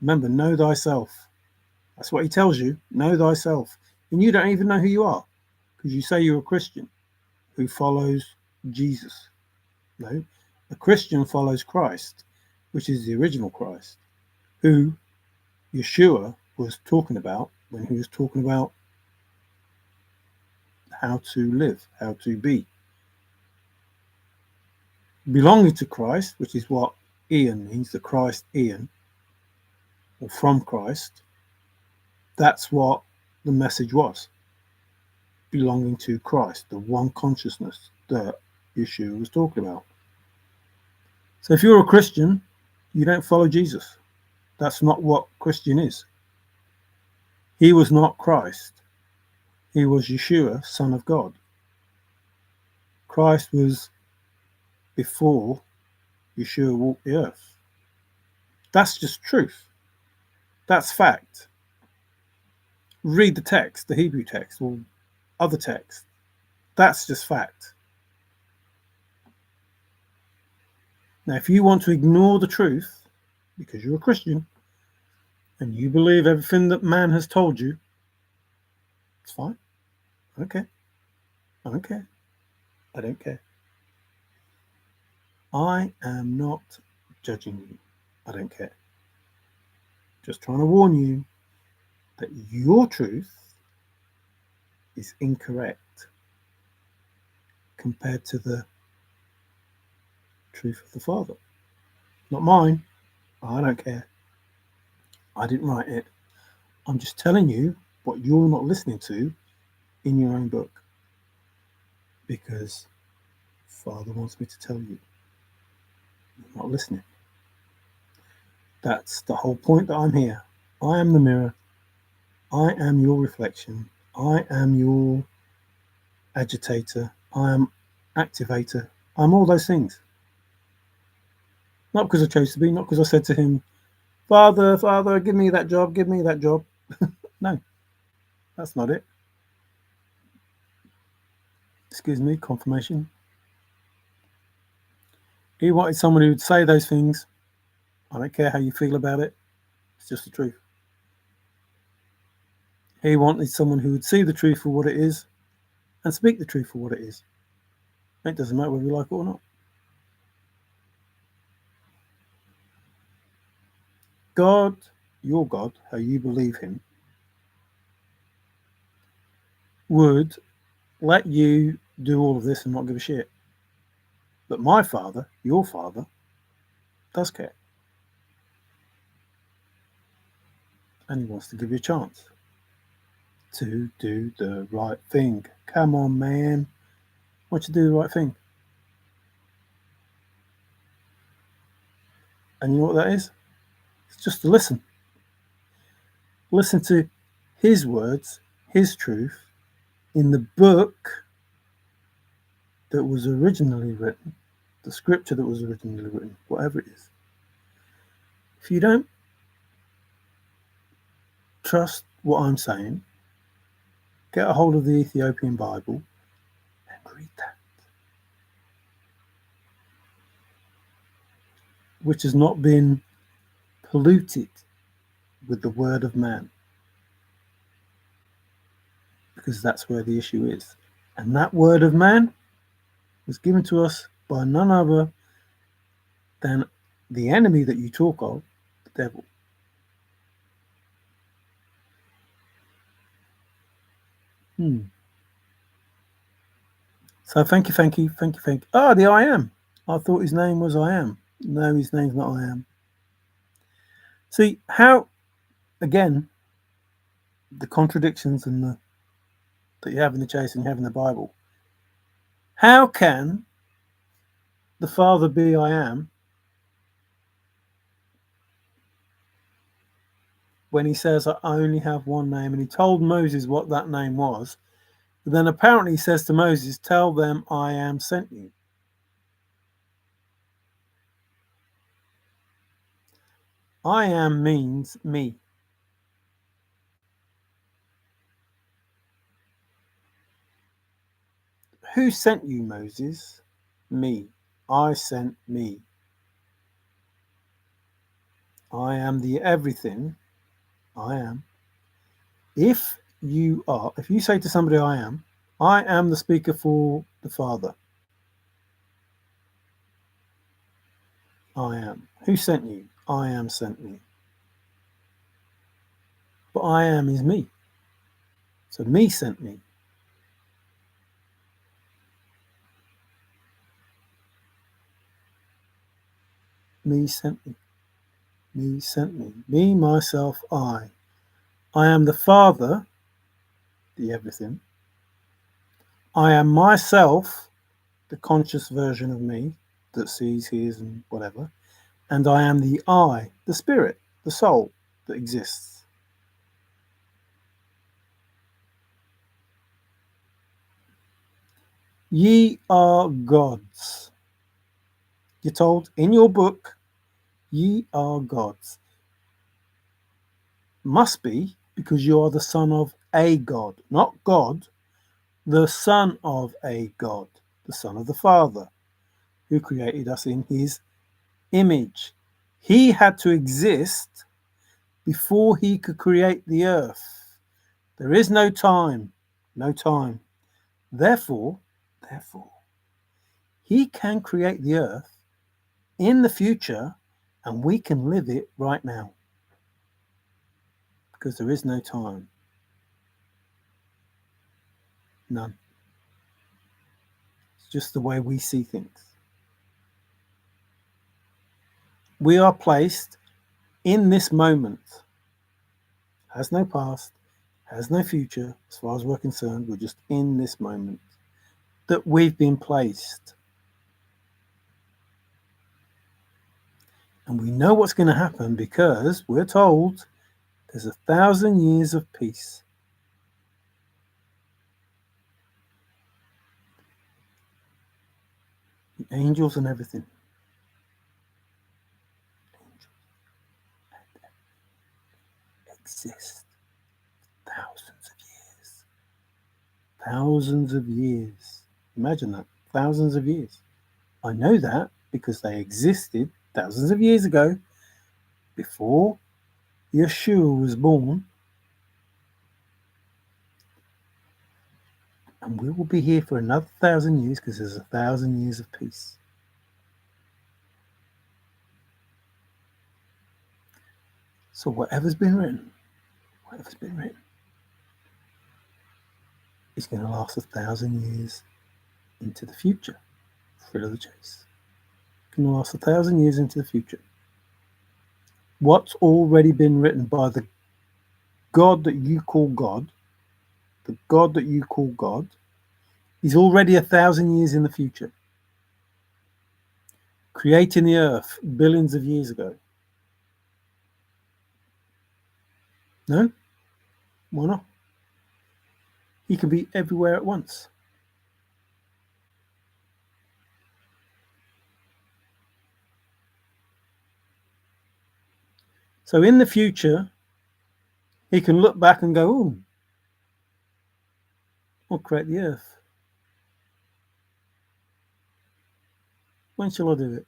Remember, know thyself. That's what he tells you. Know thyself. And you don't even know who you are, because you say you're a Christian who follows Jesus. No, a Christian follows Christ, which is the original Christ, who Yeshua was talking about when he was talking about how to live, how to be. Belonging to Christ, which is what Ian means, the Christ Ian, or from Christ, that's what the message was. Belonging to Christ, the one consciousness that Yeshua was talking about. So if you're a Christian, you don't follow Jesus. That's not what Christian is. He was not Christ. He was Yeshua, Son of God. Christ was before Yeshua walked the earth. That's just truth. That's fact. Read the text, the Hebrew text, or other text. That's just fact. Now, if you want to ignore the truth, because you're a Christian, and you believe everything that man has told you, it's fine. Okay. I don't care. I don't care. I am not judging you. I don't care. Just trying to warn you that your truth is incorrect compared to the truth of the Father. Not mine. I don't care. I didn't write it. I'm just telling you what you're not listening to in your own book because Father wants me to tell you. You're not listening. That's the whole point that I'm here. I am the mirror. I am your reflection. I am your agitator. I am activator. I'm all those things. Not because I chose to be, not because I said to him, Father, Father, give me that job, give me that job. No, that's not it. Excuse me, confirmation. He wanted someone who would say those things. I don't care how you feel about it. It's just the truth. He wanted someone who would see the truth for what it is and speak the truth for what it is. It doesn't matter whether you like it or not. God, your God, how you believe him, would let you do all of this and not give a shit. But my Father, your Father, does care. And he wants to give you a chance to do the right thing. Come on, man. Why don't you do the right thing? And you know what that is? It's just to listen. Listen to his words, his truth, in the book that was originally written, the scripture that was originally written, whatever it is. If you don't trust what I'm saying, get a hold of the Ethiopian Bible and read that, which has not been polluted with the word of man, because that's where the issue is. And that word of man was given to us by none other than the enemy that you talk of, the devil. So thank you, thank you, thank you, thank you. Ah, the I am. I thought his name was I am. No, his name's not I am. See how, again, the contradictions and the that you have in the chase and you have in the Bible. How can the Father be I am when he says I only have one name and he told Moses what that name was? But then apparently he says to Moses, tell them I am sent you. I am means me. Who sent you, Moses? Me. I sent me. I am the everything. I am. If you say to somebody I am the speaker for the Father. I am. Who sent you? I am sent me. But I am is me. So me sent me. Me sent me. Me sent me. Me, myself, I. I am the Father, the everything. I am myself, the conscious version of me that sees, hears, and whatever. And I am the I, the spirit, the soul that exists. Ye are gods. You're told in your book, ye are gods. Must be because you are the son of a God, not God, the son of a God, the son of the Father, who created us in his image. He had to exist before he could create the earth. There is no time, no time. Therefore, he can create the earth in the future and we can live it right now because there is no time. None. It's just the way we see things. We are placed in this moment. Has no past, has no future. As far as we're concerned, we're just in this moment that we've been placed. And we know what's going to happen because we're told there's 1,000 years of peace. The angels and everything. Exist. Thousands of years. Thousands of years. Imagine that. Thousands of years. I know that because they existed thousands of years ago before Yeshua was born. And we will be here for another 1,000 years because there's 1,000 years of peace. So whatever's been written is going to last 1,000 years into the future. Thrill of the chase. It's going to last 1,000 years into the future. What's already been written by the God that you call God, the God that you call God, is already 1,000 years in the future. Creating the earth billions of years ago. No? Why not? He can be everywhere at once. So in the future, he can look back and go, oh, I'll create the earth. When shall I do it?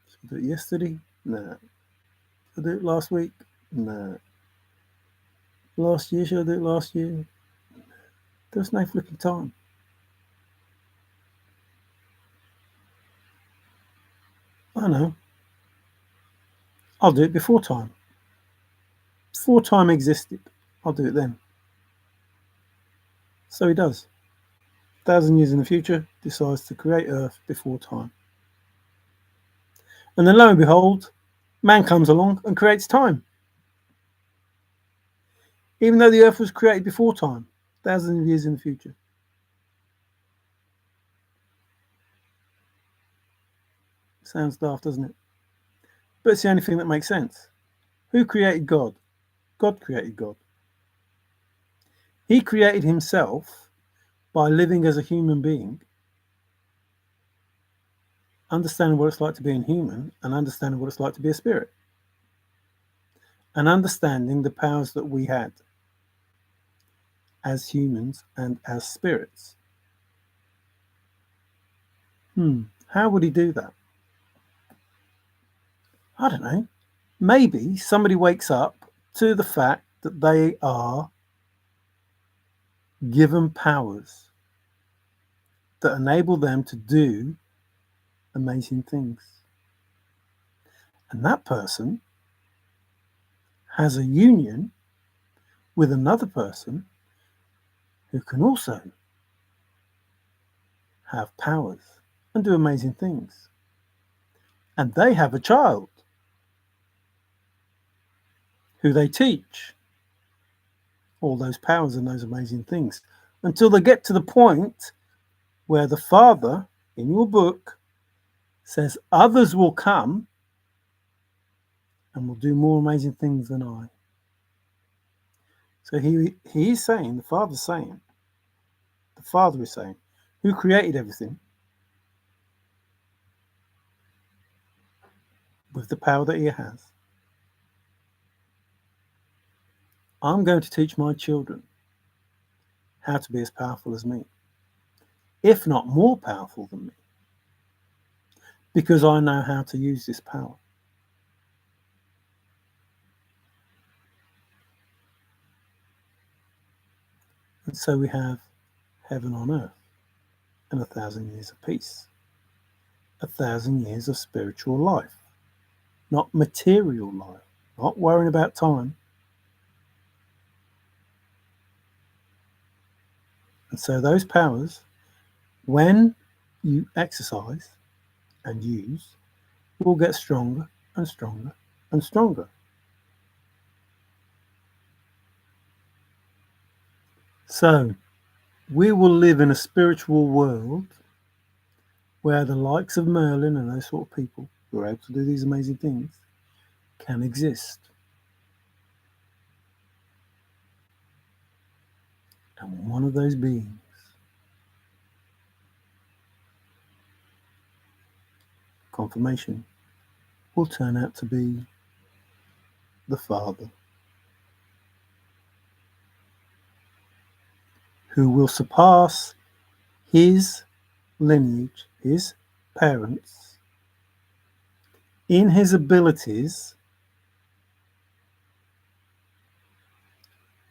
Shall I do it yesterday? No. Shall I do it last week? No. Last year? Shall I do it last year? There's no flipping time. I know. I'll do it before time. Before time existed, I'll do it then. So he does. 1,000 years in the future, decides to create Earth before time. And then lo and behold, man comes along and creates time. Even though the Earth was created before time, thousands of years in the future. Sounds daft, doesn't it? But it's the only thing that makes sense. Who created God? God created God. He created himself by living as a human being, understanding what it's like to be a human, and understanding what it's like to be a spirit, and understanding the powers that we had as humans and as spirits. How would he do that? I don't know. Maybe somebody wakes up to the fact that they are given powers that enable them to do amazing things. And that person has a union with another person who can also have powers and do amazing things. And they have a child who they teach all those powers and those amazing things until they get to the point where the father in your book says others will come and will do more amazing things than I. So he is saying, the father is saying, who created everything with the power that he has, I'm going to teach my children how to be as powerful as me, if not more powerful than me, because I know how to use this power. And so we have heaven on earth and 1,000 years of peace, 1,000 years of spiritual life, not material life, not worrying about time. And so those powers, when you exercise and use, will get stronger and stronger and stronger. So, we will live in a spiritual world where the likes of Merlin and those sort of people who are able to do these amazing things can exist. And one of those beings, confirmation, will turn out to be the Father, who will surpass his lineage, his parents, in his abilities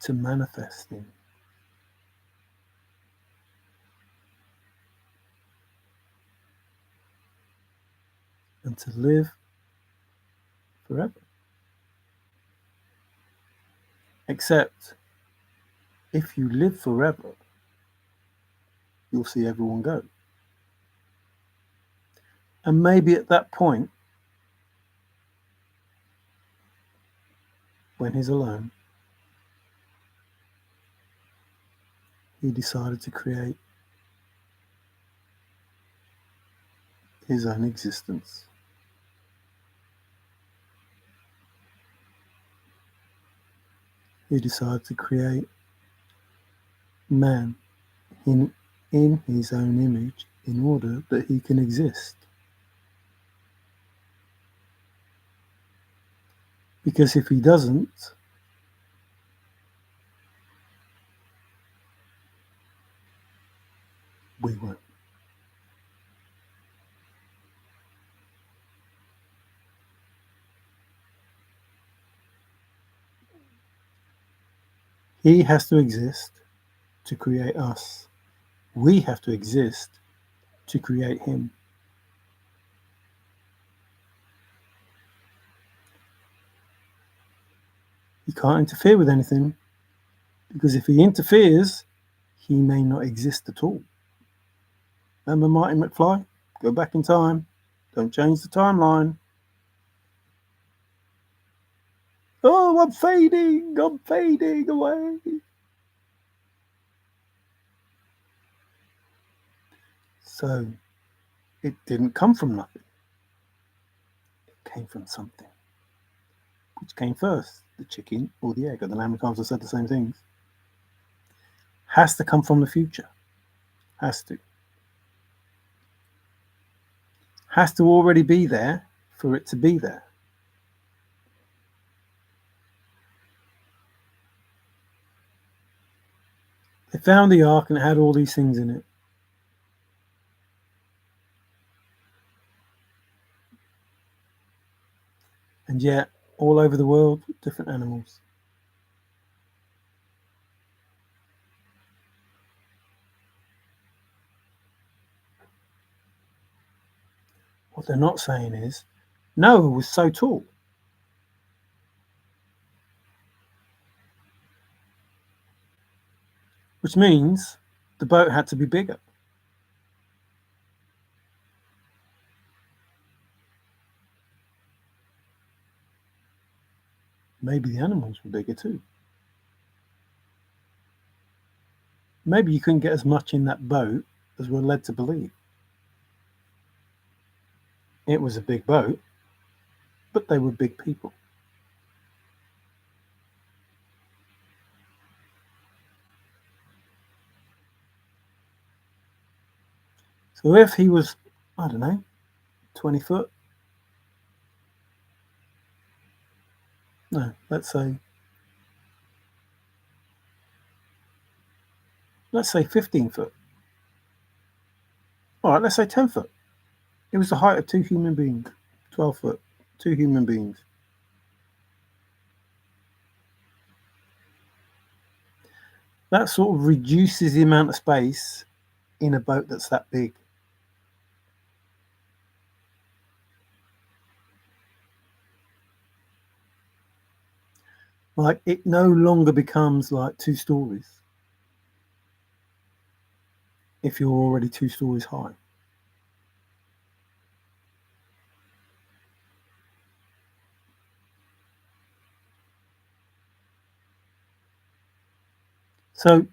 to manifest him. And to live forever. Except if you live forever, you'll see everyone go. And maybe at that point, when he's alone, he decided to create his own existence. He decided to create man in his own image in order that he can exist. Because if he doesn't, we won't. He has to exist to create us. We have to exist to create him. He can't interfere with anything, because if he interferes, he may not exist at all. Remember Marty McFly? Go back in time. Don't change the timeline. Oh, I'm fading away. So it didn't come from nothing. It came from something. Which came first, the chicken or the egg? I don't know how many times I said the same things. Has to come from the future. Has to. Has to already be there for it to be there. They found the ark and it had all these things in it. And yet, all over the world, different animals. What they're not saying is, Noah was so tall. Which means the boat had to be bigger. Maybe the animals were bigger too. Maybe you couldn't get as much in that boat as we're led to believe. It was a big boat, but they were big people. So if he was, I don't know, 20 foot, no, let's say 15 foot. All right, let's say 10 foot. It was the height of two human beings. 12 foot, two human beings. That sort of reduces the amount of space in a boat that's that big. Like, it no longer becomes like 2 stories if you're already 2 stories high. So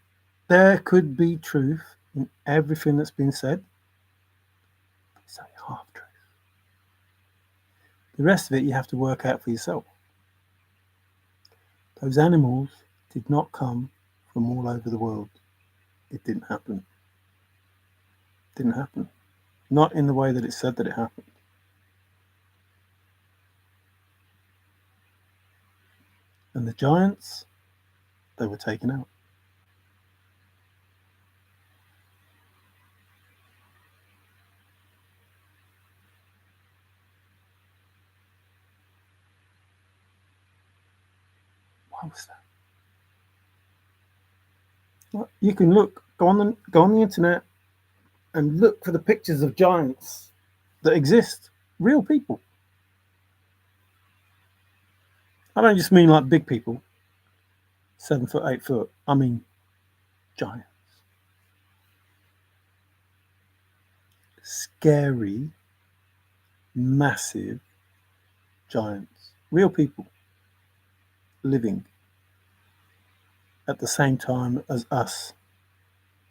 there could be truth in everything that's been said. It's only half truth. The rest of it you have to work out for yourself. Those animals did not come from all over the world. It didn't happen. It didn't happen. Not in the way that it said that it happened. And the giants, they were taken out. Why was that? Well, you can look, go on the internet and look for the pictures of giants that exist. Real people. I don't just mean like big people, 7 foot, 8 foot. I mean giants. Scary, massive giants. Real people living at the same time as us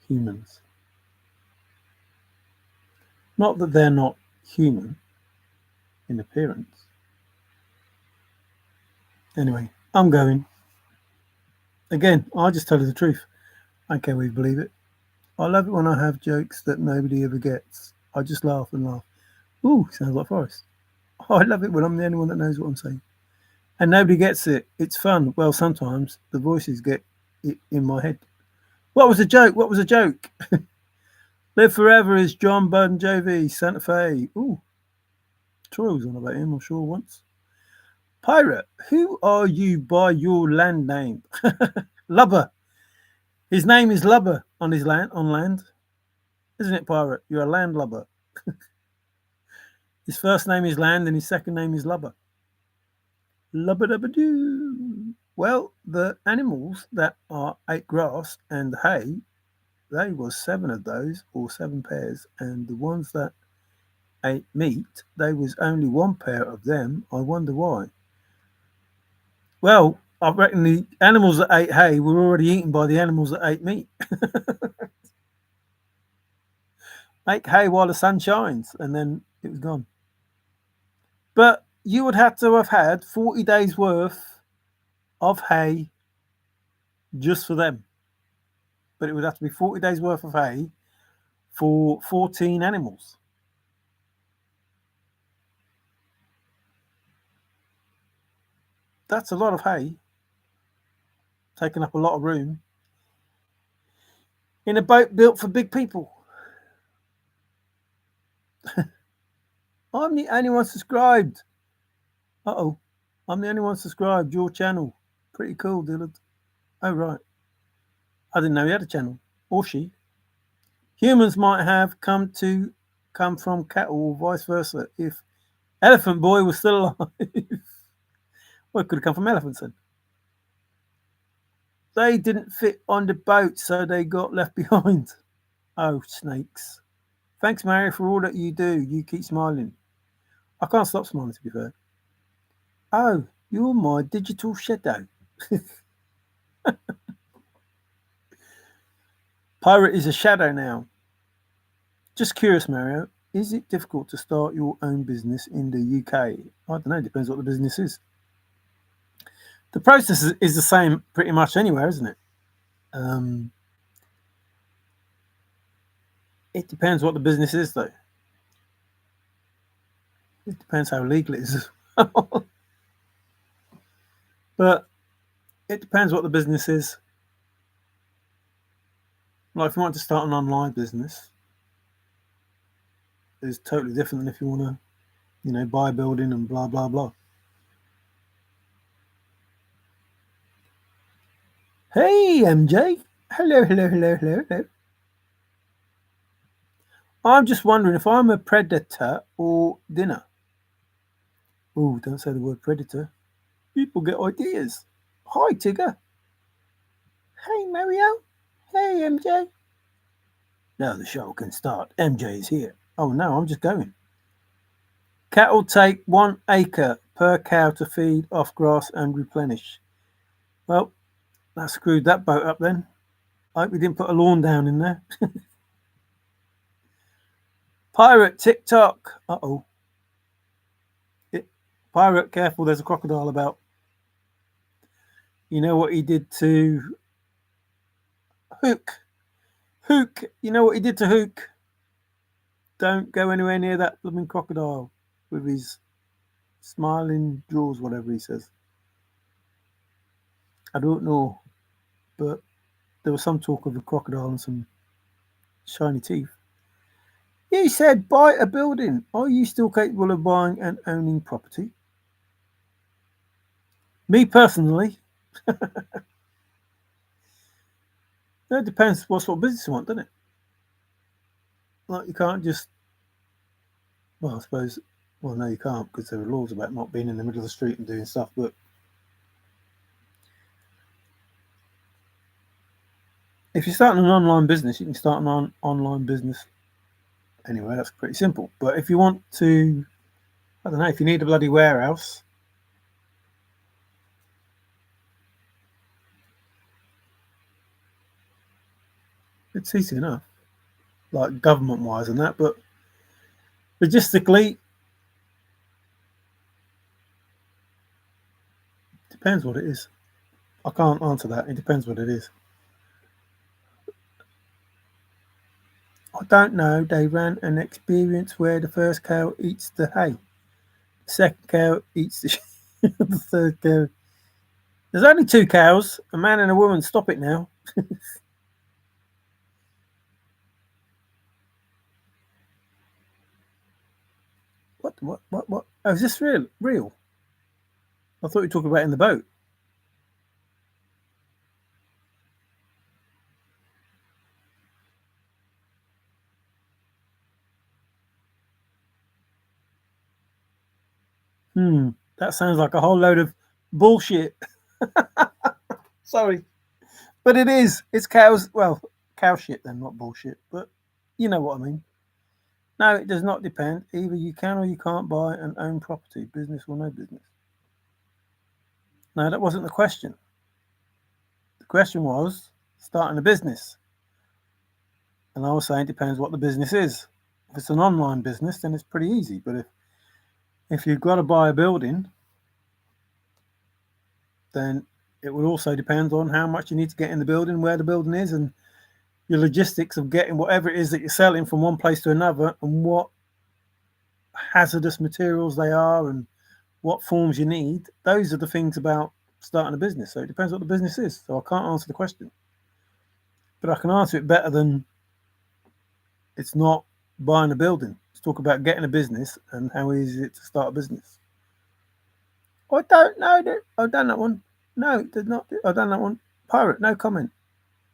humans. Not that they're not human in appearance. Anyway, I'm going. Again, I'll just tell you the truth. I don't care whether you believe it. I love it when I have jokes that nobody ever gets. I just laugh and laugh. Ooh, sounds like Forrest. I love it when I'm the only one that knows what I'm saying. And nobody gets it. It's fun. Well, sometimes the voices get it in my head. What was a joke? What was a joke? Live Forever is John Bon Jovi, Santa Fe. Ooh, Troy was on about him, I'm sure, once. Pirate, who are you by your land name? Lubber. His name is Lubber on land. Isn't it, Pirate? You're a landlubber. His first name is Land and his second name is Lubber. Lubba-dubba-doo. Well, the animals that ate grass and hay, there was 7 of those, or 7 pairs, and the ones that ate meat, there was only 1 pair of them. I wonder why. Well, I reckon the animals that ate hay were already eaten by the animals that ate meat. Make hay while the sun shines, and then it was gone. But you would have to have had 40 days worth of hay just for them. But it would have to be 40 days worth of hay for 14 animals. That's a lot of hay, taking up a lot of room in a boat built for big people. I'm the only one subscribed. Uh-oh. I'm the only one subscribed. Your channel. Pretty cool, Dylan. Oh, right. I didn't know he had a channel. Or she. Humans might have come from cattle or vice versa if Elephant Boy was still alive. Well, it could have come from elephants then. They didn't fit on the boat, so they got left behind. Oh, snakes. Thanks, Mary, for all that you do. You keep smiling. I can't stop smiling, to be fair. Oh, you're my digital shadow. Pirate is a shadow now. Just curious, Mario, is it difficult to start your own business in the UK? I don't know, depends what the business is. The process is the same pretty much anywhere, isn't it? It depends what the business is, though. It depends how legal it is. But it depends what the business is. Like if you want to start an online business, it's totally different than if you want to, buy a building and blah, blah, blah. Hey, MJ. Hello, hello, hello, hello, hello. I'm just wondering if I'm a predator or dinner. Oh, don't say the word predator. People get ideas. Hi, Tigger. Hey, Mario. Hey, MJ. Now the show can start. MJ is here. Oh, no, I'm just going. Cattle take 1 acre per cow to feed off grass and replenish. Well, that screwed that boat up then. I hope we didn't put a lawn down in there. Pirate TikTok. Uh-oh. Pirate, careful, there's a crocodile about. You know what he did to Hook? Hook, you know what he did to Hook? Don't go anywhere near that blooming crocodile with his smiling jaws, whatever he says. I don't know, but there was some talk of a crocodile and some shiny teeth. He said, buy a building. Are you still capable of buying and owning property? Me personally, it depends what sort of business you want, doesn't it? Like you can't just, well, I suppose, well, no, you can't because there are laws about not being in the middle of the street and doing stuff. But if you're starting an online business, you can start an online business anyway. That's pretty simple. But if you want to, I don't know, if you need a bloody warehouse, it's easy enough, like government wise and that. But logistically, depends what it is. I can't answer that. It depends what it is. I don't know. They ran an experience where the first cow eats the hay, the second cow eats the the third cow. There's only two cows, a man and a woman. Stop it now. What? What? What? What? Oh, is this real? Real? I thought you were talking about in the boat. That sounds like a whole load of bullshit. Sorry, but it is. It's cows. Well, cow shit then, not bullshit. But you know what I mean. No, it does not depend. Either you can or you can't buy and own property, business or no business. No, that wasn't the question. The question was starting a business. And I was saying it depends what the business is. If it's an online business, then it's pretty easy. But if you've got to buy a building, then it would also depend on how much you need to get in the building, where the building is, and your logistics of getting whatever it is that you're selling from one place to another, and what hazardous materials they are, and what forms you need. Those are the things about starting a business. So it depends what the business is. So I can't answer the question, but I can answer it better than it's not buying a building. Let's talk about getting a business and how easy it is to start a business. I don't know. I've done that one. No, it did not. I've done that one. Pirate, no comment.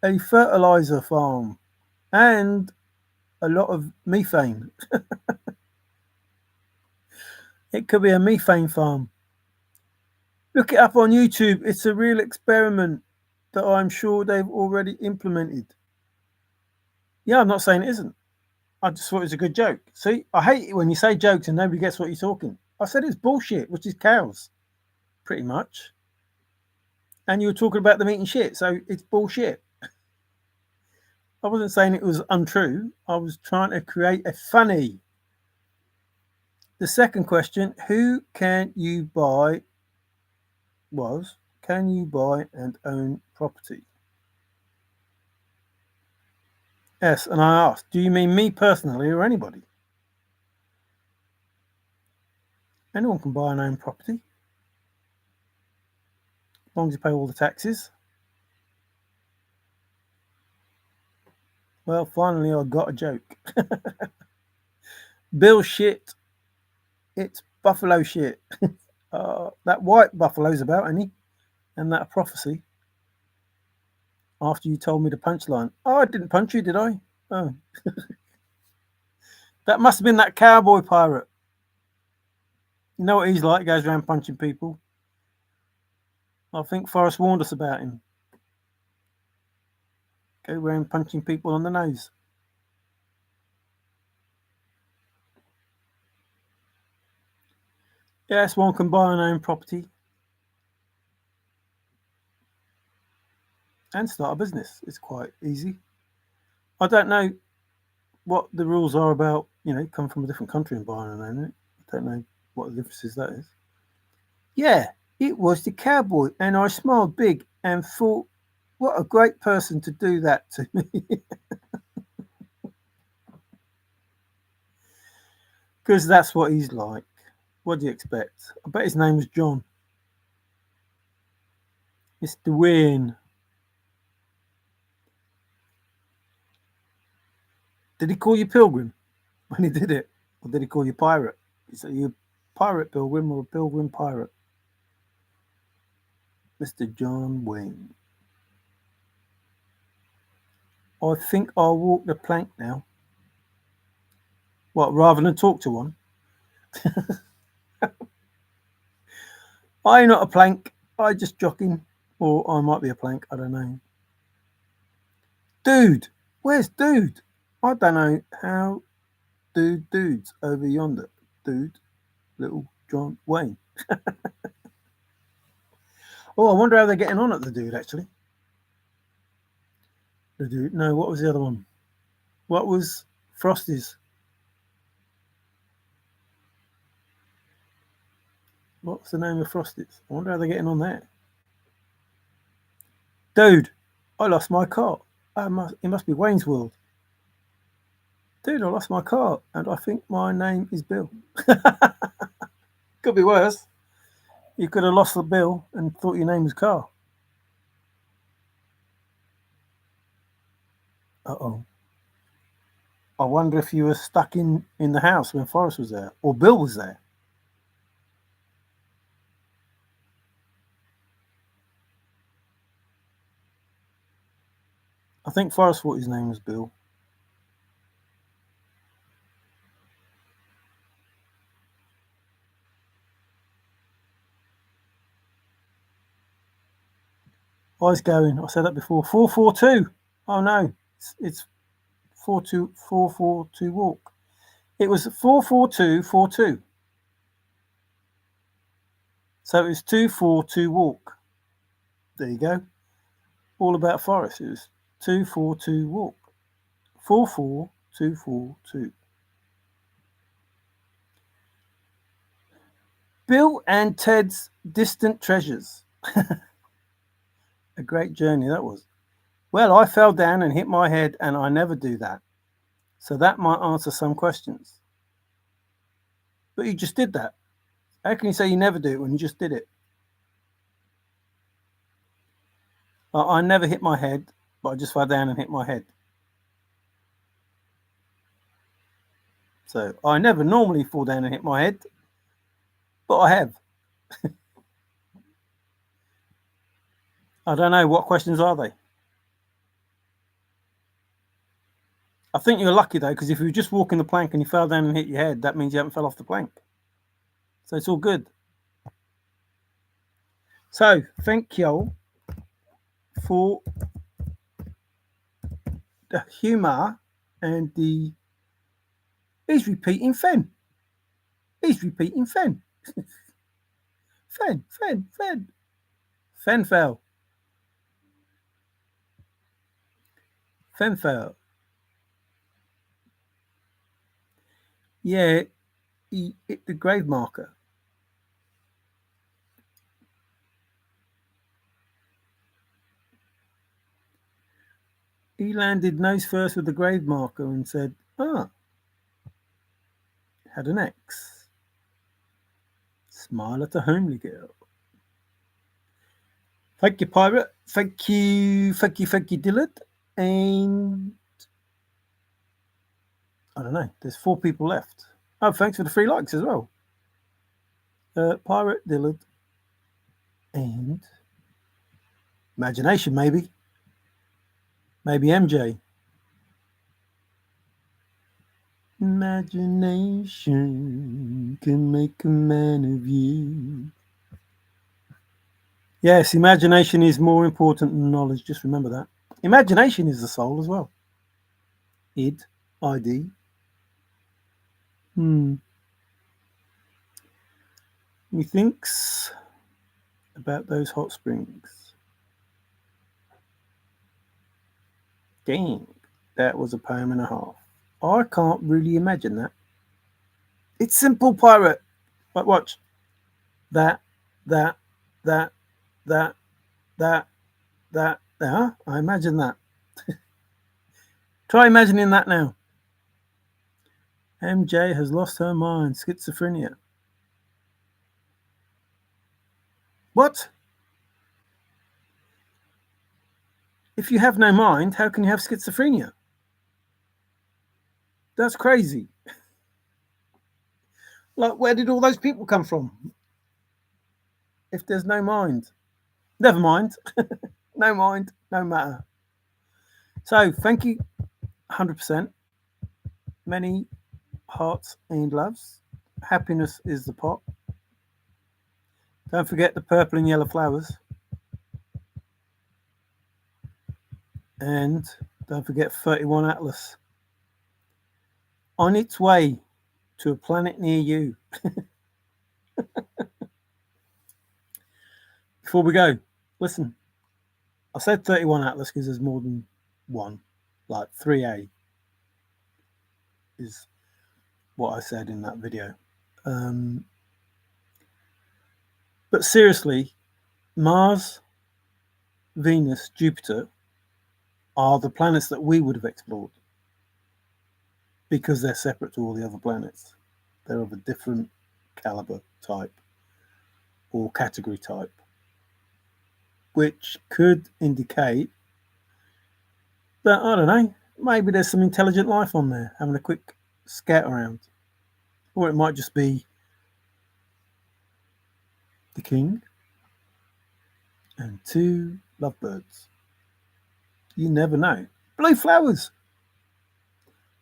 A fertilizer farm and a lot of methane. It could be a methane farm. Look it up on YouTube. It's a real experiment that I'm sure they've already implemented. Yeah, I'm not saying it isn't. I just thought it was a good joke. See, I hate it when you say jokes and nobody gets what you're talking. I said it's bullshit, which is cows, pretty much. And you were talking about them eating shit, so it's bullshit. I wasn't saying it was untrue. I was trying to create a funny. The second question, who can you buy was, can you buy and own property? Yes, and I asked, do you mean me personally or anybody? Anyone can buy and own property, as long as you pay all the taxes. Well, finally, I got a joke. Bill shit, it's buffalo shit. That white buffalo's about, any, and that prophecy. After you told me the punchline. Oh, I didn't punch you, did I? Oh, that must have been that cowboy pirate. You know what he's like? He goes around punching people. I think Forrest warned us about him. Go around punching people on the nose. Yes, one can buy and own property. and start a business. It's quite easy. I don't know what the rules are about, come from a different country and buying an own it. I don't know what the difference is that is. Yeah, it was the cowboy, and I smiled big and thought, what a great person to do that to me. Because that's what he's like. What do you expect? I bet his name was John. Mr. Wayne. Did he call you Pilgrim when he did it? Or did he call you Pirate? Is it you a pirate Pilgrim or a Pilgrim Pirate? Mr. John Wayne. I think I'll walk the plank now. What, rather than talk to one? I ain't not a plank. I just jogging. Or I might be a plank. I don't know. Dude. Where's Dude? I don't know how Dude's over yonder. Dude. Little John Wayne. Oh, I wonder how they're getting on at the Dude, actually. The Dude. No, what was the other one? What was Frosty's? What's the name of Frosty's? I wonder how they're getting on there. Dude, I lost my car. It must be Wayne's World. Dude, I lost my car, and I think my name is Bill. Could be worse. You could have lost the bill and thought your name was Carl. Uh-oh. I wonder if you were stuck in the house when Forrest was there, or Bill was there. I think Forrest thought his name was Bill. Eyes going. I said that before. 442. Oh no, it's 42442 walk. It was 44242. So it was 242 walk. There you go. All about Forest. It was 242 walk. 44242. Bill and Ted's Distant Treasures. A great journey that was. Well, I fell down and hit my head, and I never do that. So that might answer some questions. But you just did that. How can you say you never do it when you just did it? I never hit my head, but I just fell down and hit my head. So I never normally fall down and hit my head, but I have. I don't know. What questions are they? I think you're lucky though, because if you were just walking the plank and you fell down and hit your head, that means you haven't fell off the plank. So it's all good. So thank you for the humour and the. He's repeating Fen. He's repeating Fen. Fen, Fen, Fen. Fen fell. Fen fell. Yeah, he hit the grave marker. He landed nose first with the grave marker and said, had an X. Smile at a homely girl. Thank you, Pirate. Thank you, Dillard. And I don't know, there's 4 people left. Oh, thanks for the 3 likes as well. Pirate, Dillard, and Imagination, maybe. Maybe MJ. Imagination can make a man of you. Yes, imagination is more important than knowledge. Just remember that. Imagination is the soul as well. Id, ID. Methinks about those hot springs. Dang, that was a poem and a half. I can't really imagine that. It's simple, pirate. But watch. That, that, that, that, that, that. I imagine that. Try imagining that now. MJ has lost her mind. Schizophrenia. What? If you have no mind, how can you have schizophrenia? That's crazy. Like, where did all those people come from? If there's no mind. Never mind. No mind, no matter. So, thank you 100%. Many hearts and loves. Happiness is the pot. Don't forget the purple and yellow flowers. And don't forget 31 Atlas. On its way to a planet near you. Before we go, listen. I said 31 Atlas because there's more than one. Like 3A is what I said in that video. But seriously, Mars, Venus, Jupiter are the planets that we would have explored because they're separate to all the other planets. They're of a different caliber type or category type, which could indicate that, I don't know, maybe there's some intelligent life on there having a quick scout around. Or it might just be the king and 2 lovebirds. You never know. Blue flowers.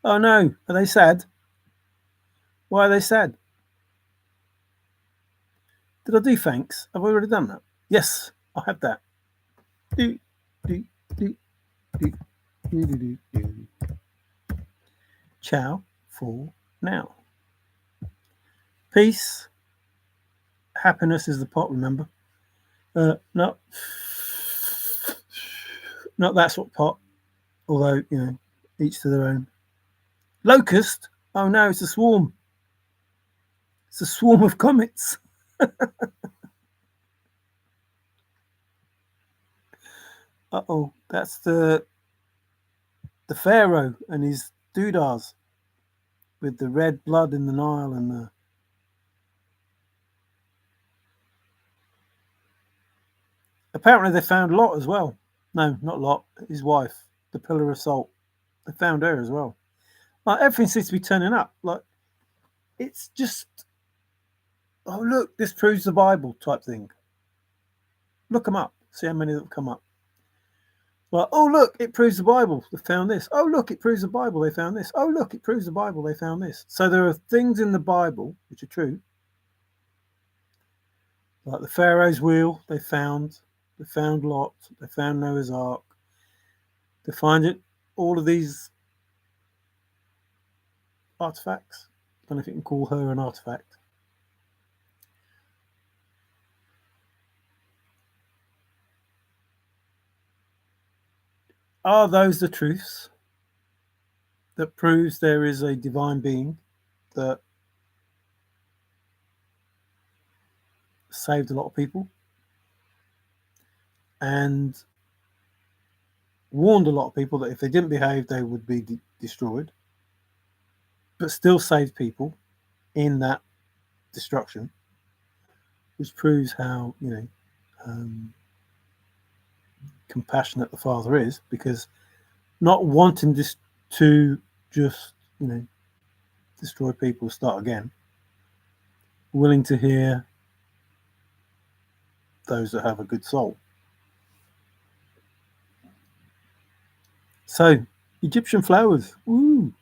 Oh no, are they sad? Why are they sad? Did I do thanks? Have I already done that? Yes, I have that. Do, do, do, do, do, do, do. Ciao for now. Peace. Happiness is the pot, remember? Not that sort of pot. Although, each to their own. Locust? Oh no, it's a swarm. It's a swarm of comets. Uh-oh, that's the pharaoh and his doodahs with the red blood in the Nile and the... Apparently they found Lot as well. No, not Lot, his wife, the pillar of salt. They found her as well. Like, everything seems to be turning up. Like, it's just, oh look, this proves the Bible type thing. Look them up. See how many that have come up. Like, oh look, it proves the Bible. They found this. Oh look, it proves the Bible. They found this. Oh look, it proves the Bible. They found this. So there are things in the Bible which are true. Like the Pharaoh's wheel, they found. They found Lot. They found Noah's Ark. They find it. All of these artifacts. I don't know if you can call her an artifact. Are those the truths that proves there is a divine being that saved a lot of people and warned a lot of people that if they didn't behave, they would be destroyed, but still saved people in that destruction, which proves how, compassionate the Father is, because not wanting this to just, destroy people, start again, willing to hear those that have a good soul. So, Egyptian flowers. Woo.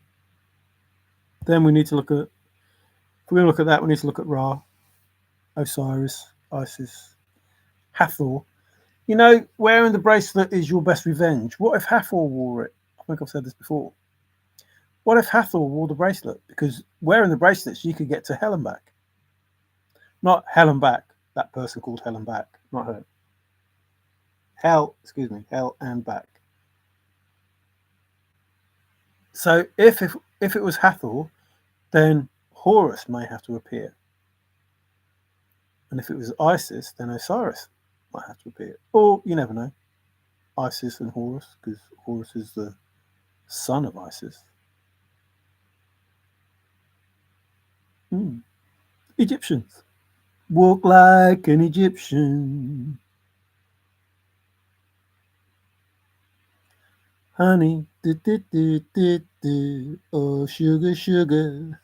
Then we need to look at, if we're going to look at that, we need to look at Ra, Osiris, Isis, Hathor. Wearing the bracelet is your best revenge. What if Hathor wore it? I think I've said this before. What if Hathor wore the bracelet? Because wearing the bracelets, you could get to hell and back. Not hell and back. That person called hell and back. Not her. Hell and back. So if it was Hathor, then Horus may have to appear. And if it was Isis, then Osiris might have to appear. Or you never know, Isis and Horus, because Horus is the son of Isis. Egyptians. Walk like an Egyptian. Honey, oh sugar, sugar.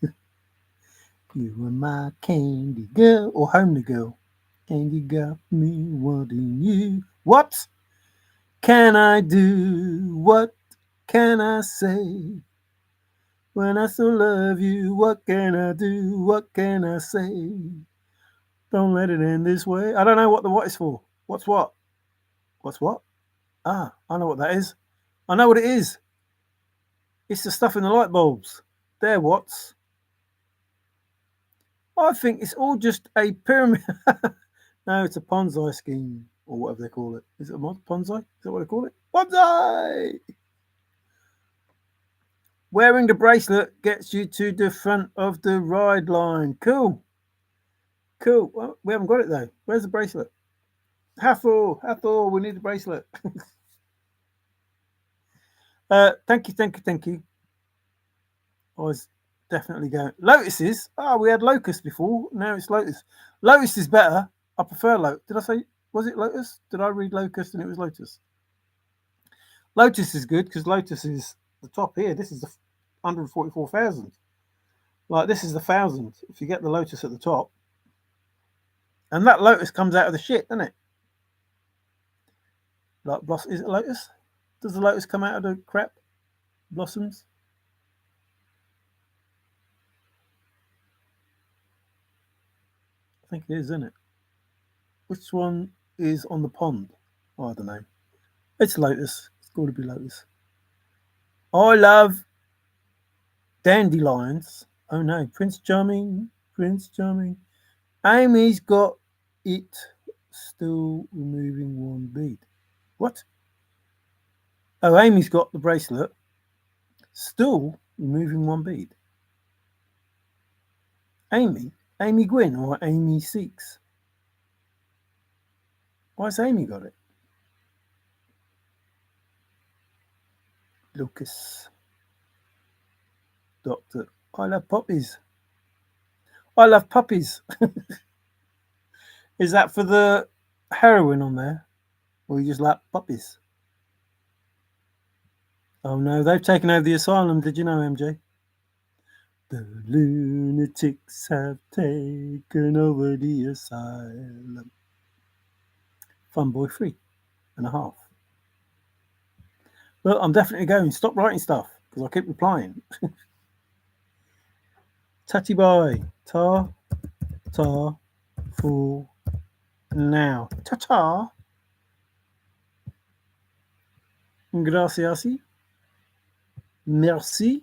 You are my candy girl, or homely girl. And you got me wanting you. What can I do? What can I say? When I so love you, what can I do? What can I say? Don't let it end this way. I don't know what the what is for. What's what? What's what? Ah, I know what that is. I know what it is. It's the stuff in the light bulbs. They're what's. I think it's all just a pyramid. No, it's a Ponzi scheme or whatever they call it. Is it a Ponzi? Is that what they call it? Ponzi! Wearing the bracelet gets you to the front of the ride line. Cool. Cool. Well, we haven't got it though. Where's the bracelet? Hathor, we need the bracelet. Thank you, thank you, thank you. I was definitely going. Lotuses. Oh, we had locust before. Now it's lotus. Lotus is better. I prefer lotus. Did I say, was it lotus? Did I read locust and it was lotus? Lotus is good because lotus is the top here. This is the 144,000. Like this is the 1,000. If you get the lotus at the top, and that lotus comes out of the shit, doesn't it? Like is it lotus? Does the lotus come out of the crap blossoms? I think it is, isn't it? Which one is on the pond? Oh, I don't know. It's lotus. It's got to be lotus. I love dandelions. Oh no, Prince Charming. Prince Charming. Amy's got it. Still removing one bead. What? Oh, Amy's got the bracelet. Still removing one bead. Amy? Amy Gwynn or Amy Seeks? Why's Amy got it? Lucas. Doctor. I love puppies. I love puppies. Is that for the heroin on there? Or you just like puppies? Oh no, they've taken over the asylum. Did you know, MJ? The lunatics have taken over the asylum. Fun Boy 3.5. Well, I'm definitely going. Stop writing stuff because I keep replying. Tatty bye. Ta. Ta. For now. Ta ta. Gracias. Merci.